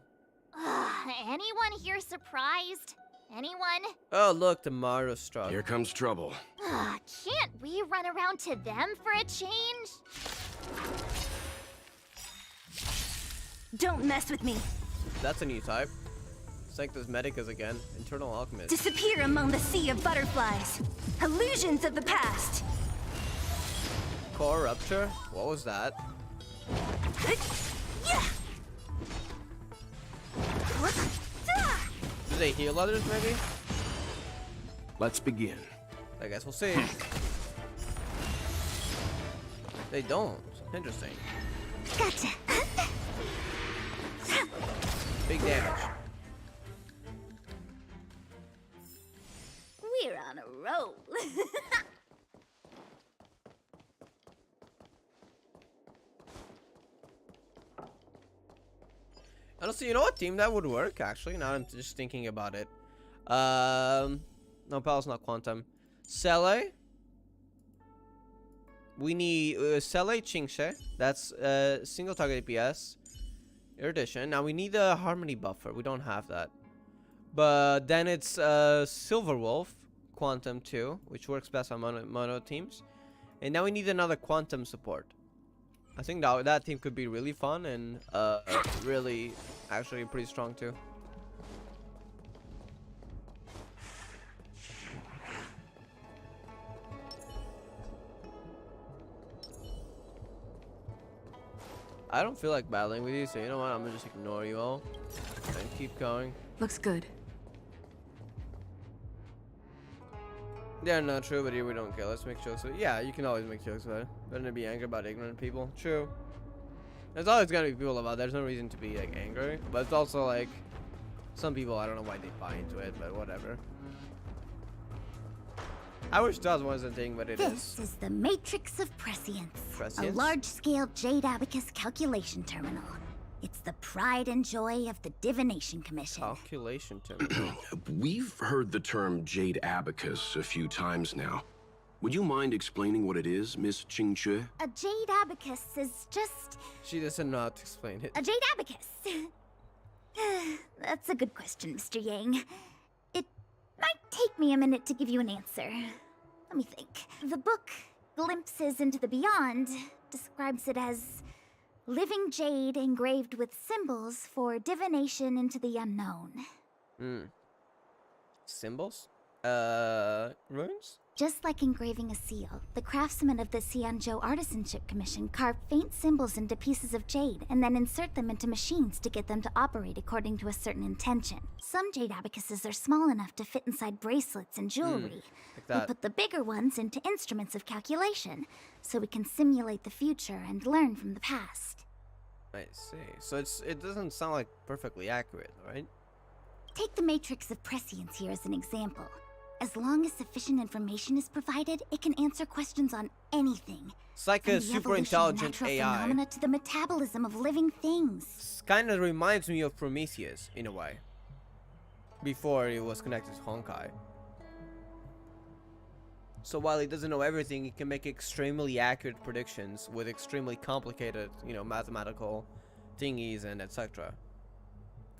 Anyone here surprised? Anyone? Oh, look, the Mario struck. Here comes trouble. Can't we run around to them for a change? Don't mess with me. That's a new type. Sanctus Medicus again. Internal Alchemist. Disappear among the sea of butterflies. Illusions of the past. Core Rupture? What was that? Do they heal others, maybe? Let's begin. I guess we'll see. They don't. Interesting. Gotcha. Big damage. We're on a roll. Honestly, you know what team that would work, actually? Now I'm just thinking about it. No, Pal's not Quantum. Sele. We need Sele Qingxe. That's single target DPS. Erudition. Now we need a Harmony buffer. We don't have that. But then it's Silver Wolf. Quantum 2, which works best on mono teams. And now we need another Quantum support. I think that team could be really fun and really actually pretty strong too. I don't feel like battling with you, so you know what? I'm gonna just ignore you all and keep going. Looks good. Yeah, not true, but here we don't care. Let's make jokes. Yeah, you can always make jokes about it. Better than be angry about ignorant people. True. There's always gonna be people about it. There's no reason to be like angry, but it's also like some people, I don't know why they buy into it, but whatever. I wish that wasn't a thing, but it is. This is the Matrix of Prescience, a Prescience? large-scale Jade Abacus calculation terminal. It's the pride and joy of the Divination Commission. Calculation terminal. We've heard the term Jade Abacus a few times now. Would you mind explaining what it is, Miss Qingxue? A Jade Abacus is just... She does not explain it. A Jade Abacus. That's a good question, Mr. Yang. It might take me a minute to give you an answer. Let me think. The book, Glimpses into the Beyond, describes it as living jade engraved with symbols for divination into the unknown. Symbols? Runes? Just like engraving a seal, the craftsmen of the Xianzhou Artisanship Commission carve faint symbols into pieces of jade and then insert them into machines to get them to operate according to a certain intention. Some jade abacuses are small enough to fit inside bracelets and jewelry. Like that. We put the bigger ones into instruments of calculation, so we can simulate the future and learn from the past. I see. So it doesn't sound like perfectly accurate, right? Take the Matrix of Prescience here as an example. As long as sufficient information is provided, it can answer questions on anything. It's like a super intelligent AI. Phenomena to the metabolism of living things. Kind of reminds me of Prometheus in a way. Before it was connected to Honkai. So while he doesn't know everything, he can make extremely accurate predictions with extremely complicated, you know, mathematical thingies and etc.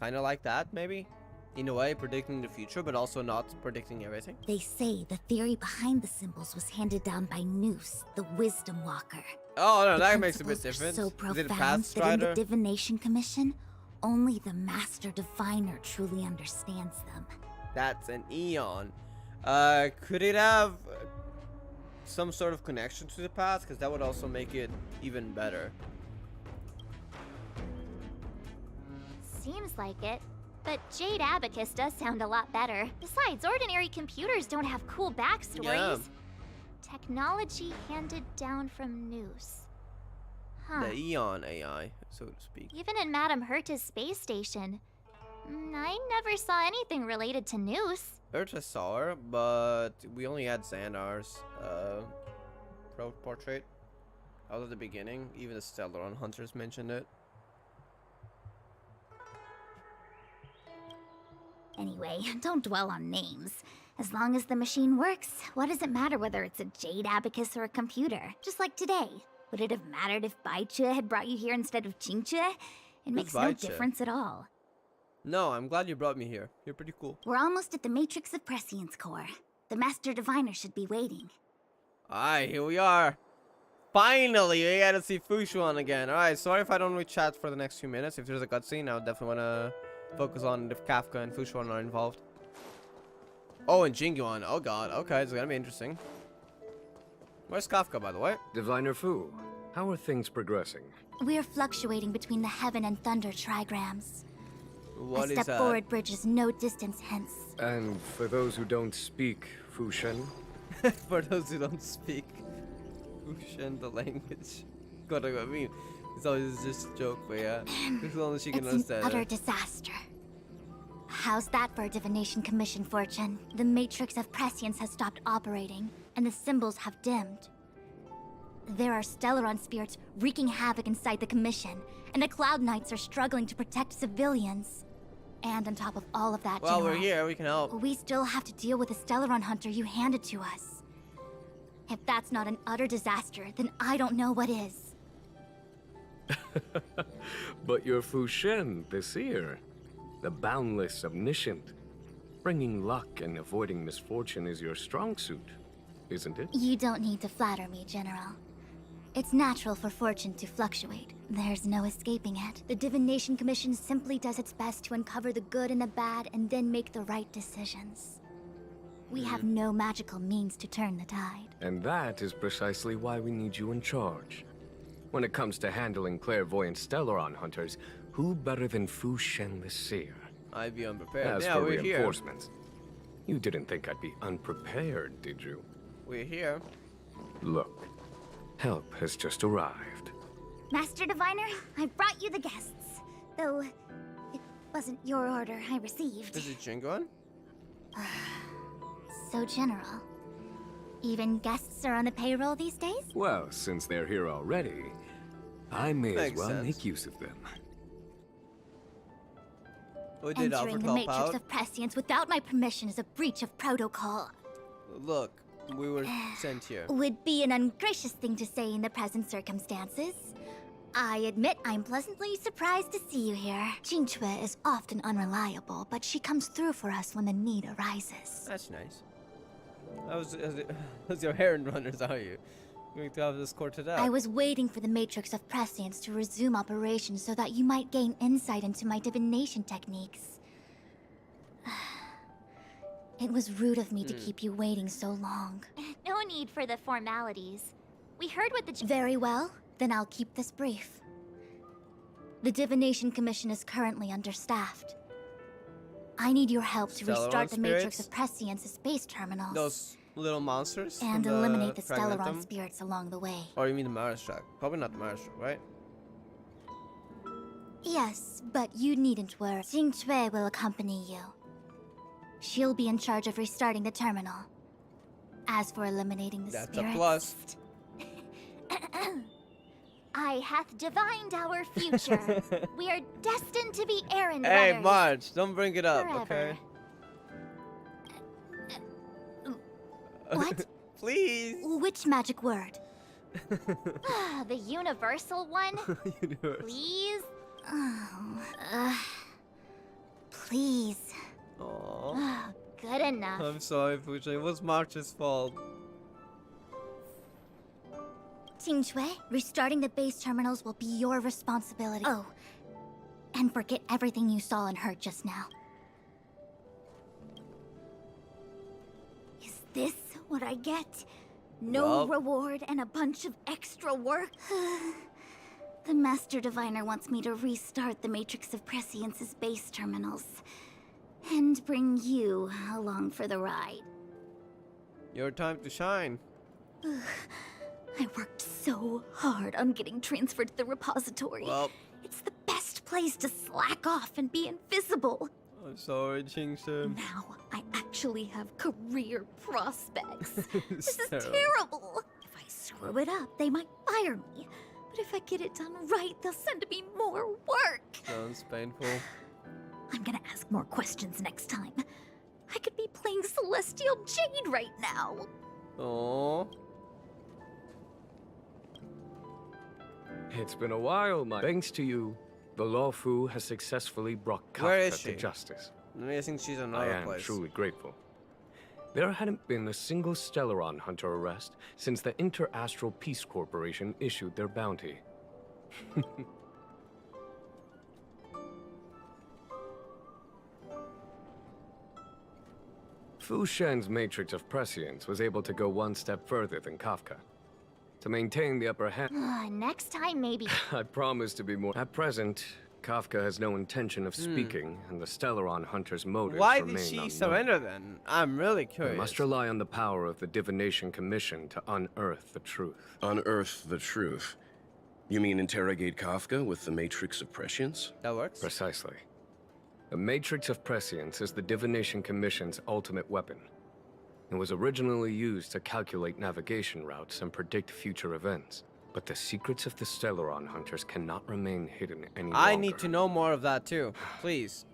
Kind of like that, maybe? In a way, predicting the future, but also not predicting everything. They say the theory behind the symbols was handed down by Noose, the Wisdom Walker. Oh no, The that makes a bit principles are different. so Is it a profound Path that in the Strider? Divination Commission, only the Master Diviner truly understands them. That's an Eon. Could it have some sort of connection to the past? Because that would also make it even better. Seems like it. But Jade Abacus does sound a lot better. Besides, ordinary computers don't have cool backstories. Yeah. Technology handed down from Noose. Huh. The Eon AI, so to speak. Even in Madame Herta's space station, I never saw anything related to Noose. Urta saw her, but we only had Xandar's portrait. That was at the beginning. Even the Stellaron hunters mentioned it. Anyway, don't dwell on names. As long as the machine works, what does it matter whether it's a jade abacus or a computer? Just like today. Would it have mattered if Baichue had brought you here instead of Qingchue? It makes no difference at all. No, I'm glad you brought me here. You're pretty cool. We're almost at the Matrix of Prescience Core. The Master Diviner should be waiting. Alright, here we are. Finally, we gotta see Fushuan again. Alright, sorry if I don't really chat for the next few minutes. If there's a cutscene, I would definitely want to focus on if Kafka and Fushuan are involved. Oh, and Jingyuan. Oh god, okay, it's gonna be interesting. Where's Kafka, by the way? Diviner Fu, how are things progressing? We're fluctuating between the Heaven and Thunder trigrams. What a is step forward bridges no distance hence. And for those who don't speak Fushen? For those who don't speak Fushen, the language. God, I mean, it's always just a joke, but yeah. As long as she can understand an utter it. disaster. How's that for a divination commission, Fortune? The Matrix of Prescience has stopped operating, and the symbols have dimmed. There are Stellaron spirits wreaking havoc inside the commission, and the Cloud Knights are struggling to protect civilians. And on top of all of that, well, General, we're here, we can help. We still have to deal with the Stellaron hunter you handed to us. If that's not an utter disaster, then I don't know what is. But you're Fushen, the seer. The boundless, omniscient. Bringing luck and avoiding misfortune is your strong suit, isn't it? You don't need to flatter me, General. It's natural for fortune to fluctuate. There's no escaping it. The Divination Commission simply does its best to uncover the good and the bad and then make the right decisions. We have no magical means to turn the tide. And that is precisely why we need you in charge. When it comes to handling clairvoyant Stellaron hunters, who better than Fu Shen the Seer? I'd be unprepared. As yeah, for we're reinforcements, you didn't think I'd be unprepared, did you? We're here. Look, help has just arrived. Master Diviner, I brought you the guests. Though, it wasn't your order I received. Is it Jinguan? So general. Even guests are on the payroll these days? Well, since they're here already, I may as well make use of them. Entering the Matrix of Prescience without my permission is a breach of protocol. Look, we were sent here. Would be an ungracious thing to say in the present circumstances. I admit I'm pleasantly surprised to see you here. Qingchue is often unreliable, but she comes through for us when the need arises. That's nice. How's your errand runners, are you? Going to have this court today? I was waiting for the Matrix of Prescience to resume operations so that you might gain insight into my divination techniques. It was rude of me to keep you waiting so long. No need for the formalities. We heard what the... Very well, then I'll keep this brief. The Divination Commission is currently understaffed. I need your help to restart the Matrix of Prescience's space terminals. Those little monsters? And eliminate the Stellaron spirits along the way. Or you mean the Maristrack? Probably not the Maristrack, right? Yes, but you needn't worry. Qingchue will accompany you. She'll be in charge of restarting the terminal. As for eliminating the spirits... That's a plus. I hath divined our future. We are destined to be errand Hey, runners. Marge, don't bring it up, Forever. okay? What? Please. Which magic word? The universal one? Universe. Please? Please. Aww. Good enough. I'm sorry, Fuji. It was March's fault. Qingchue, restarting the base terminals will be your responsibility. Oh, and forget everything you saw and heard just now. Is this what I get? No reward and a bunch of extra work? The Master Diviner wants me to restart the Matrix of Prescience's base terminals. And bring you along for the ride. Your time to shine. I worked so hard on getting transferred to the repository. Well, it's the best place to slack off and be invisible. I'm sorry, Xianzhou. Now I actually have career prospects. This is terrible. terrible. If I screw it up, they might fire me. But if I get it done right, they'll send me more work. Sounds painful. I'm gonna ask more questions next time. I could be playing Celestial Jade right now. Oh. It's been a while, my. Thanks to you, the Luofu has successfully brought Where is Kafka she? to justice. I think she's in I another am place. truly grateful. There hadn't been a single Stellaron hunter arrest since the Inter-Astral Peace Corporation issued their bounty. Fu Shen's matrix of prescience was able to go one step further than Kafka. To maintain the upper hand... Next time, maybe. I promise to be more... At present, Kafka has no intention of speaking, and the Stellaron hunter's motives Why remain did she unknown. surrender then? I'm really We curious. must rely on the power of the Divination Commission to unearth the truth. Unearth the truth? You mean interrogate Kafka with the Matrix of Prescience? That works. Precisely. The Matrix of Prescience is the Divination Commission's ultimate weapon. It was originally used to calculate navigation routes and predict future events. But the secrets of the Stellaron hunters cannot remain hidden any longer. I need to know more of that too, please.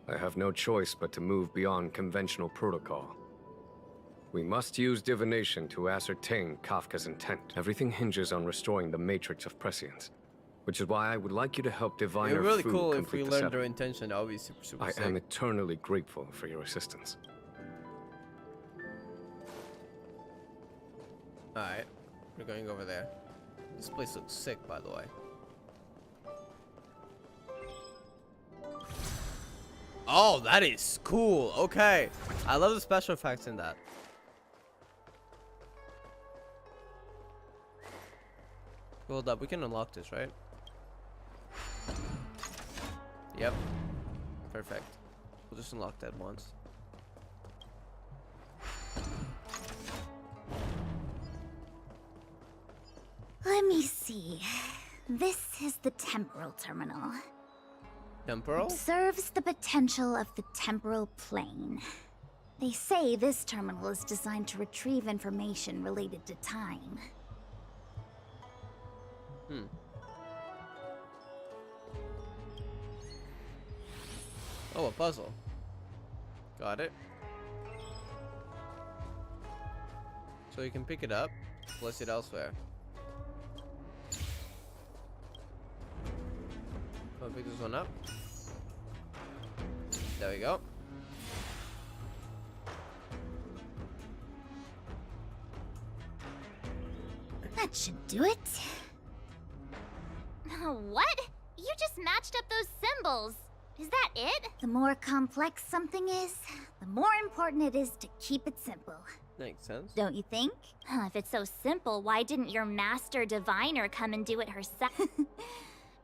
I have no choice but to move beyond conventional protocol. We must use divination to ascertain Kafka's intent. Everything hinges on restoring the Matrix of Prescience, which is why I would like you to help Diviner It'd be really Fu cool if complete we the learned setup. their intention. That would be super, super I sick. am eternally grateful for your assistance. Alright, we're going over there. This place looks sick, by the way. Oh, that is cool. Okay. I love the special effects in that. Hold up, we can unlock this, right? Yep. Perfect. We'll just unlock that once. Let me see. This is the temporal terminal. Temporal? Observes the potential of the temporal plane. They say this terminal is designed to retrieve information related to time. Oh, a puzzle. Got it. So you can pick it up, place it elsewhere. I'll pick this one up. There we go. That should do it. What? You just matched up those symbols. Is that it? The more complex something is, the more important it is to keep it simple. Makes sense. Don't you think? If it's so simple, why didn't your master diviner come and do it herself?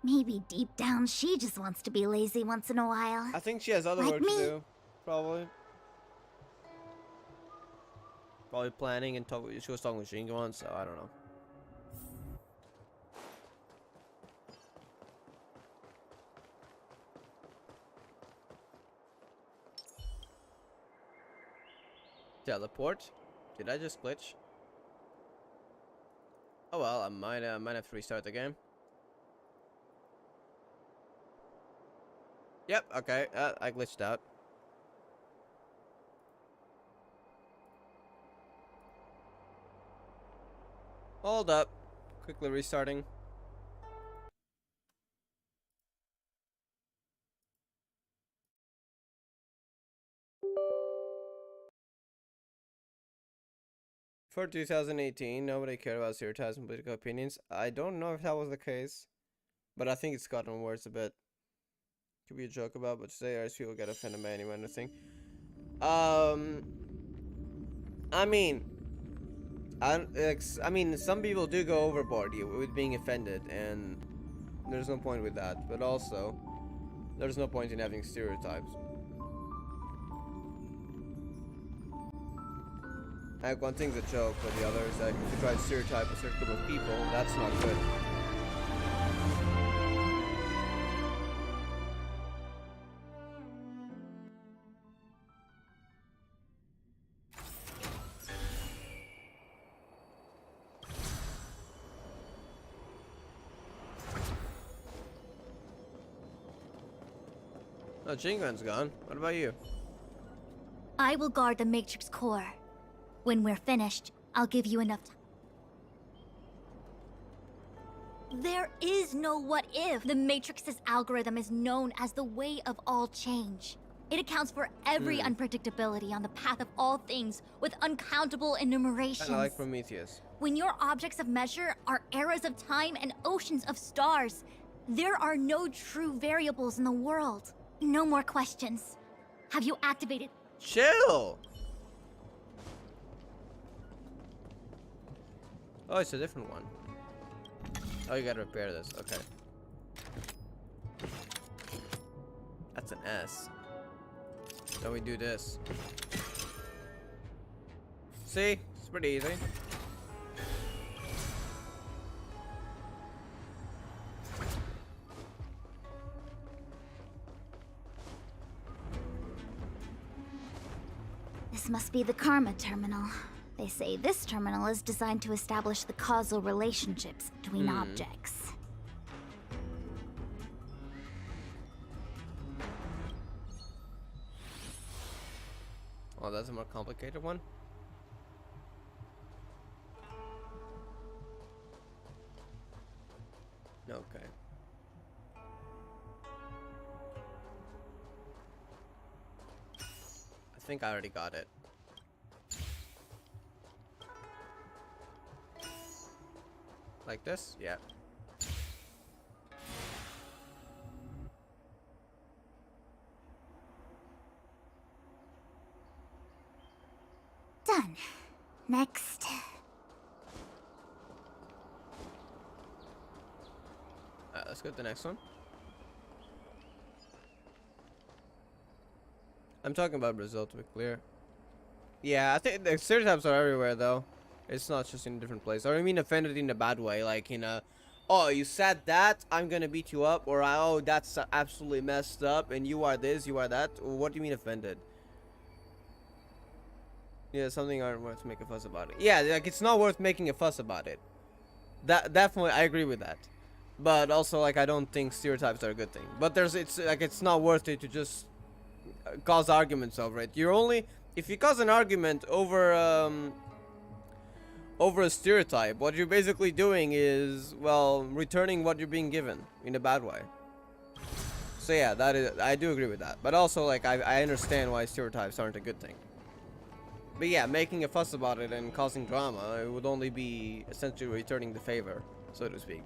Maybe deep down she just wants to be lazy once in a while. I think she has other Like work me. to do. Probably. Probably planning and talk. She was talking with Shingon, so I don't know. Teleport? Did I just glitch? Oh well, I might have to restart the game. Yep, okay, I glitched out. Hold up. Quickly restarting. For 2018, nobody cared about stereotypes and political opinions. I don't know if that was the case, but I think it's gotten worse a bit. Could be a joke about, but today as people get offended by anything. I mean, some people do go overboard with being offended, and there's no point with that. But also, there's no point in having stereotypes. Like, one thing's a joke, but the other is that if you try to stereotype a certain group of people, that's not good. Oh, Jinguan's gone. What about you? I will guard the Matrix core. When we're finished, I'll give you enough time. There is no what if. The Matrix's algorithm is known as the way of all change. It accounts for every unpredictability on the path of all things with uncountable enumerations. Kinda like Prometheus. When your objects of measure are eras of time and oceans of stars, there are no true variables in the world. No more questions. Have you activated? Chill! Oh, it's a different one. Oh, you gotta repair this. Okay. That's an S. Then we do this. See? It's pretty easy. This must be the Karma Terminal. They say this terminal is designed to establish the causal relationships between objects. Oh, that's a more complicated one. Okay. I think I already got it. Like this? Yeah. Done. Next. Let's go to the next one. I'm talking about Brazil, to be clear. Yeah, I think the stereotypes are everywhere, though. It's not just in a different place. Or I mean offended in a bad way, like in a, oh, you said that, I'm gonna beat you up, or oh, that's absolutely messed up, and you are this, you are that. What do you mean offended? Yeah, something aren't worth making a fuss about it. Yeah, like it's not worth making a fuss about it. That definitely, I agree with that. But also, like, I don't think stereotypes are a good thing. But it's not worth it to just cause arguments over it. You're only, if you cause an argument over over a stereotype, what you're basically doing is, well, returning what you're being given in a bad way. So yeah, that is, I do agree with that. But also, like, I understand why stereotypes aren't a good thing. But yeah, making a fuss about it and causing drama, it would only be essentially returning the favor, so to speak.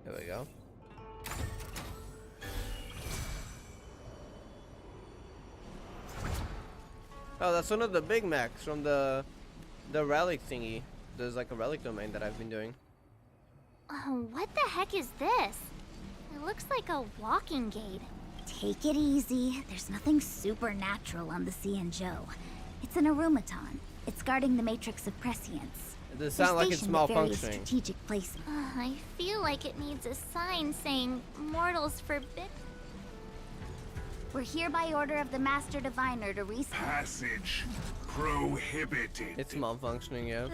There we go. Oh, that's one of the Big Macs from the relic thingy. There's like a relic domain that I've been doing. What the heck is this? It looks like a walking gate. Take it easy. There's nothing supernatural on the Xianzhou. It's an aromaton. It's guarding the matrix of prescience. It does sound like it's malfunctioning. Strategic places. I feel like it needs a sign saying "Mortals forbid." We're here by order of the Master Diviner to reset. Passage prohibited. It's malfunctioning, yeah.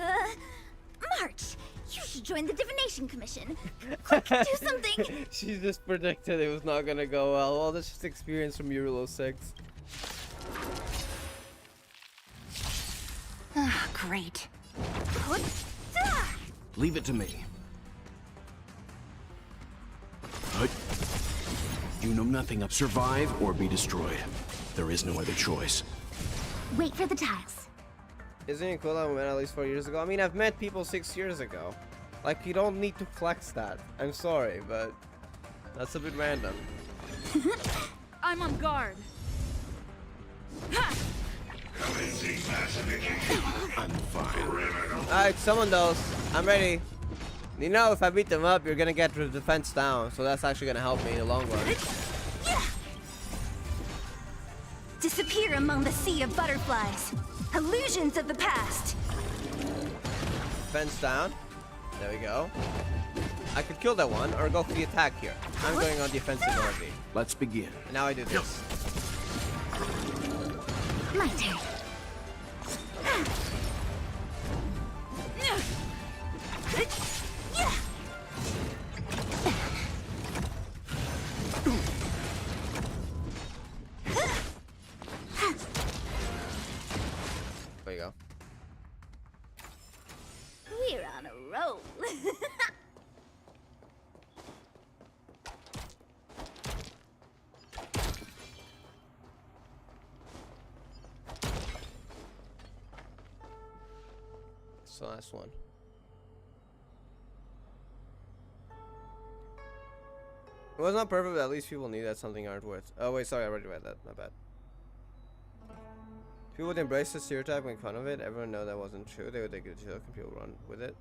March! You should join the Divination Commission. Quick, do something! She just predicted it was not gonna go well. Well, that's just experience from Euro 6. Great. Leave it to me. You know nothing of survive or be destroyed. There is no other choice. Wait for the tiles. Isn't it cool that we met at least 4 years ago? I mean, I've met people 6 years ago. Like, you don't need to flex that. I'm sorry, but that's a bit random. I'm on guard. I'm fine. Alright, summon those. I'm ready. You know, if I beat them up, you're gonna get the defense down, so that's actually gonna help me in the long run. Disappear among the sea of butterflies. Illusions of the past. Defense down. There we go. I could kill that one, or go for the attack here. I'm going on defensive ability. Let's begin. And now I do this. My turn. There you go. We're on a roll. It's the last one. It was not perfect, but at least people knew that something aren't worth. Oh wait, sorry, I already read that. My bad. People would embrace the stereotype and make fun of it. Everyone know that wasn't true. They would take it to joke and people run with it.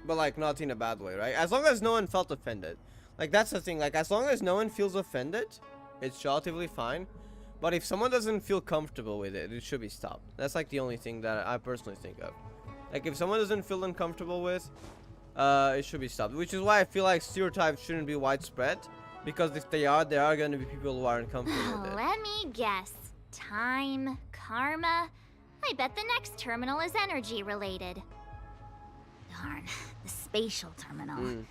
But like, not in a bad way, right? As long as no one felt offended. Like, that's the thing. Like, as long as no one feels offended, it's relatively fine. But if someone doesn't feel comfortable with it, it should be stopped. That's like the only thing that I personally think of. Like, if someone doesn't feel uncomfortable with, it should be stopped. Which is why I feel like stereotypes shouldn't be widespread. Because if they are, there are going to be people who aren't comfortable with it. Let me guess. Time, karma. I bet the next terminal is energy related. Darn, the spatial terminal.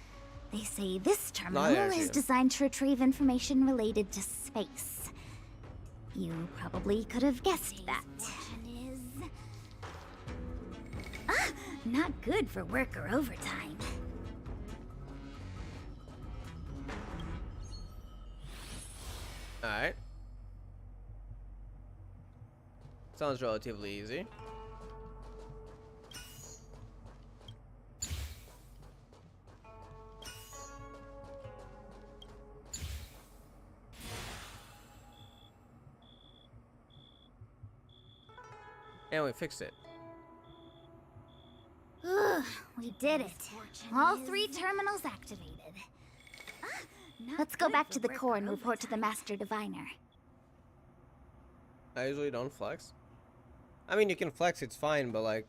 They say this terminal is designed to retrieve information related to space. You probably could have guessed that. Not good for work or overtime. Alright. Sounds relatively easy. And we fixed it. We did it. All 3 terminals activated. Let's go back to the core and report to the Master Diviner. I usually don't flex. I mean, you can flex, it's fine, but like,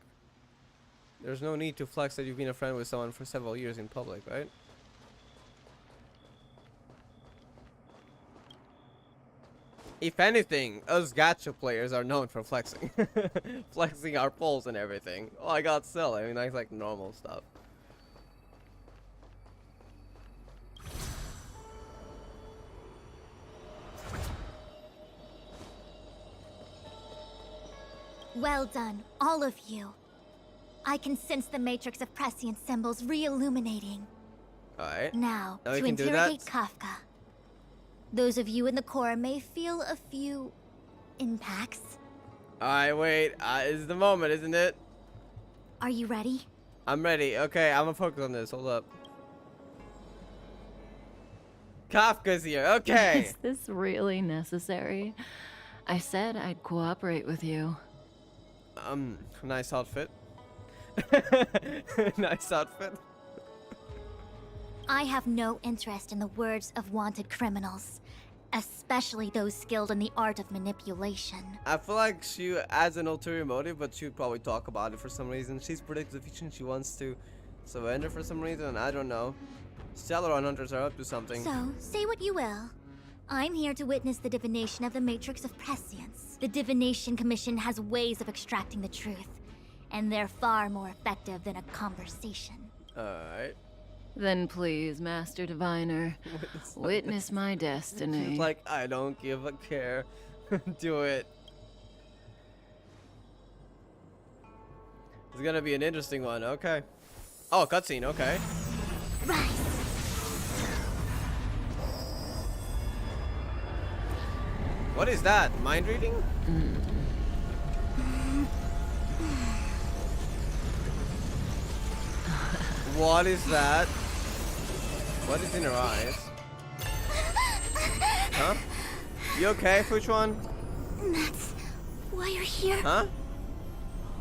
there's no need to flex that you've been a friend with someone for several years in public, right? If anything, us gacha players are known for flexing. Flexing our poles and everything. Oh, I got still. I mean, that's like normal stuff. Well done, all of you. I can sense the matrix of prescient symbols re-illuminating. Alright. Now, we to can do interrogate that. Kafka. Those of you in the core may feel a few impacts. Alright, wait. This is the moment, isn't it? Are you ready? I'm ready. Okay, I'm gonna focus on this. Hold up. Kafka's here. Okay. Is this really necessary? I said I'd cooperate with you. Nice outfit. Nice outfit. I have no interest in the words of wanted criminals, especially those skilled in the art of manipulation. I feel like she has an ulterior motive, but she would probably talk about it for some reason. She's predicted the future and she wants to surrender for some reason. I don't know. Stellaron hunters are up to something. So, say what you will. I'm here to witness the divination of the matrix of prescience. The Divination Commission has ways of extracting the truth, and they're far more effective than a conversation. Alright. Then please, Master Diviner, witness my destiny. She's like, I don't give a care. Do it. It's gonna be an interesting one. Okay. Oh, cutscene. Okay. Rise. What is that? Mind reading? What is that? What is in her eyes? Huh? You okay, Fuchuan? That's why you're here? Huh?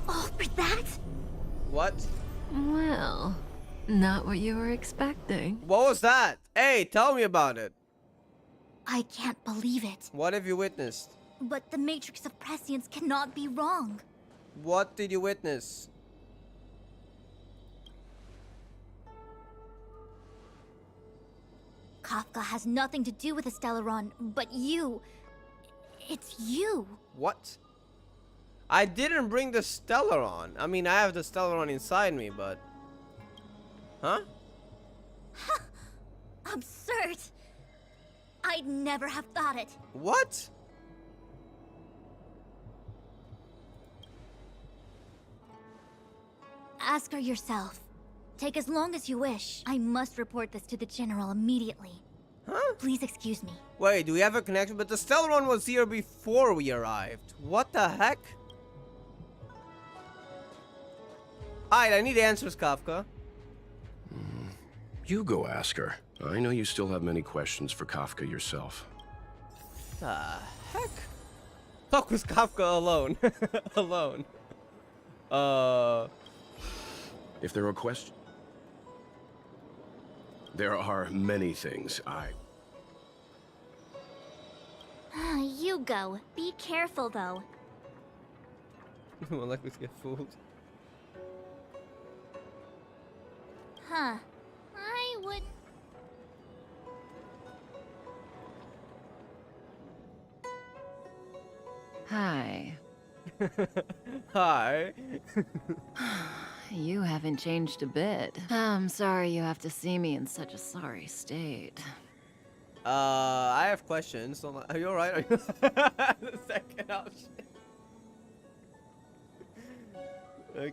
All for that? What? Well, not what you were expecting. What was that? Hey, tell me about it. I can't believe it. What have you witnessed? But the Matrix of Prescience cannot be wrong. What did you witness? Kafka has nothing to do with the Stellaron, but you... It's you. What? I didn't bring the Stellaron. I mean, I have the Stellaron inside me, but... Huh? Absurd. I'd never have thought it. What? Ask her yourself. Take as long as you wish. I must report this to the General immediately. Huh? Please excuse me. Wait, do we have a connection? But the Stellaron was here before we arrived. What the heck? Alright, I need answers, Kafka. You go ask her. I know you still have many questions for Kafka yourself. The heck? Talk with Kafka alone. Alone. If there are questions... There are many things You go. Be careful, though. Well, like we get fooled. Huh. I would... Hi. Hi. You haven't changed a bit. I'm sorry you have to see me in such a sorry state. I have questions. Are you alright? Are you the second option?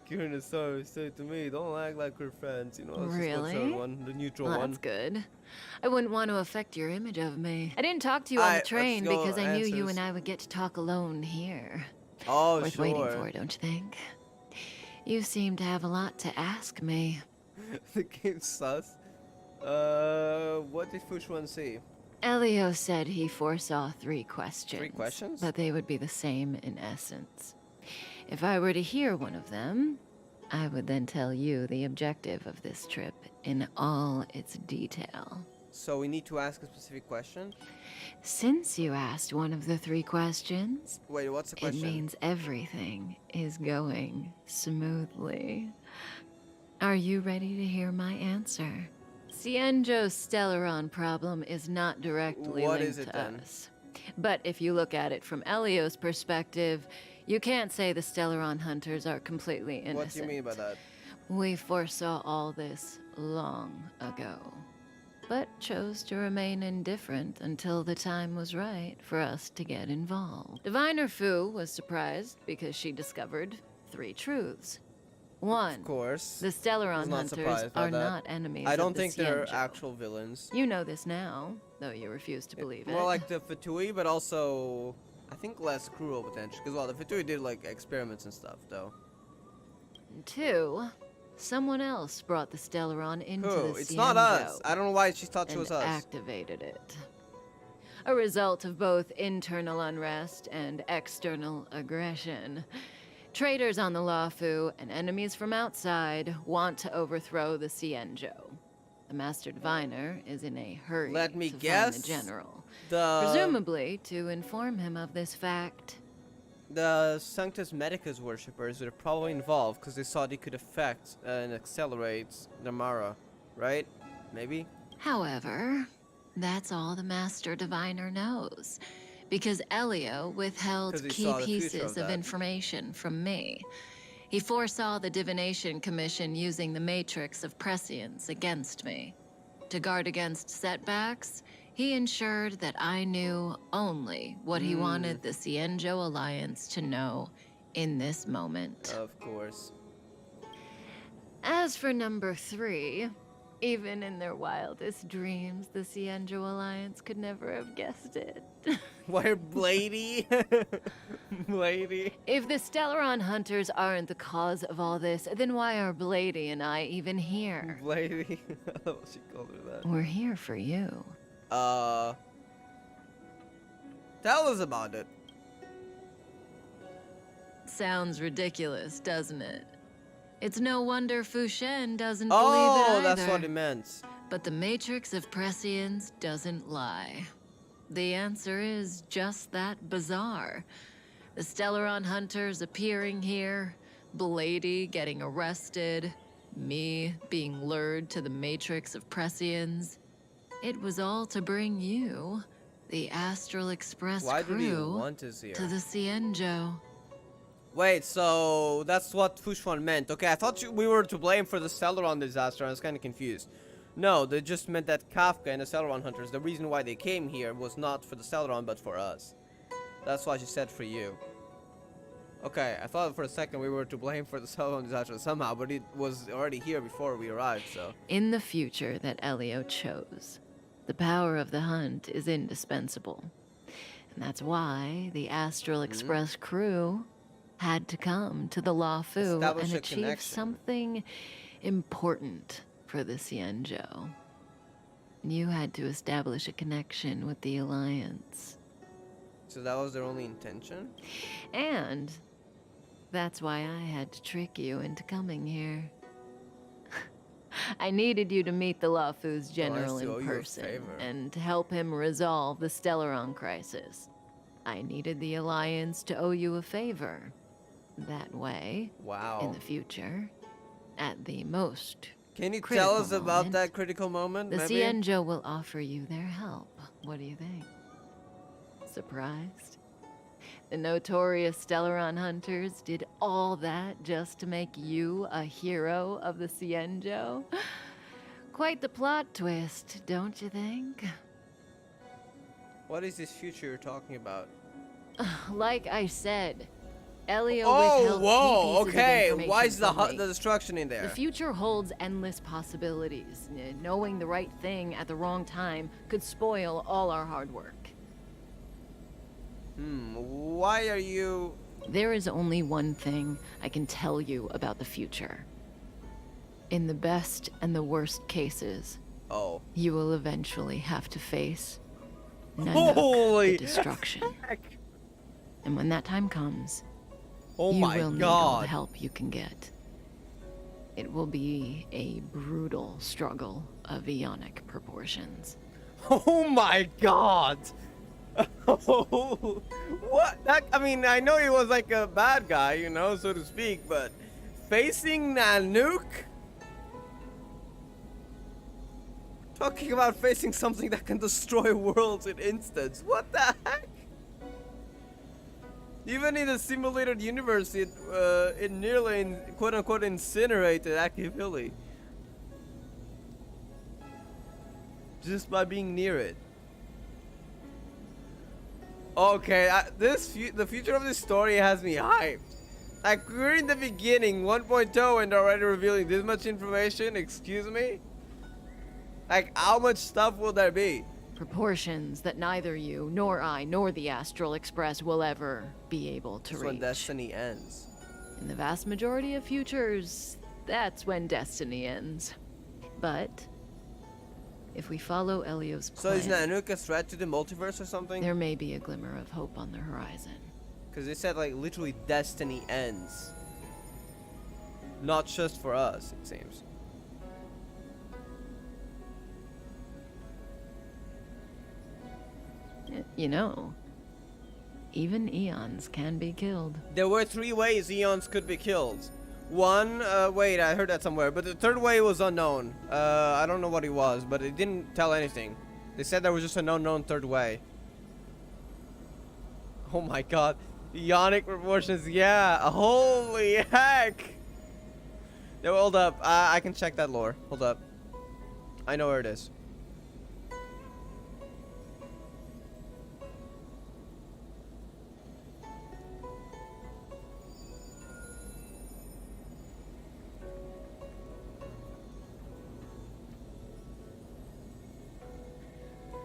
Kieran is sorry, say to me, don't act like we're friends, you know. Really? Just the one, the neutral Well, one. that's good. I wouldn't want to affect your image of me. I didn't talk to you on the train because I knew you and I would get to talk alone here. Oh, Worth waiting for, don't you think? You seem to have a lot to ask me. The game's sus. What did Fuchuan see? Elio said he foresaw 3 questions. 3 questions? But they would be the same in essence. If I were to hear one of them, I would then tell you the objective of this trip in all its detail. So we need to ask a specific question? Since you asked one of the 3 questions... Wait, what's the question? It means everything is going smoothly. Are you ready to hear my answer? Xianzhou's Stellaron problem is not directly linked to us. But if you look at it from Elio's perspective, you can't say the Stellaron hunters are completely innocent. What do you mean by that? We foresaw all this long ago, but chose to remain indifferent until the time was right for us to get involved. Diviner Fu was surprised because she discovered 3 truths. 1. Of course. The Stellaron hunters are not enemies I don't of the think they're Xianzhou. actual villains. You know this now, though you refuse to believe it. More like the Fatui, but also, I think less cruel potentially. Because, well, the Fatui did, like, experiments and stuff, though. 2. Someone else brought the Stellaron into the Xianzhou. It's not us. I don't know why she thought she was us. Activated it. A result of both internal unrest and external aggression. Traitors on the Luofu and enemies from outside want to overthrow the Xianzhou. The Master Diviner is in a hurry Let me to guess. find the General. The... Presumably to inform him of this fact. The Sanctus Medicus worshippers were probably involved because they saw they could affect and accelerate the Mara, right? Maybe? However, that's all the Master Diviner knows. Because Elio withheld key pieces of information from me. He foresaw the Divination Commission using the Matrix of Prescience against me. To guard against setbacks, he ensured that I knew only what he wanted the Xianzhou Alliance to know in this moment. Of course. As for number 3, even in their wildest dreams, the Xianzhou Alliance could never have guessed it. Why Blady? Blady. If the Stellaron hunters aren't the cause of all this, then why are Blady and I even here? Blady. She called her that. We're here for you. Tell us about it. Sounds ridiculous, doesn't it? It's no wonder Fu Shen doesn't Oh, believe it either. that's what it meant. But the Matrix of Prescience doesn't lie. The answer is just that bizarre. The Stellaron hunters appearing here, Blady getting arrested, me being lured to the Matrix of Prescience. It was all to bring you, the Astral Express crew, to the Xianzhou. Wait, so that's what Fushwan meant. Okay, I thought we were to blame for the Stellaron disaster. I was kind of confused. No, they just meant that Kafka and the Stellaron hunters, the reason why they came here was not for the Stellaron, but for us. That's why she said for you. Okay, I thought for a second we were to blame for the Stellaron disaster somehow, but it was already here before we arrived, so. In the future that Elio chose, the power of the hunt is indispensable. And that's why the Astral Express crew had to come to the Luofu and achieve something important for the Xianzhou. You had to establish a connection with the Alliance. So that was their only intention? And that's why I had to trick you into coming here. I needed you to meet the Luofu's general in person and to help him resolve the Stellaron crisis. I needed the Alliance to owe you a favor. That way, in the future, at the most Can you tell us about that critical moment, the maybe? Xianzhou will offer you their help. What do you think? Surprised? The notorious Stellaron hunters did all that just to make you a hero of the Xianzhou? Quite the plot twist, don't you think? What is this future you're talking about? Like I said, Elio whoa, withheld key pieces of okay. information Why is the from me. destruction in there? The future holds endless possibilities. Knowing the right thing at the wrong time could spoil all our hard work. Why are you... There is only one thing I can tell you about the future. In the best and the worst cases, you will eventually have to face the destruction. And when that time comes, you will need all the help you can get. It will be a brutal struggle of Ionic proportions. Oh my god! What? I mean, I know he was like a bad guy, you know, so to speak, but facing Nanook? Talking about facing something that can destroy worlds in instants. What the heck? Even in the simulated universe, it nearly, quote-unquote, incinerated Akivili. Just by being near it. Okay, the future of this story has me hyped. Like, we're in the beginning, 1.0, and already revealing this much information, excuse me? Like, how much stuff will there be? Proportions that neither you, nor I, nor the Astral Express will ever be able to reach. That's when destiny ends. In the vast majority of futures, that's when destiny ends. But if we follow Elio's plan, so is Nanook a threat to the multiverse or something? There may be a glimmer of hope on the horizon. Because they said, like, literally destiny ends. Not just for us, it seems. You know, even Eons can be killed. There were 3 ways Eons could be killed. One, wait, I heard that somewhere, but the third way was unknown. I don't know what it was, but it didn't tell anything. They said there was just an unknown third way. Oh my god. Ionic proportions, yeah. Holy heck. No, hold up. I can check that lore. Hold up. I know where it is.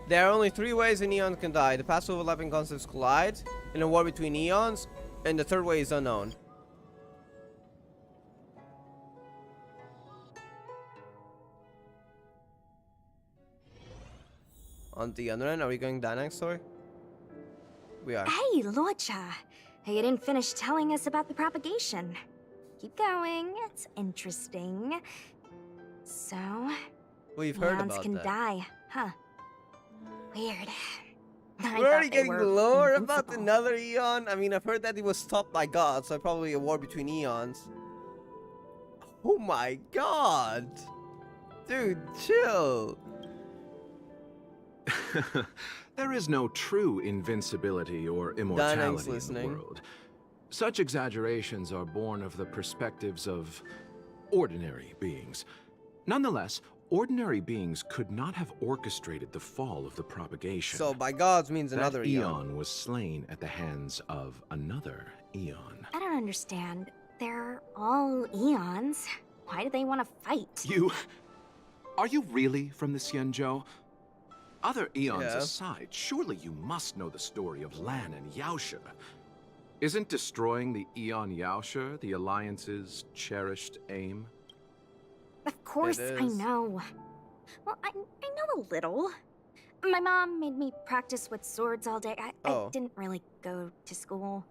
There are only 3 ways an eon can die. The past overlapping concepts collide in a war between eons, and the third way is unknown. On the other end, are we going that next story? We are. Hey, Luocha. You didn't finish telling us about the propagation. Keep going. It's interesting. So, we've heard eons about can that. Die, huh? Weird. We're already getting lore about another eon. I mean, I've heard that it was stopped by God, so probably a war between eons. Oh my god, dude, chill. There is no true invincibility or immortality in the world. Such exaggerations are born of the perspectives of ordinary beings. Nonetheless, ordinary beings could not have orchestrated the fall of the propagation. So by gods means another that eon was slain at the hands of another eon. I don't understand. They're all eons. Why do they want to fight? Are you really from the Xianzhou? Other eons Yeah. aside, surely you must know the story of Lan and Yaoshe. Isn't destroying the Eon Yaoshe the Alliance's cherished aim? Of course, I know. Well, I know a little. My mom made me practice with swords all day. I didn't really go to school.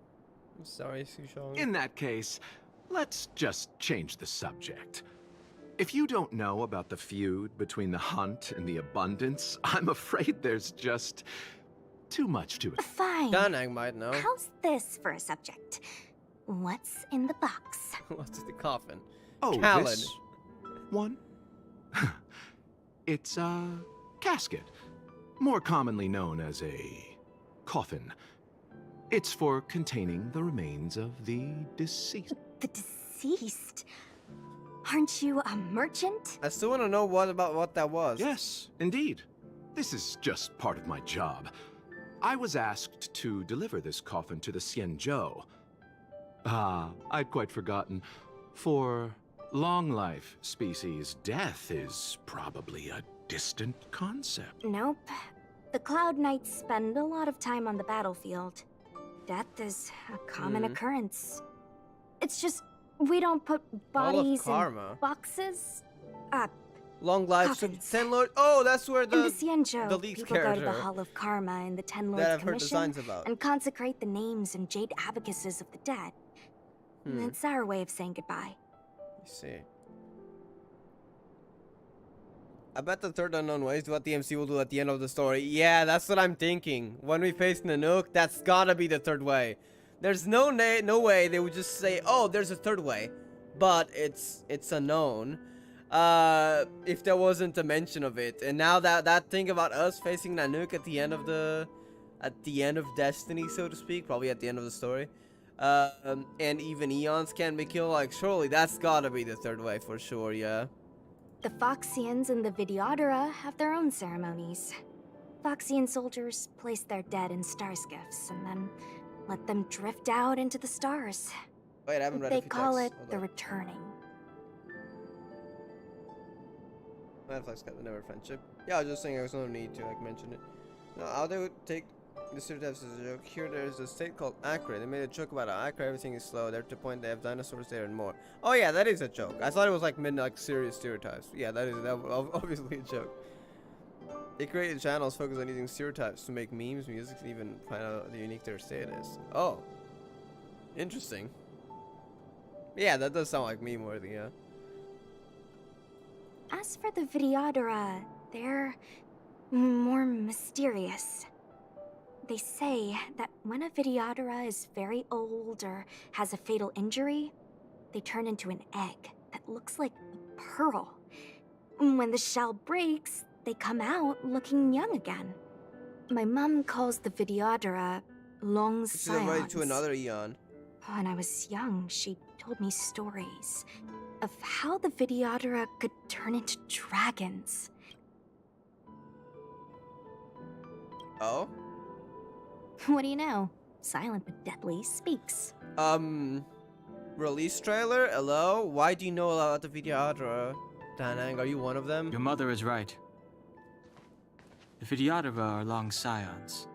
I'm sorry, Sushong. In that case, let's just change the subject. If you don't know about the feud between the Hunt and the Abundance, I'm afraid there's just too much to it. Fine. Danang might know. How's this for a subject? What's in the box? What's in the coffin? Oh, Khaled. this one? It's a casket, more commonly known as a coffin. It's for containing the remains of the deceased. The deceased? Aren't you a merchant? I still want to know what that was. Yes, indeed. This is just part of my job. I was asked to deliver this coffin to the Xianzhou. I'd quite forgotten. For long life species, death is probably a distant concept. Nope. The Cloud Knights spend a lot of time on the battlefield. Death is a common occurrence. It's just we don't put bodies in boxes. Long lives of Ten Lord. Oh, that's where in the the Xianzhou, Leaf's people character go to the Hall of Karma and the Ten Lords that I've heard Commission designs about. and consecrate the names and jade abacuses of the dead. It's our way of saying goodbye. I see. I bet the third unknown way is what the MC will do at the end of the story. Yeah, that's what I'm thinking. When we face Nanook, that's gotta be the third way. There's no way they would just say, oh, there's a third way, but it's unknown. If there wasn't a mention of it, and now that thing about us facing Nanook at the end of Destiny, so to speak, probably at the end of the story, and even eons can be killed. Like, surely that's gotta be the third way for sure. Yeah. The Foxians and the Vidyadhara have their own ceremonies. Foxian soldiers place their dead in star skiffs and then let them drift out into the stars. Wait, I haven't read They a few call texts. it Hold the on. returning. Manifest got the never friendship. Yeah, I was just saying there's no need to mention it. No, how they would take the stereotypes as a joke. Here there's a state called Accra. They made a joke about how Accra everything is slow. They're to the point they have dinosaurs there and more. Oh yeah, that is a joke. I thought it was like serious stereotypes. Yeah, that was obviously a joke. They created channels focused on using stereotypes to make memes, music, and even find out how unique their state is. Oh. Interesting. Yeah, that does sound like meme worthy, yeah. As for the Vidyadhara, they're more mysterious. They say that when a Vidyadhara is very old or has a fatal injury, they turn into an egg that looks like a pearl. When the shell breaks, they come out looking young again. My mom calls the Vidyadhara long She's already silence. to another eon. When I was young, she told me stories of how the Vidyadhara could turn into dragons. Oh? What do you know? Silent but deadly speaks. Release trailer? Hello? Why do you know about the Vidyadhara? Danang, are you one of them? Your mother is right. The Vidyadhara are long scions.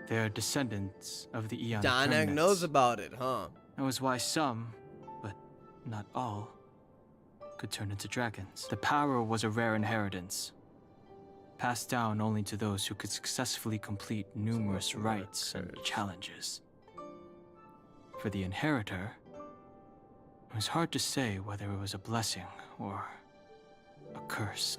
They are descendants of the Aeon Danak Permanents. knows about it, huh? That was why some, but not all, could turn into dragons. The power was a rare inheritance, passed down only to those who could successfully complete numerous rites and challenges. For the inheritor, it was hard to say whether it was a blessing or a curse.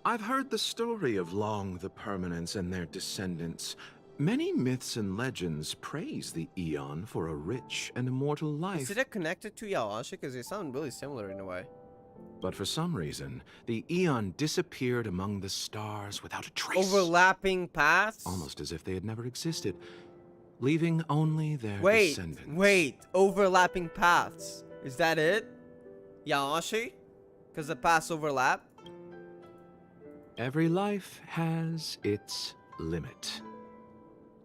I've heard the story of Long the Permanents and their descendants. Many myths and legends praise the Aeon for a rich and immortal life. Is it connected to Yaoshi? Because they sound really similar in a way. But for some reason, the Aeon disappeared among the stars without a trace. Overlapping paths? Almost as if they had never existed, leaving only their descendants. Wait, overlapping paths. Is that it? Yaoshi? Because the paths overlap? Every life has its limit.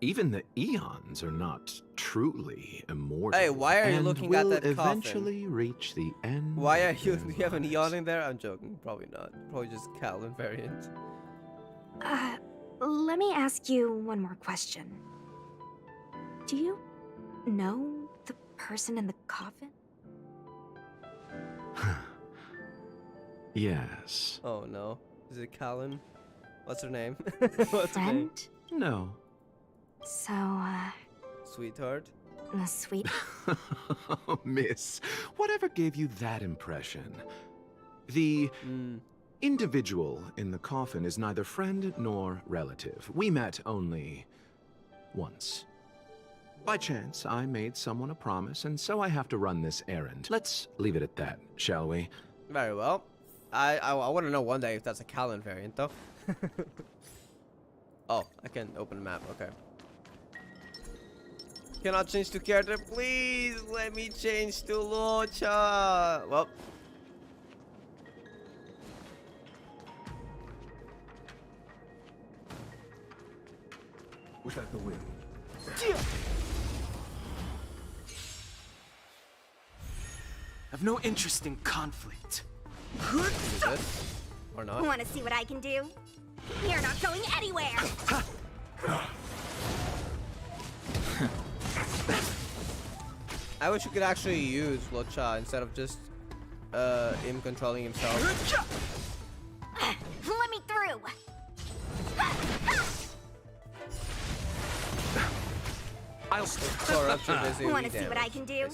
Even the Eons are not truly immortal. Hey, why are you looking at that coffin? Eventually reach the end. Why are you? Do you have an Eon in there? I'm joking. Probably not. Probably just Callan variant. Let me ask you one more question. Do you know the person in the coffin? Yes. Oh no. Is it Callan? What's her name? What's her name? No. So, Sweetheart? Sweet. Miss, whatever gave you that impression? The individual in the coffin is neither friend nor relative. We met only once. By chance, I made someone a promise, and so I have to run this errand. Let's leave it at that, shall we? Very well. I want to know one day if that's a Callan variant, though. Oh, I can open the map. Okay. Cannot change to character. Please let me change to Luocha. Well. Was that the wind? I've no interest in conflict. Or not? Want to see what I can do? You're not going anywhere! I wish you could actually use Luocha instead of just him controlling himself. Let me through! I'll Want to see what I can do?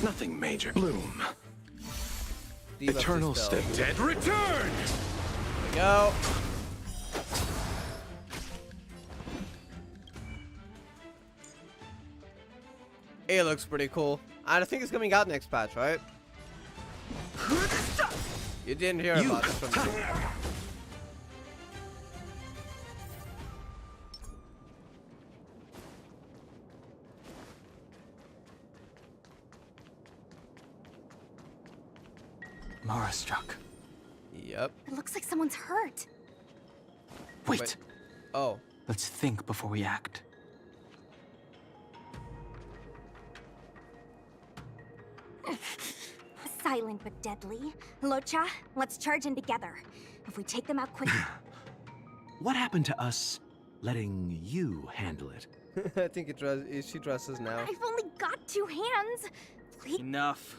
Nothing major. Bloom. Eternal step. Dead return! There we go. It looks pretty cool. I think it's coming out next patch, right? You didn't hear about it from me. Mara struck. Yep. It looks like someone's hurt. Wait. Oh. Let's think before we act. Silent but deadly. Luocha, let's charge in together. If we take them out quickly. What happened to us letting you handle it? I think she dresses now. I've only got 2 hands. Please. Enough.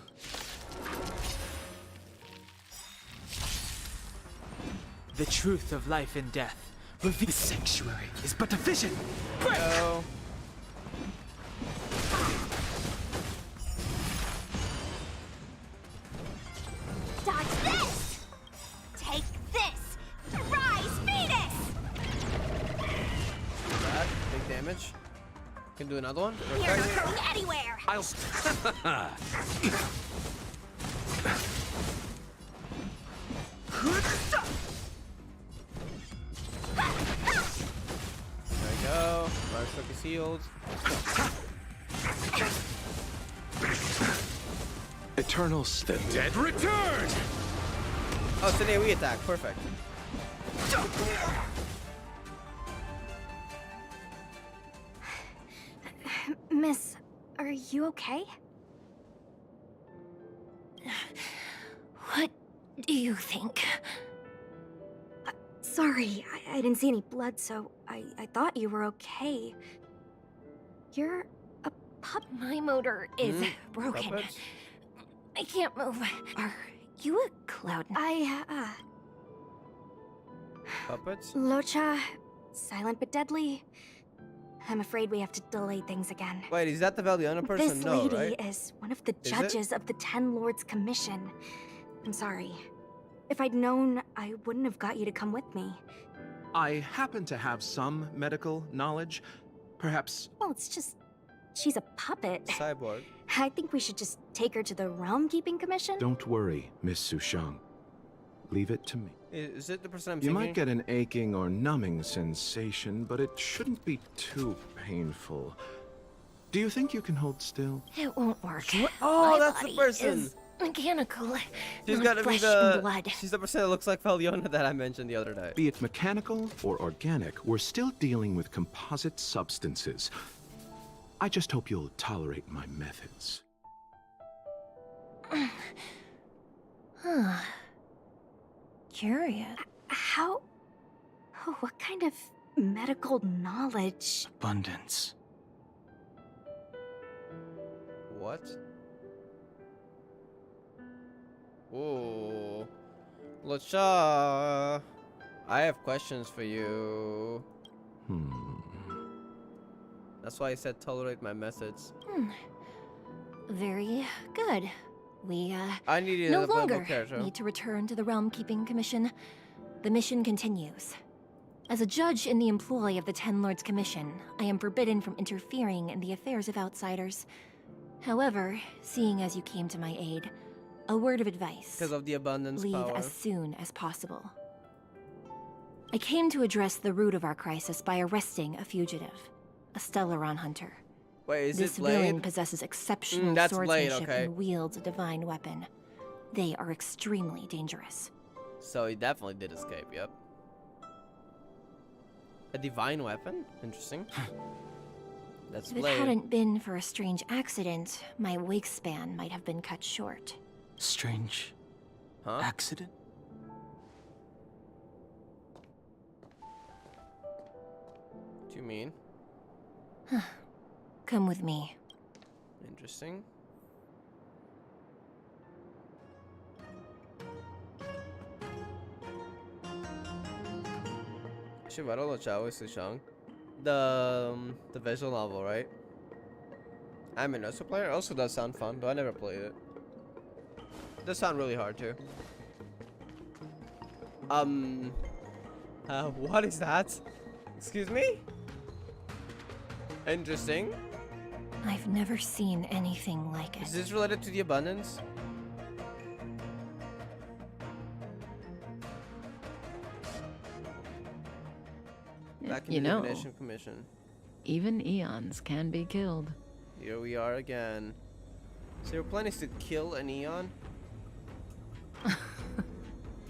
The truth of life and death. The sanctuary is but a vision. Break! No. Dodge this! Take this! Rise, Venus! That, big damage. Can do another one. You're not going anywhere! I'll... There we go. Fire stroke is healed. Eternal step. Dead return! Oh, it's an AoE attack. Perfect. Miss, are you okay? What do you think? Sorry, I didn't see any blood, so I thought you were okay. You're a pup. My motor is broken. Puppets? I can't move. Are you a cloud? Puppets? Locha, silent but deadly. I'm afraid we have to delay things again. Wait, is that the Valiana person? This No, lady right? is one of the Is judges of the Ten Lords Commission. I'm sorry. If I'd known, I wouldn't have got you to come with me. I happen to have some medical knowledge. Perhaps... Well, it's just... she's a puppet. Cyborg. I think we should just take her to the Realm Keeping Commission. Don't worry, Miss Sushang. Leave it to me. Is it the person I'm You thinking? might get an aching or numbing sensation, but it shouldn't be too painful. Do you think you can hold still? It won't work. Oh, My that's the body person. is mechanical. She's not got to be flesh and the. blood. She's the person that looks like Valiana that I mentioned the other day. Be it mechanical or organic, we're still dealing with composite substances. I just hope you'll tolerate my methods. Huh. Curious. How? Oh, what kind of medical knowledge? Abundance. What? Ooh. Lucha, I have questions for you. That's why I said tolerate my methods. Very good. We, I needed no a playable longer character. need to return to the Realm Keeping Commission. The mission continues. As a judge in the employ of the Ten Lords Commission, I am forbidden from interfering in the affairs of outsiders. However, seeing as you came to my aid, a word of advice. Because of the abundance Leave power. as soon as possible. I came to address the root of our crisis by arresting a fugitive, a Stellaron hunter. Wait, is this it Blade? villain possesses exceptional that's Blade, swordsmanship okay. and wields a divine weapon. They are extremely dangerous. So he definitely did escape, yep. A divine weapon? Interesting. That's If it Blade. hadn't been for a strange accident, my wake span might have been cut short. Strange. Huh? Accident? What do you mean? Come with me. Interesting. Shivato Chao is Sushang. The visual novel, right? I'm an also player. Also does sound fun, but I never played it. It does sound really hard too. What is that? Excuse me? Interesting. I've never seen anything like it. Is this related to the abundance? Back in You the know, Divination Commission. even eons can be killed. Here we are again. So your plan is to kill an Eon?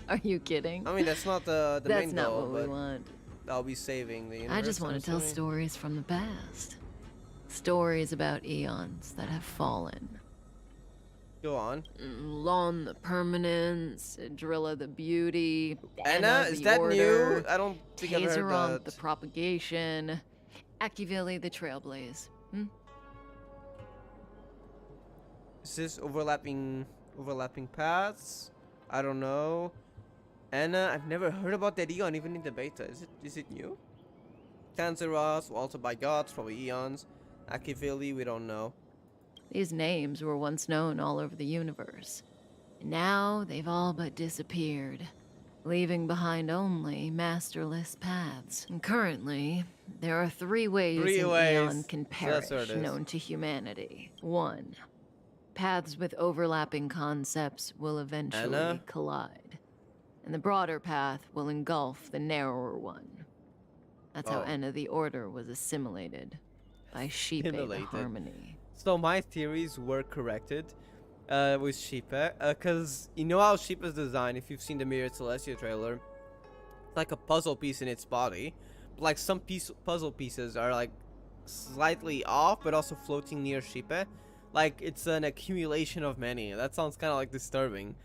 Are you kidding? I mean, that's not the That's main not goal, what we but want. I'll be saving the universe. I just want I'm to tell assuming. stories from the past. Stories about eons that have fallen. Go on. Lon the Permanence, Drilla the Beauty, Anna, the is that Order, new? I don't think I've heard Tazeron that. the Propagation, Akivili the Trailblaze. Is this overlapping paths? I don't know. Anna, I've never heard about that Eon even in the beta. Is it new? Tanzeros, also by gods, probably Eons. Akivili, we don't know. These names were once known all over the universe. And now they've all but disappeared, leaving behind only masterless paths. And currently, there are three ways an eon can perish known to humanity. 1. Paths with overlapping concepts will eventually collide, and the broader path will engulf the narrower one. That's how Enna the Order was assimilated by Sheep the Harmony. So my theories were corrected with Sheepa, because you know how Sheepa's designed, if you've seen the Mirror Celestia trailer, it's like a puzzle piece in its body. But like some puzzle pieces are like slightly off, but also floating near Sheepa. Like it's an accumulation of many. That sounds kind of like disturbing.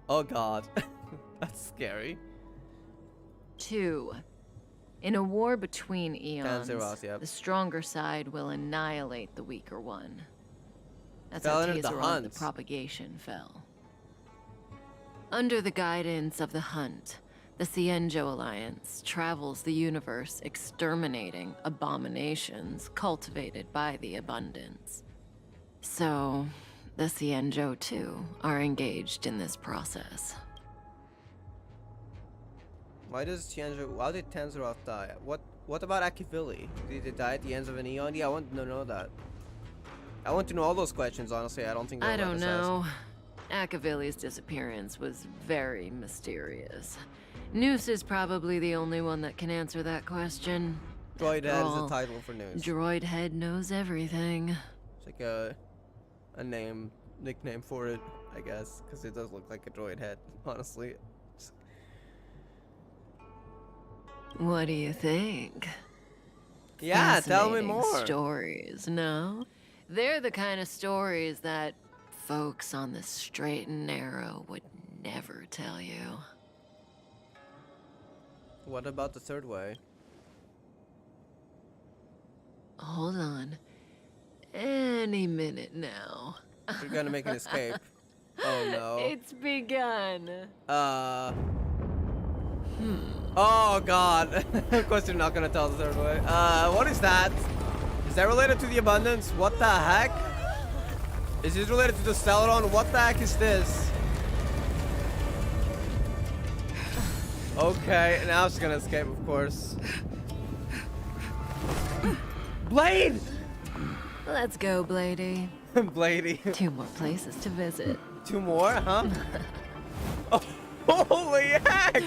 Oh god. That's scary. 2. In a war between eons, Tanzeros, yep. the stronger side will annihilate the weaker one. That's Fell how into the the hunt. propagation fell. Under the guidance of the Hunt, the Xianzhou Alliance travels the universe exterminating abominations cultivated by the Abundance. So, the Xianzhou too are engaged in this process. Why did Tanzeros die? What about Akivili? Did they die at the end of an eon? Yeah, I want to know that. I want to know all those questions, honestly. I don't think I don't know. Akivili's disappearance was very mysterious. Noose is probably the only one that can answer that question. Droid Head is the title for Noose. Droid Head knows everything. It's like a nickname for it, I guess, because it does look like a droid head, honestly. What do you think? Yeah, tell me Fascinating more. Stories, no? They're the kind of stories that folks on the straight and narrow would never tell you. What about the third way? Hold on. Any minute now. You're gonna make an escape. Oh no. It's begun. Oh god. Of course you're not gonna tell the third way. What is that? Is that related to the Abundance? What the heck? Is this related to the Stellaron? What the heck is this? Okay, now she's gonna escape, of course. Blade! Let's go, Bladey. Bladey. 2 more places to visit. 2 more, huh? Oh, holy heck!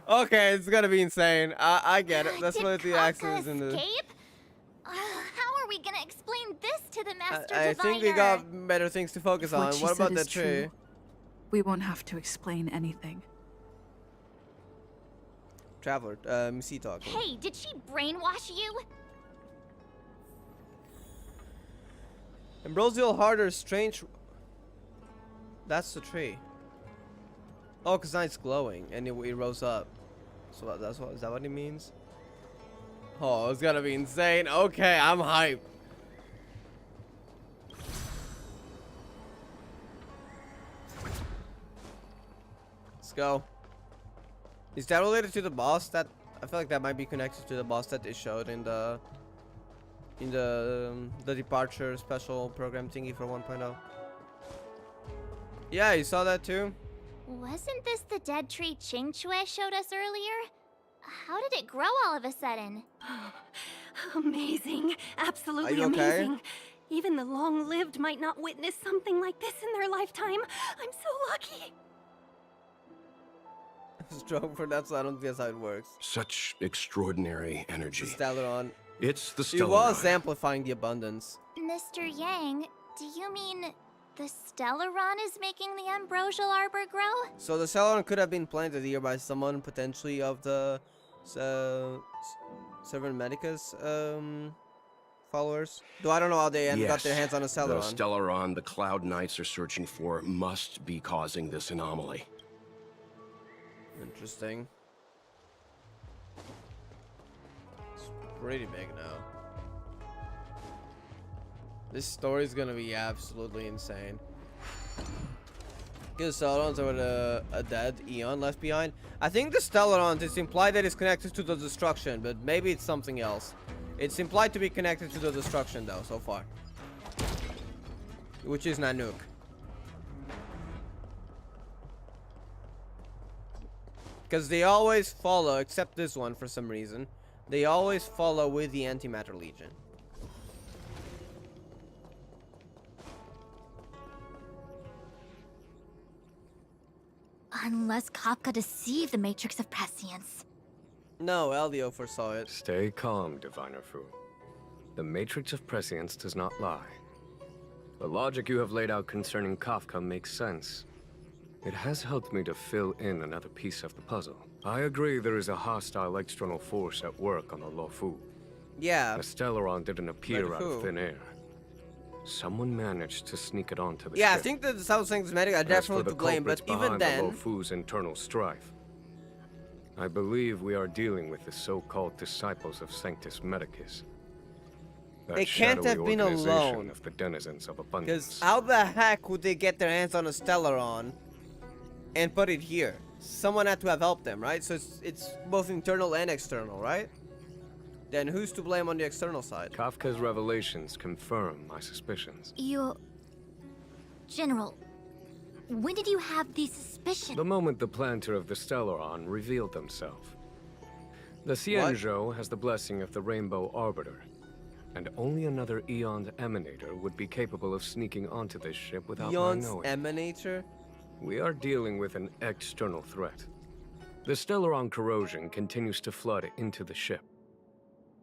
Okay, it's gonna be insane. I get it. That's what the accidents in the. Escape? How are we gonna explain this to the Master I Diviner? think we got better things to focus on. she What said about is that tree? true. We won't have to explain anything. Traveler, Missy talking. Hey, did she brainwash you? Ambrosial Harder, strange. That's the tree. Oh, cause now it's glowing and it rose up. So that's what is that what it means? Oh, it's gonna be insane. Okay, I'm hyped. Let's go. Is that related to the boss? That I feel like that might be connected to the boss that they showed in the departure special program thingy for 1.0. Yeah, you saw that too? Wasn't this the dead tree Qingxue showed us earlier? How did it grow all of a sudden? Amazing. Absolutely Are you okay? amazing. Even the long-lived might not witness something like this in their lifetime. I'm so lucky. Strong for that, so I don't think that's how it works. Such extraordinary energy. Stellaron. It's the She Stellaron. was amplifying the Abundance. Mr. Yang, do you mean the Stellaron is making the Ambrosial Arbor grow? So the Stellaron could have been planted here by someone potentially of the Servant Medicus followers. Though I don't know how they got their hands on a Stellaron. The Stellaron the Cloud Knights are searching for must be causing this anomaly. Interesting. It's pretty big now. This story is gonna be absolutely insane. Because Stellarons are a dead Eon left behind. I think the Stellarons, it's implied that it's connected to the destruction, but maybe it's something else. It's implied to be connected to the destruction though, so far. Which is Nanook. Because they always follow, except this one for some reason. They always follow with the Antimatter Legion. Unless Kafka deceived the Matrix of Prescience. No, Elio foresaw it. Stay calm, Diviner Fu. The Matrix of Prescience does not lie. The logic you have laid out concerning Kafka makes sense. It has helped me to fill in another piece of the puzzle. I agree there is a hostile external force at work on the Luofu. Yeah. The Stellaron didn't appear But out who? of thin air. Someone managed to sneak it onto the Yeah, ship. I think that the South Sanctus Medic are As for definitely the to blame, but culprits even behind the then... Luofu's internal strife, I believe we are dealing with the so-called disciples of Sanctus Medicus. That It can't have been organization alone. of the denizens of abundance. Because how the heck would they get their hands on a Stellaron and put it here? Someone had to have helped them, right? So it's both internal and external, right? Then who's to blame on the external side? Kafka's revelations confirm my suspicions. General, when did you have these suspicions? The moment the planter of the Stellaron revealed themselves. The Xianzhou has the blessing of the Rainbow Arbiter, and only another Eon's Emanator would be capable of sneaking onto this ship without my knowing. Emanator? We are dealing with an external threat. The Stellaron corrosion continues to flood into the ship,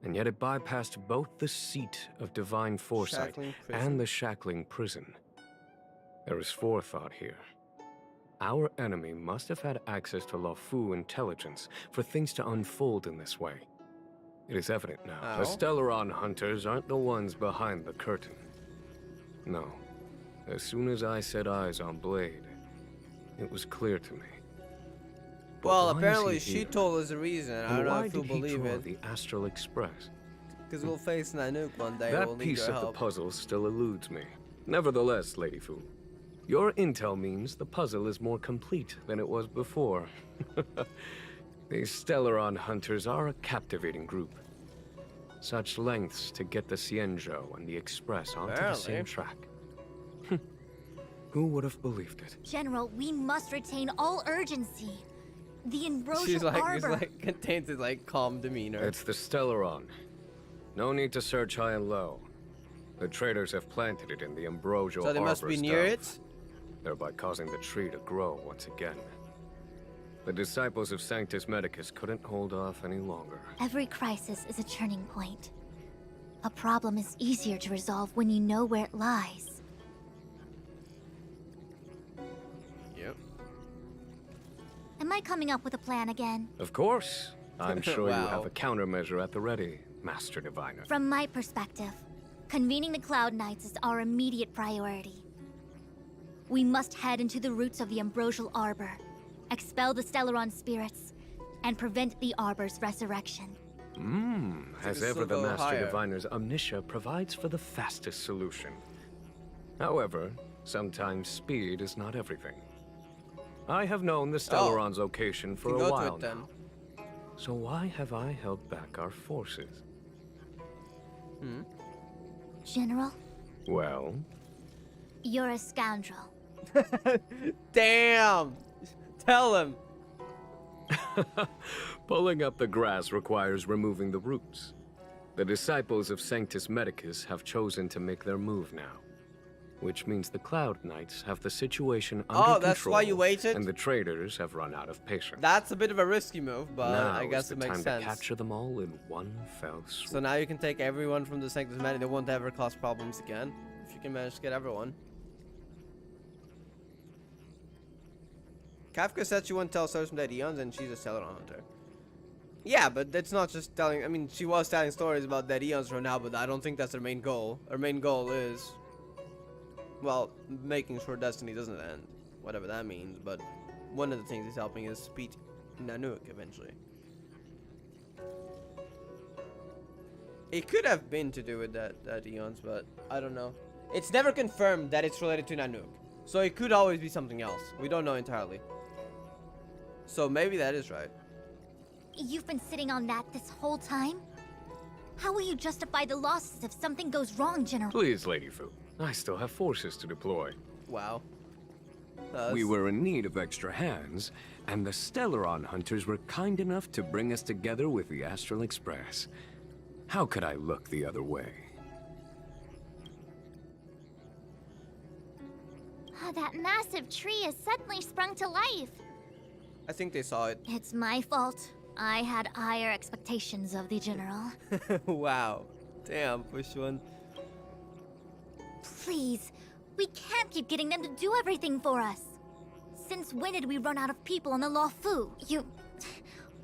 and yet it bypassed both the seat of divine foresight and the shackling prison. There is forethought here. Our enemy must have had access to Luofu intelligence for things to unfold in this way. It is evident now. The Stellaron hunters aren't the ones behind the curtain. No. As soon as I set eyes on Blade, it was clear to me. But well, apparently she told us the reason. I don't know if you'll believe it. The Astral Express. Because we'll face Nanook one day. That piece of the puzzle still eludes me. Nevertheless, Lady Fu, your intel means the puzzle is more complete than it was before. These Stellaron hunters are a captivating group. Such lengths to get the Xianzhou and the Express onto the same track. Who would have believed it? General, we must retain all urgency. The Ambrosial Arbor... She's like contained in like calm demeanor. It's the Stellaron. No need to search high and low. The traders have planted it in the Ambrosial Arbor. So they must be near it? Thereby causing the tree to grow once again. The disciples of Sanctus Medicus couldn't hold off any longer. Every crisis is a turning point. A problem is easier to resolve when you know where it lies. Yep. Am I coming up with a plan again? Of course. I'm sure Wow. you have a countermeasure at the ready, Master Diviner. From my perspective, convening the Cloud Knights is our immediate priority. We must head into the roots of the Ambrosial Arbor, expel the Stellaron spirits, and prevent the Arbor's resurrection. As ever, the Master Diviner's omniscia provides for the fastest solution. However, sometimes speed is not everything. I have known the Stellaron's location for a while now. So why have I held back our forces? General? Well? You're a scoundrel. Damn! Tell him! Pulling up the grass requires removing the roots. The disciples of Sanctus Medicus have chosen to make their move now. Which means the Cloud Knights have the situation under control. Oh, that's why you waited? And the traders have run out of patience. That's a bit of a risky move, but now I guess it makes sense. Now is the time to capture them all in one fell swoop. So now you can take everyone from the Sanctus Medicus. They won't ever cause problems again. If you can manage to get everyone. Kafka said she wouldn't tell stories from dead eons, and she's a Stellaron hunter. Yeah, but that's not just telling. I mean, she was telling stories about dead eons right now, but I don't think that's her main goal. Her main goal is, well, making sure Destiny doesn't end, whatever that means. But one of the things he's helping is beat Nanook eventually. It could have been to do with that eons, but I don't know. It's never confirmed that it's related to Nanook, so it could always be something else. We don't know entirely. So maybe that is right. You've been sitting on that this whole time? How will you justify the losses if something goes wrong, General? Please, Lady Fu. I still have forces to deploy. Wow. We were in need of extra hands, and the Stellaron hunters were kind enough to bring us together with the Astral Express. How could I look the other way? That massive tree has suddenly sprung to life. I think they saw it. It's my fault. I had higher expectations of the General. Wow. Damn, push one. Please, we can't keep getting them to do everything for us. Since when did we run out of people on the Luofu?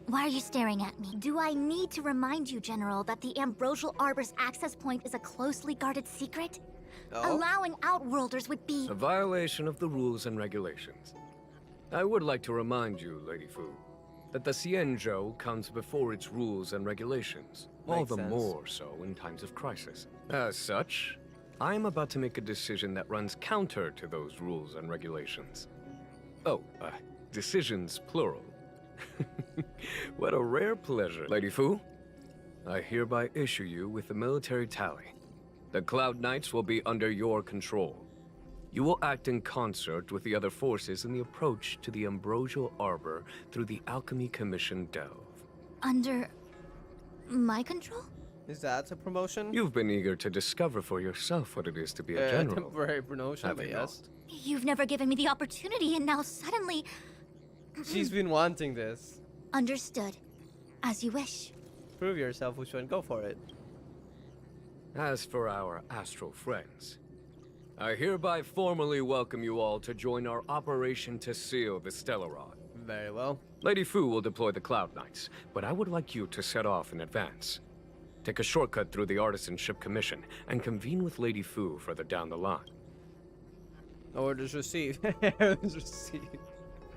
Why are you staring at me? Do I need to remind you, General, that the Ambrosial Arbor's access point is a closely guarded secret? Allowing Outworlders would be a violation of the rules and regulations. I would like to remind you, Lady Fu, that the Xianzhou comes before its rules and regulations, all Makes the sense. more so in times of crisis. As such, I'm about to make a decision that runs counter to those rules and regulations. Oh, decisions plural. What a rare pleasure. Lady Fu, I hereby issue you with the military tally. The Cloud Knights will be under your control. You will act in concert with the other forces in the approach to the Ambrosial Arbor through the Alchemy Commission Delve. Under my control? Is that a promotion? You've been eager to discover for yourself what it is to be a general. Temporary promotion, Have but you yes. You've never given me the opportunity, and now suddenly... She's been wanting this. Understood. As you wish. Prove yourself, which one? Go for it. As for our astral friends, I hereby formally welcome you all to join our operation to seal the Stellaron. Very well. Lady Fu will deploy the Cloud Knights, but I would like you to set off in advance. Take a shortcut through the Artisanship Commission and convene with Lady Fu further down the line. Orders received. Orders received.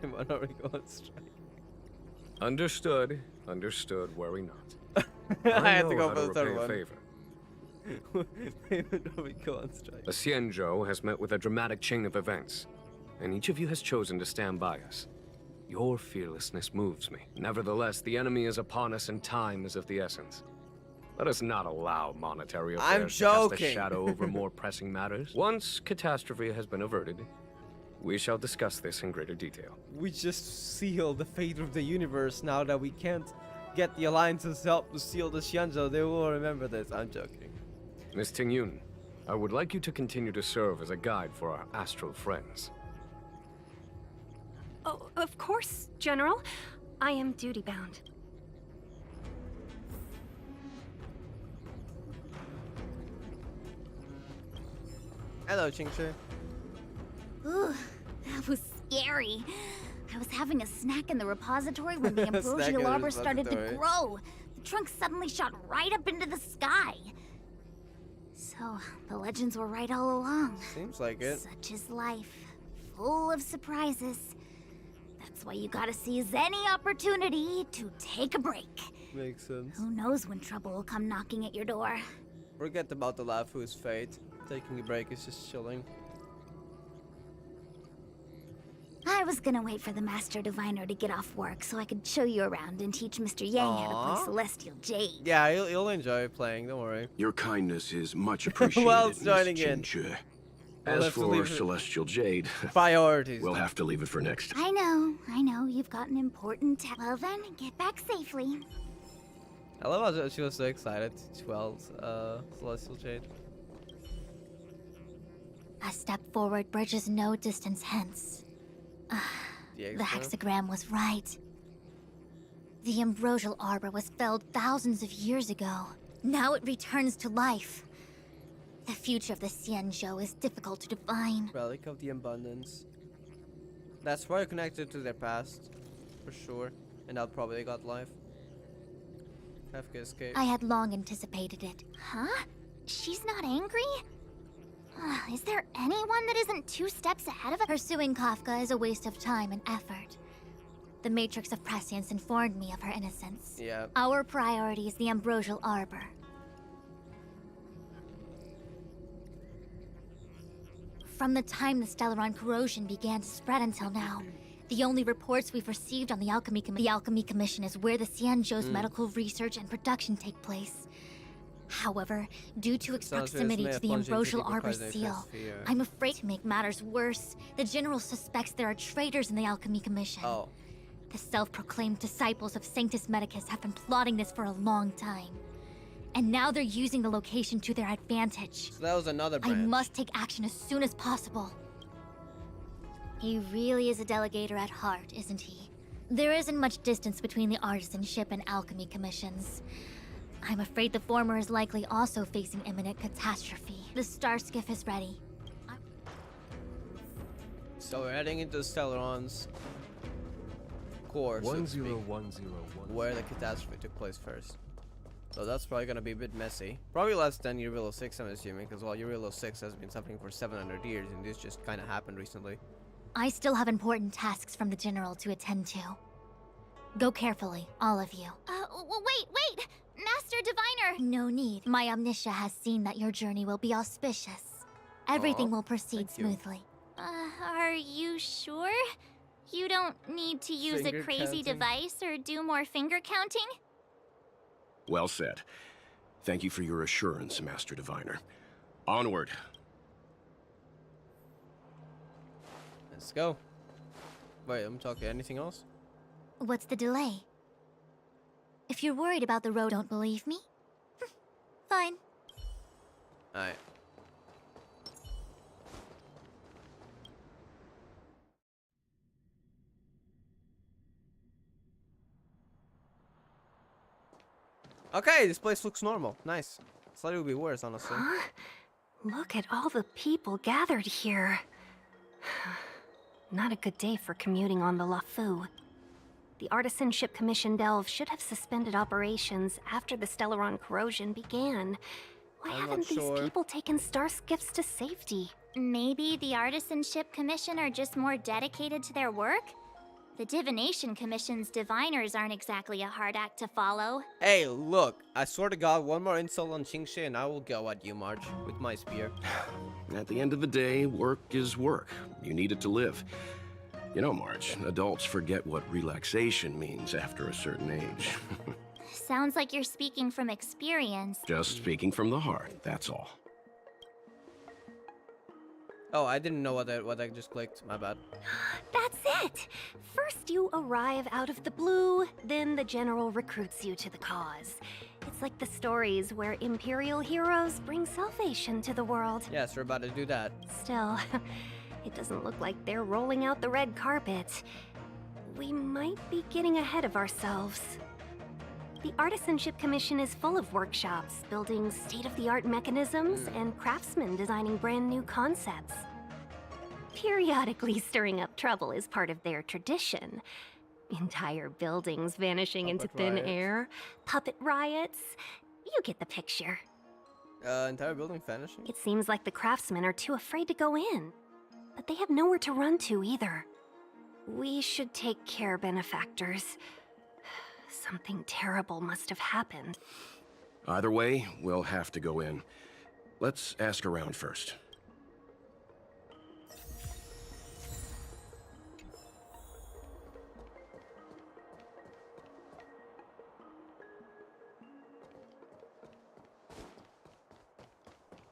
When are we going straight? Understood. Understood. Worry not. I had to go how for the third repay a one. favor. When are we going straight? The Xianzhou has met with a dramatic chain of events, and each of you has chosen to stand by us. Your fearlessness moves me. Nevertheless, the enemy is upon us and time is of the essence. Let us not allow monetary affairs to cast a shadow over more pressing matters. Once catastrophe has been averted, we shall discuss this in greater detail. We just sealed the fate of the universe. Now that we can't get the Alliance's help to seal the Xianzhou, they will remember this. I'm joking. Miss Tingyun, I would like you to continue to serve as a guide for our astral friends. Oh, of course, General. I am duty-bound. Hello, Qingshi. Ooh, that was scary. I was having a snack in the repository when the Snack in Ambrosial the Arbor started to repository. grow. The trunk suddenly shot right up into the sky. So, the legends were right all along. Seems like it. Such is life. Full of surprises. That's why you gotta seize any opportunity to take a break. Makes sense. Who knows when trouble will come knocking at your door. Forget about the Luofu's fate. Taking a break is just chilling. I was gonna wait for the Master Diviner to get off work so I could show you around and teach Mr. Yang how to Aw. play Celestial Jade. Yeah, you'll enjoy playing. Don't worry. Your kindness is much appreciated, Well, Miss joining in. Xianzhou. We'll As have to for leave it- Celestial Jade, Priorities. we'll have to leave it for next time. I know, you've got an important task. Well then, get back safely. I love how she was so excited to quell Celestial Jade. A step forward bridges no distance hence. The hexagram was right. The Ambrosial Arbor was felled thousands of years ago. Now it returns to life. The future of the Xianzhou is difficult to define. Relic of the Abundance. That's very connected to their past, for sure. And that probably got life. Kafka escaped. I had long anticipated it. Huh? She's not angry? Is there anyone that isn't 2 steps ahead of us? Pursuing Kafka is a waste of time and effort. The Matrix of Prescience informed me of her innocence. Yeah. Our priority is the Ambrosial Arbor. From the time the Stellaron corrosion began to spread until now, the only reports we've received on the Alchemy Commission is where the Xianzhou's medical research and production take place. However, due to its proximity to the Ambrosial Arbor seal, I'm afraid to make matters worse. The General suspects there are traitors in the Alchemy Commission. Oh. The self-proclaimed disciples of Sanctus Medicus have been plotting this for a long time. And now they're using the location to their advantage. So that was another branch. I must take action as soon as possible. He really is a delegator at heart, isn't he? There isn't much distance between the Artisanship and Alchemy Commissions. I'm afraid the former is likely also facing imminent catastrophe. The star skiff is ready. So we're heading into Stellaron's core, so to speak, 101011. where the catastrophe took place first. So that's probably gonna be a bit messy. Probably less than Urilo 6, I'm assuming, because while Urilo 6 has been suffering for 700 years, and this just kind of happened recently. I still have important tasks from the General to attend to. Go carefully, all of you. Wait! Master Diviner! No need. My Omniscia has seen that your journey will be auspicious. Everything will proceed smoothly. Are you sure? You don't need to use a crazy device or do more finger counting? Well said. Thank you for your assurance, Master Diviner. Onward. Let's go. Wait, I'm talking. Anything else? What's the delay? If you're worried about the road, don't believe me? Fine. Alright. Okay, this place looks normal. Nice. Thought it would be worse, honestly. Huh? Look at all the people gathered here. Not a good day for commuting on the Luofu. The Artisanship Commission Delve should have suspended operations after the Stellaron corrosion began. Why haven't these people taken star skiffs to safety? Maybe the Artisanship Commission are just more dedicated to their work? The Divination Commission's diviners aren't exactly a hard act to follow. Hey, look, I swear to God, one more insult on Qingxi and I will go at you, Marge, with my spear. At the end of the day, work is work. You need it to live. You know, Marge, adults forget what relaxation means after a certain age. Sounds like you're speaking from experience. Just speaking from the heart, that's all. Oh, I didn't know what I just clicked. My bad. That's it! First you arrive out of the blue, then the general recruits you to the cause. It's like the stories where Imperial heroes bring salvation to the world. Yes, we're about to do that. Still, it doesn't look like they're rolling out the red carpet. We might be getting ahead of ourselves. The Artisanship Commission is full of workshops, building state-of-the-art mechanisms, and craftsmen designing brand new concepts. Periodically stirring up trouble is part of their tradition. Entire buildings vanishing into thin air, puppet riots. You get the picture. Entire building vanishing? It seems like the craftsmen are too afraid to go in, but they have nowhere to run to either. We should take care, benefactors. Something terrible must have happened. Either way, we'll have to go in. Let's ask around first.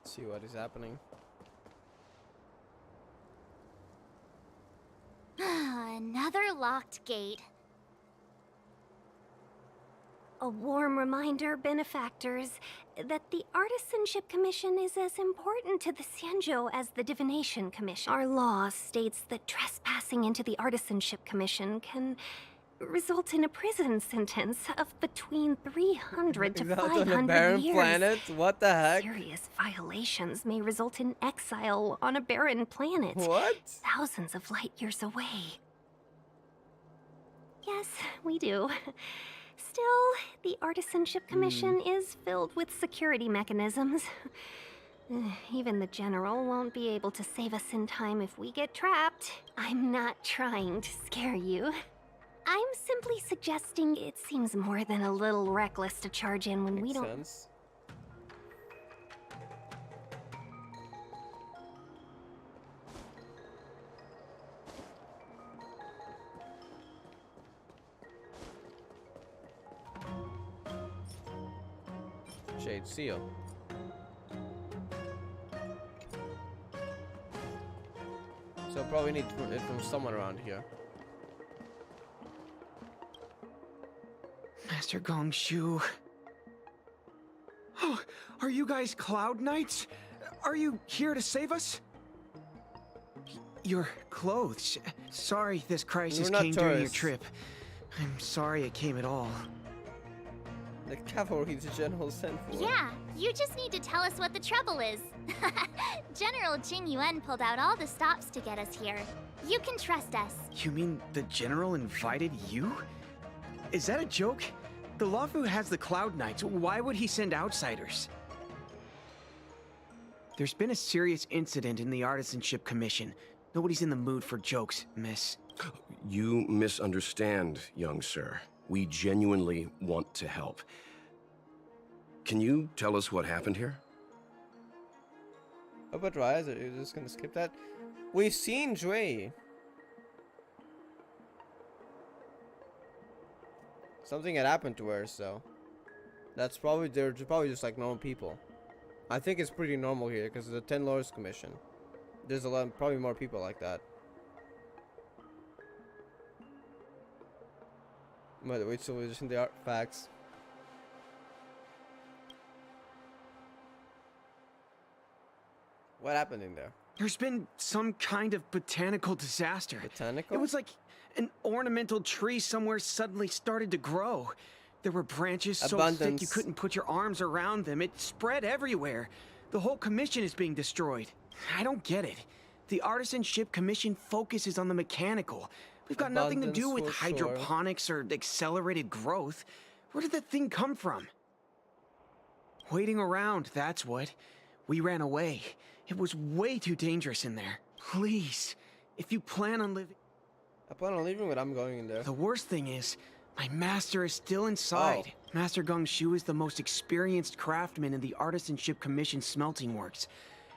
See what is happening. Another locked gate. A warm reminder, benefactors, that the Artisanship Commission is as important to the Xianzhou as the Divination Commission. Our law states that trespassing into the Artisanship Commission can result in a prison sentence of between 300 to 500 on a barren years. planet? What the heck? Serious violations may result in exile on a barren planet. What? Thousands of light years away. Yes, we do. Still, the Artisanship Commission is filled with security mechanisms. Even the General won't be able to save us in time if we get trapped. I'm not trying to scare you. I'm simply suggesting it seems more than a little reckless to charge in when we don't... Sense. Shade seal. So probably need it from someone around here. Master Gongshu. Oh, are you guys Cloud Knights? Are you here to save us? Your clothes. Sorry this crisis came during your trip. I'm sorry it came at all. The cavalry the general sent for. Yeah, you just need to tell us what the trouble is. General Jing Yuan pulled out all the stops to get us here. You can trust us. You mean the General invited you? Is that a joke? The Luofu has the Cloud Knights. Why would he send outsiders? There's been a serious incident in the Artisanship Commission. Nobody's in the mood for jokes, miss. You misunderstand, young sir. We genuinely want to help. Can you tell us what happened here? Oh, but Rise, are you just gonna skip that? We've seen Jui. Something had happened to her, so that's probably they're probably just like normal people. I think it's pretty normal here because it's a 10 Lords Commission. There's a lot, probably more people like that. Wait, so we're just in the artifacts. What happened in there? There's been some kind of botanical disaster. Botanical? It was like an ornamental tree somewhere suddenly started to grow. There were branches so thick you couldn't put your arms around them. It spread everywhere. The whole commission is being destroyed. I don't get it. The Artisanship Commission focuses on the mechanical. We've got nothing to do with hydroponics or accelerated growth. Where did that thing come from? Waiting around, that's what. We ran away. It was way too dangerous in there. Please, if you plan on living... I plan on leaving, but I'm going in there. The worst thing is, my master is still inside. Oh. Master Gongshu is the most experienced craftsman in the Artisanship Commission smelting works.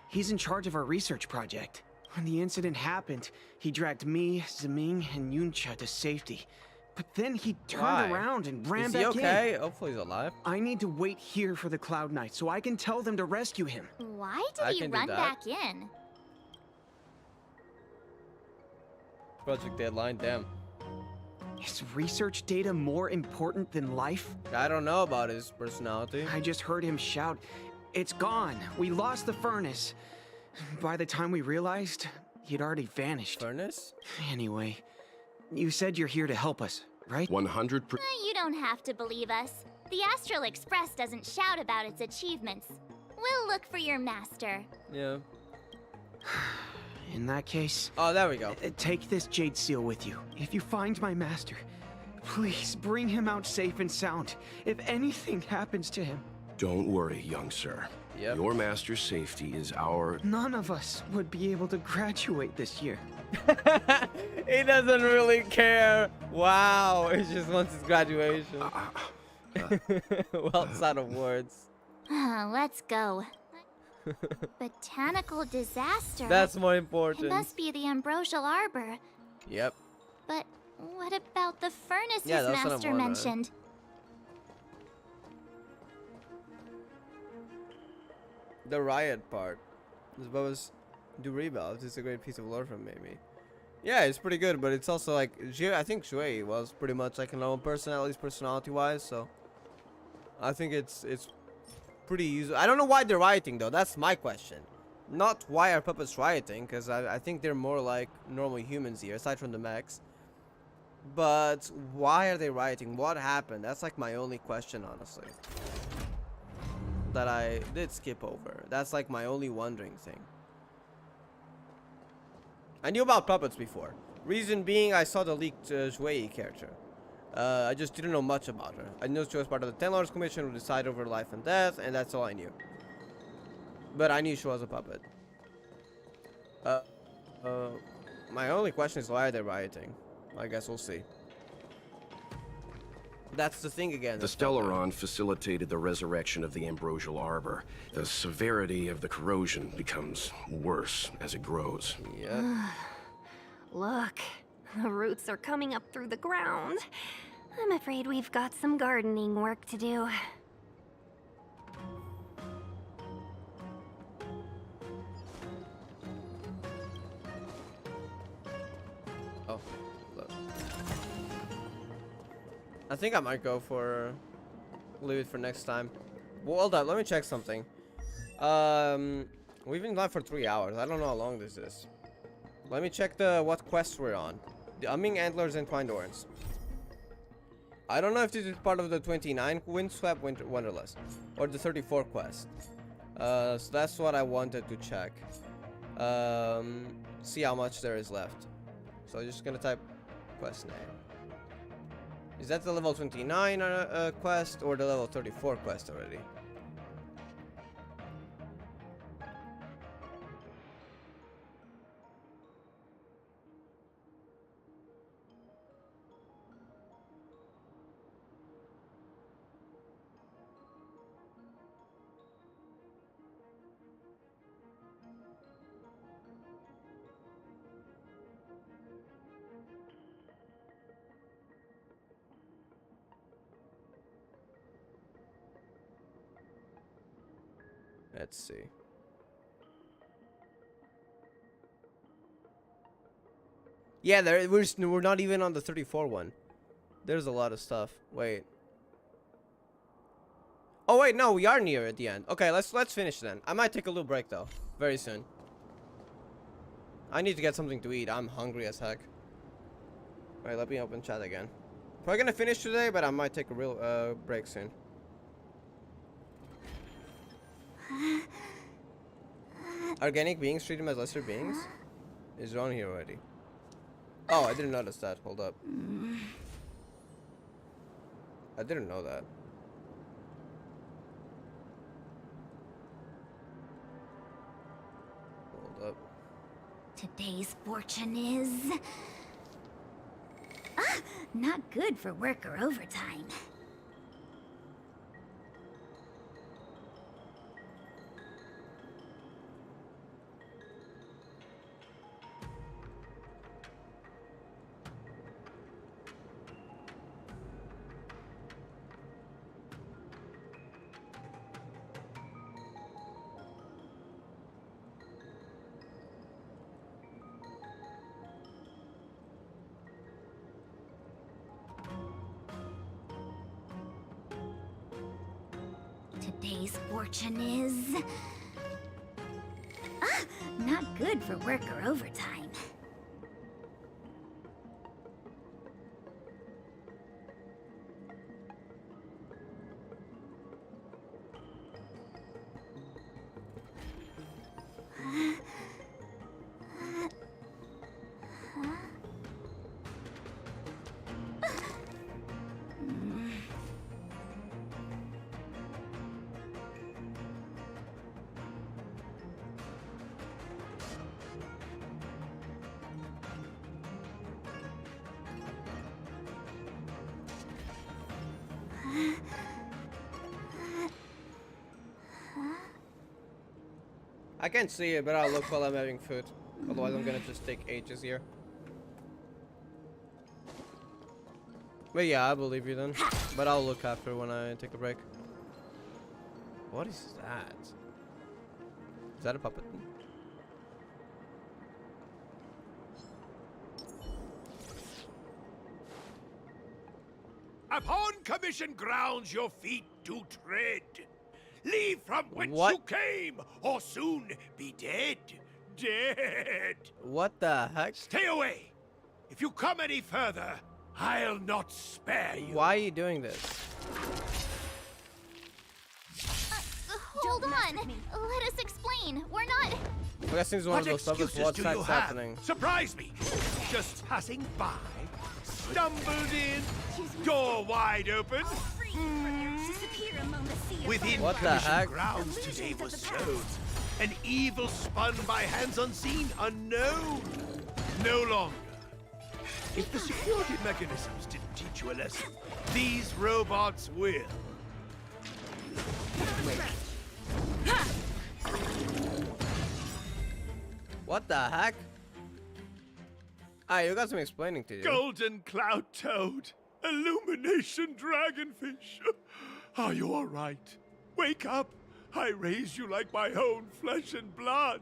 He's in charge of our research project. When the incident happened, he dragged me, Zeming, and Yuncha to safety. But then he turned around and ran back in. Is he okay? Hopefully he's alive. I need to wait here for the Cloud Knight so I can tell them to rescue him. Why did he run back in? Project deadline, damn. Is research data more important than life? I don't know about his personality. I just heard him shout, "It's gone. We lost the furnace." By the time we realized, he'd already vanished. Furnace? Anyway, you said you're here to help us, right? 100%. You don't have to believe us. The Astral Express doesn't shout about its achievements. We'll look for your master. Yeah. In that case... Oh, there we go. Take this jade seal with you. If you find my master, please bring him out safe and sound. If anything happens to him... Don't worry, young sir. Yep. Your master's safety is our... None of us would be able to graduate this year. He doesn't really care. Wow, he just wants his graduation. Well, it's out of words. Let's go. Botanical disaster. That's more important. It must be the Ambrosial Arbor. Yep. But what about the furnace his that's master mentioned? The riot part. This was do rebounds. It's a great piece of lore from Amy. Yeah, it's pretty good, but it's also like I think Shui was pretty much like a normal person, at least personality-wise. So I think it's pretty easy. I don't know why they're rioting though. That's my question. Not why are puppets rioting, because I think they're more like normal humans here, aside from the mechs. But why are they rioting? What happened? That's like my only question, honestly. That I did skip over. That's like my only wondering thing. I knew about puppets before. Reason being, I saw the leaked Shui character. I just didn't know much about her. I knew she was part of the 10 Lords Commission who decide over life and death, and that's all I knew. But I knew she was a puppet. My only question is why are they rioting? I guess we'll see. That's the thing again. The Stellaron facilitated the resurrection of the Ambrosial Arbor. The severity of the corrosion becomes worse as it grows. Yeah. Look, the roots are coming up through the ground. I'm afraid we've got some gardening work to do. Oh, look. I think I might go for leave it for next time. Well, hold up, let me check something. We've been live for 3 hours. I don't know how long this is. Let me check what quests we're on. The Umming Antlers and Twined Horns. I don't know if this is part of the 29 Windswept Wonderlust or the 34 quest. So that's what I wanted to check. See how much there is left. So I'm just gonna type quest name. Is that the level 29 quest or the level 34 quest already? Let's see. Yeah, we're not even on the 34 one. There's a lot of stuff. Wait. Oh wait, no, we are near at the end. Okay, let's finish then. I might take a little break though, very soon. I need to get something to eat. I'm hungry as heck. Alright, let me open chat again. Probably gonna finish today, but I might take a real break soon. Organic beings treat them as lesser beings? Is on here already. Oh, I didn't notice that. Hold up. I didn't know that. Hold up. Today's fortune is... not good for work or overtime. Today's fortune is... not good for work or overtime. I can't see it, but I'll look while I'm having food. Otherwise, I'm gonna just take ages here. But yeah, I believe you then. But I'll look after when I take a break. What is that? Is that a puppet? Upon commission grounds your feet do tread. Leave from whence you came, or soon be dead. Dead. What the heck? Stay away. If you come any further, I'll not spare you. Why are you doing this? Hold on. Let us explain. We're not... I guess this is one of those stuff. What's happening? Surprise me. Just passing by, stumbled in, door wide open. Within what the heck? Grounds today was sown. An evil spun by hands unseen, unknown. No longer. If the security mechanisms didn't teach you a lesson, these robots will. What the heck? Ah, you got some explaining to do. Golden cloud toad, illumination dragonfish. Are you all right? Wake up. I raise you like my own flesh and blood.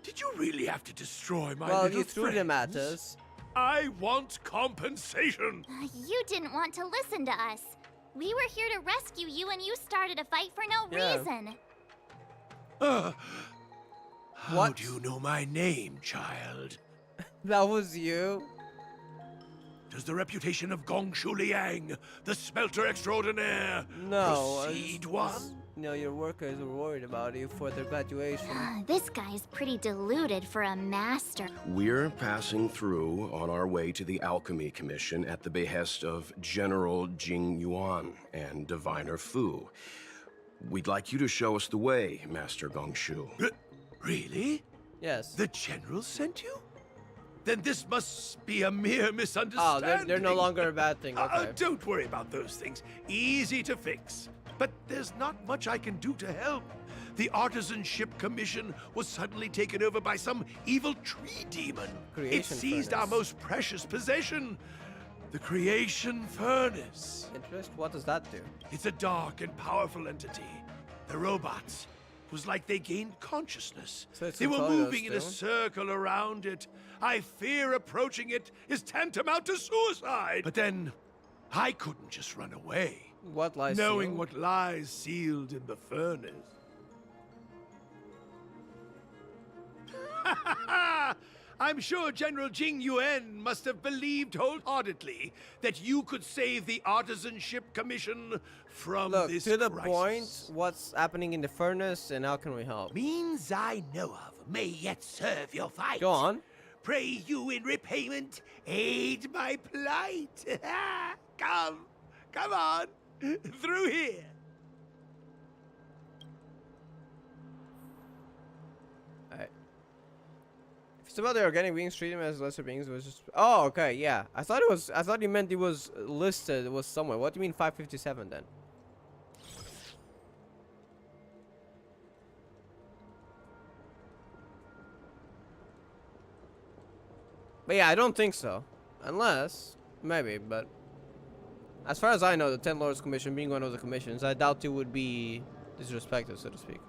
Did you really have to destroy my little you threw them at friends? us. I want compensation. You didn't want to listen to us. We were here to rescue you and you started a fight for no reason. How do you know my name, child? That was you? Does the reputation of Gongshu Liang, the smelter extraordinaire, proceed one? No, your workers were worried about you for their graduation. This guy's pretty deluded for a master. We're passing through on our way to the Alchemy Commission at the behest of General Jing Yuan and Diviner Fu. We'd like you to show us the way, Master Gongshu. Really? Yes. The General sent you? Then this must be a mere misunderstanding. Oh, they're no longer a bad thing. Okay. Don't worry about those things. Easy to fix. But there's not much I can do to help. The Artisanship Commission was suddenly taken over by some evil tree demon. It seized our most precious possession. The creation furnace. Interest? What does that do? It's a dark and powerful entity. The robots. It was like they gained consciousness. So it's they were controlling us moving in a still? circle around it. I fear approaching it is tantamount to suicide. But then, I couldn't just run away. What lies knowing sealed? what lies sealed in the furnace. I'm sure General Jing Yuan must have believed wholeheartedly that you could save the Artisanship Commission from Look, this to the crisis. point, what's happening in the furnace and how can we help? Means I know of may yet serve your fight. Go on. Pray you in repayment aid my plight. Come on, through here. Alright. If it's about the organic beings, treat them as lesser beings. It was just. Oh, okay, yeah. I thought you meant it was listed. It was somewhere. What do you mean 557 then? But yeah, I don't think so. Unless, maybe, but as far as I know, the 10 Lords Commission being one of the commissions, I doubt it would be disrespected, so to speak.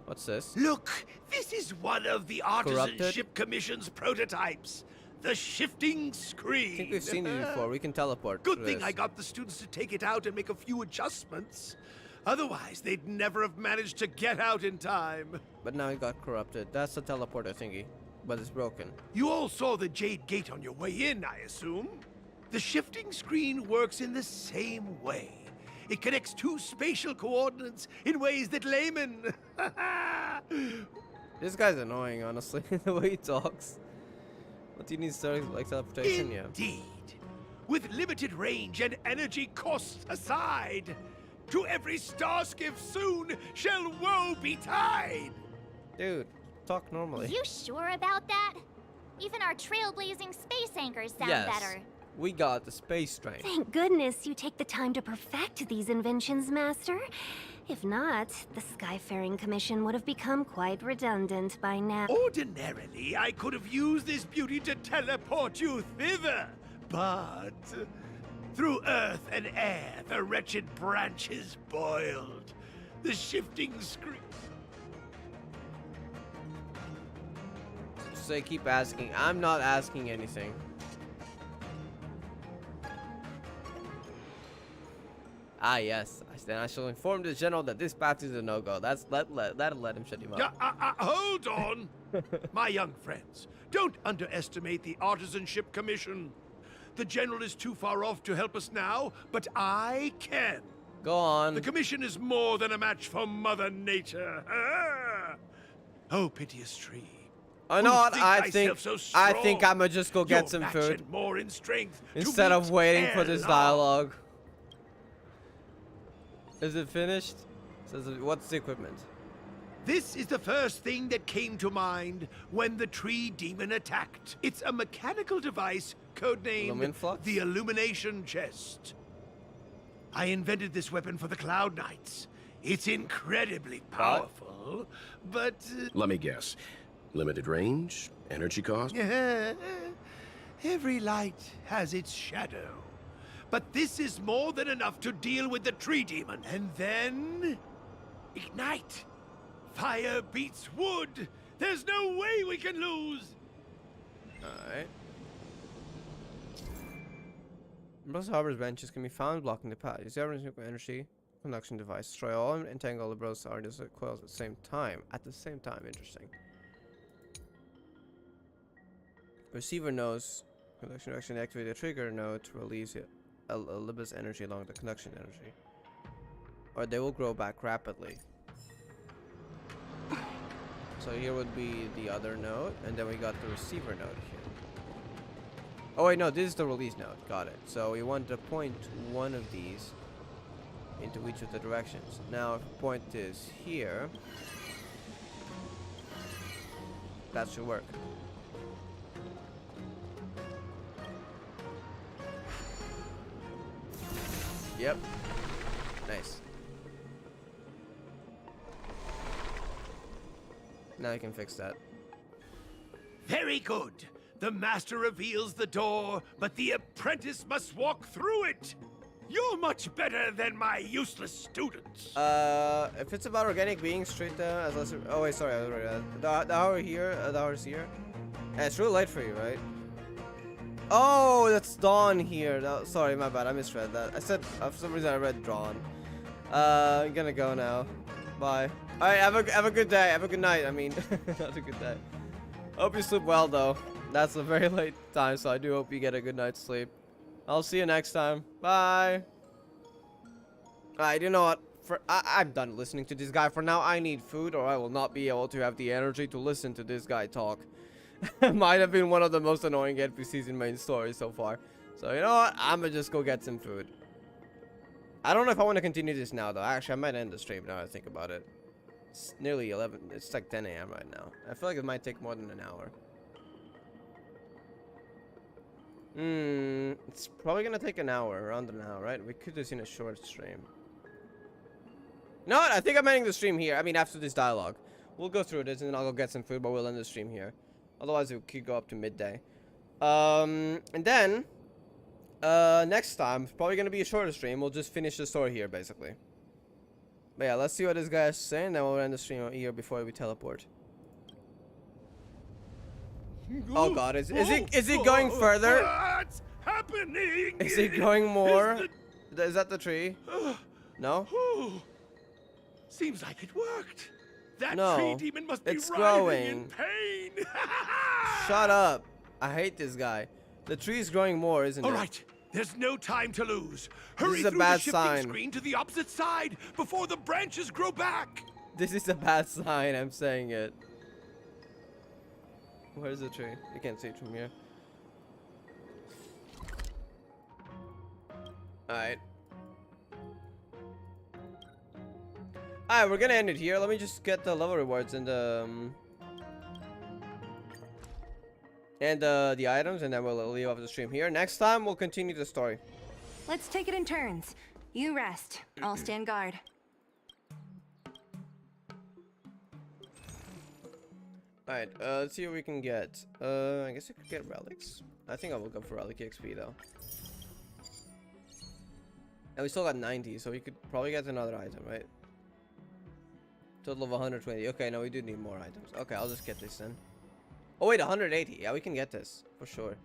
What's this? Look, this is one of the Artisanship Commission's prototypes. The shifting screen. I think we've seen it before. We can teleport. Good through thing this. I got the students to take it out and make a few adjustments. Otherwise, they'd never have managed to get out in time. But now it got corrupted. That's the teleporter thingy. But it's broken. You all saw the Jade Gate on your way in, I assume? The shifting screen works in the same way. It connects two spatial coordinates in ways that laymen... This guy's annoying, honestly, the way he talks. What do you need to like teleportation? Indeed. With limited range and energy costs aside, to every starskiff soon shall woe betide. Dude, talk normally. You sure about that? Even our trailblazing space anchors sound better. We got the space train. Thank goodness you take the time to perfect these inventions, Master. If not, the Skyfaring Commission would have become quite redundant by now. Ordinarily, I could have used this beauty to teleport you thither, but through earth and air, the wretched branches boiled. The shifting screen. So they keep asking. I'm not asking anything. Ah, yes. Then I shall inform the general that this path is a no-go. That'll let him shut him up. Hold on! My young friends, don't underestimate the Artisanship Commission. The general is too far off to help us now, but I can. Go on. The commission is more than a match for Mother Nature. Oh, piteous tree. I know what I think I'ma just go get some food more in strength instead of waiting for this dialogue. Is it finished? Says what's the equipment? This is the first thing that came to mind when the tree demon attacked. It's a mechanical device codenamed the Illumination Chest. I invented this weapon for the Cloud Knights. It's incredibly powerful, but... Let me guess. Limited range? Energy cost? Every light has its shadow. But this is more than enough to deal with the tree demon. And then... ignite! Fire beats wood! There's no way we can lose! Alright. Most Harbor's benches can be found blocking the path. Use the energy conduction device. Destroy all and entangle the bros artists coils at the same time. Interesting. Receiver knows conduction direction. Activate the trigger node to release a libus energy along the conduction energy. Or they will grow back rapidly. So here would be the other node, and then we got the receiver node here. Oh wait, no, this is the release node. Got it. So we want to point one of these into each of the directions. Now if we point this here, that should work. Yep. Nice. Now I can fix that. Very good. The master reveals the door, but the apprentice must walk through it. You're much better than my useless students. If it's about organic beings, straight as less. Oh wait, sorry, I was right. The hour here, the hour's here. It's really late for you, right? Oh, that's dawn here. Sorry, my bad. I misread that. I said for some reason I read dawn. I'm gonna go now. Bye. All right, have a good day. Have a good night. I mean, not a good day. Hope you sleep well though. That's a very late time, so I do hope you get a good night's sleep. I'll see you next time. Bye. Alright, you know what? I'm done listening to this guy for now. I need food or I will not be able to have the energy to listen to this guy talk. Might have been one of the most annoying NPCs in main story so far. So, you know what? I'm gonna just go get some food. I don't know if I want to continue this now, though. Actually, I might end the stream now that I think about it. It's nearly 11. It's like 10 a.m. right now. I feel like it might take more than an hour. It's probably gonna take an hour, around an hour, right? We could have seen a short stream. No, I think I'm ending the stream here. I mean, after this dialogue. We'll go through this and then I'll go get some food, but we'll end the stream here. Otherwise, it could go up to midday. And then, next time, it's probably gonna be a shorter stream. We'll just finish the story here, basically. But yeah, let's see what this guy is saying, then we'll end the stream here before we teleport. Oh god, is he going further? What's happening? Is he going more? Is that the tree? No? Seems like it worked. That no, tree demon must be it's writhing growing. in pain. Shut up. I hate this guy. The tree's growing more, isn't it? All right. There's no time to lose. Hurry This is a through bad the shifting sign. screen to the opposite side before the branches grow back. This is a bad sign, I'm saying it. Where's the tree? You can't see it from here. Alright. Alright, we're gonna end it here. Let me just get the level rewards and the items, and then we'll leave off the stream here. Next time, we'll continue the story. Let's take it in turns. You rest. I'll stand guard. Alright, let's see what we can get. I guess we could get relics. I think I will go for relic XP though. And we still got 90, so we could probably get another item, right? Total of 120. Okay, no, we do need more items. Okay, I'll just get this then. Oh wait, 180. Yeah, we can get this for sure.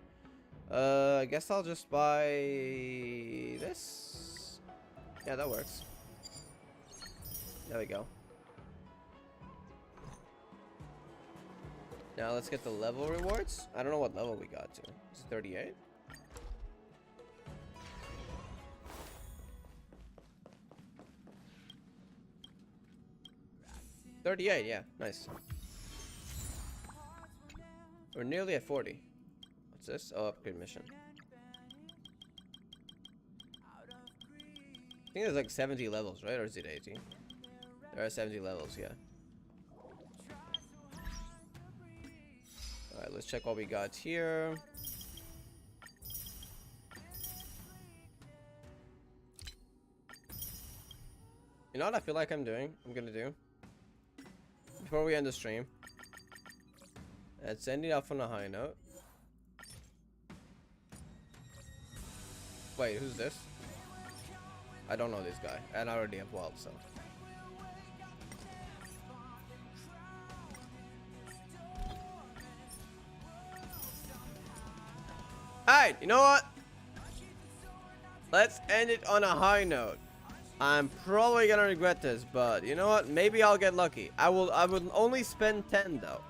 I guess I'll just buy this. Yeah, that works. There we go. Now let's get the level rewards. I don't know what level we got to. Is it 38? Yeah, nice. We're nearly at 40. What's this? Oh, upgrade mission. I think there's like 70 levels, right? Or is it 80? There are 70 levels, yeah. Alright, let's check what we got here. You know what I feel like I'm gonna do? Before we end the stream. Let's end it off on a high note. Wait, who's this? I don't know this guy. And I already have wild, so. Alright, you know what? Let's end it on a high note. I'm probably gonna regret this, but you know what? Maybe I'll get lucky. I will only spend 10 though.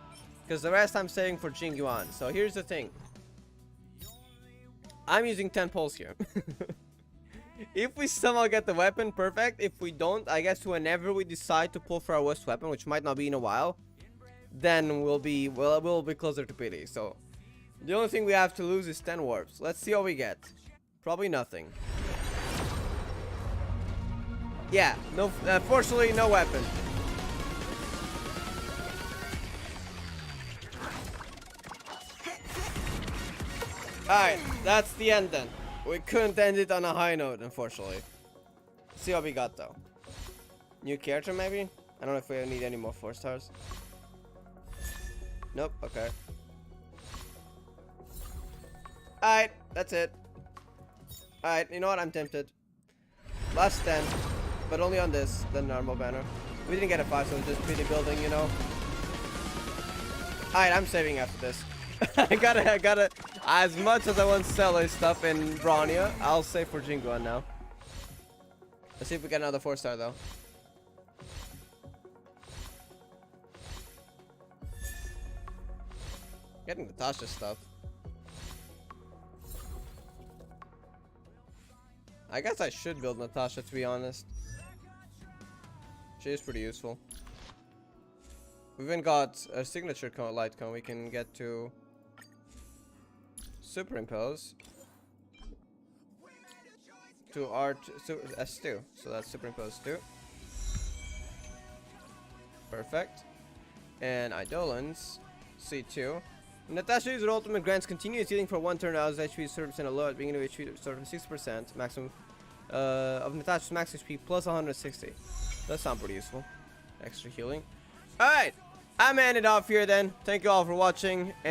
Because the rest I'm saving for Qingyuan. So here's the thing. I'm using 10 pulls here. If we somehow get the weapon, perfect. If we don't, I guess whenever we decide to pull for our worst weapon, which might not be in a while, then we'll be closer to pity. So the only thing we have to lose is 10 warps. Let's see what we get. Probably nothing. Yeah, no. Fortunately, no weapon. Alright, that's the end then. We couldn't end it on a high note, unfortunately. Let's see what we got though. New character maybe? I don't know if we need any more 4 stars. Nope, okay. Alright, that's it. Alright, you know what? I'm tempted. Last stand, but only on this, the normal banner. We didn't get a 5, so it's just pretty building, you know. Alright, I'm saving after this. I gotta, as much as I want to sell this stuff in Bronya, I'll save for Jinguan now. Let's see if we get another 4-star though. Getting Natasha's stuff. I guess I should build Natasha, to be honest. She is pretty useful. We even got a signature light cone we can get to superimpose to S2. So that's superimpose 2. Perfect. And Eidolons C2. Natasha uses her ultimate grants continuous healing for 1 turn as HP 30% of low at beginning of HP sort of 60% maximum of Natasha's max HP plus 160. That sounds pretty useful. Extra healing. Alright, I'm ending off here then. Thank you all for watching.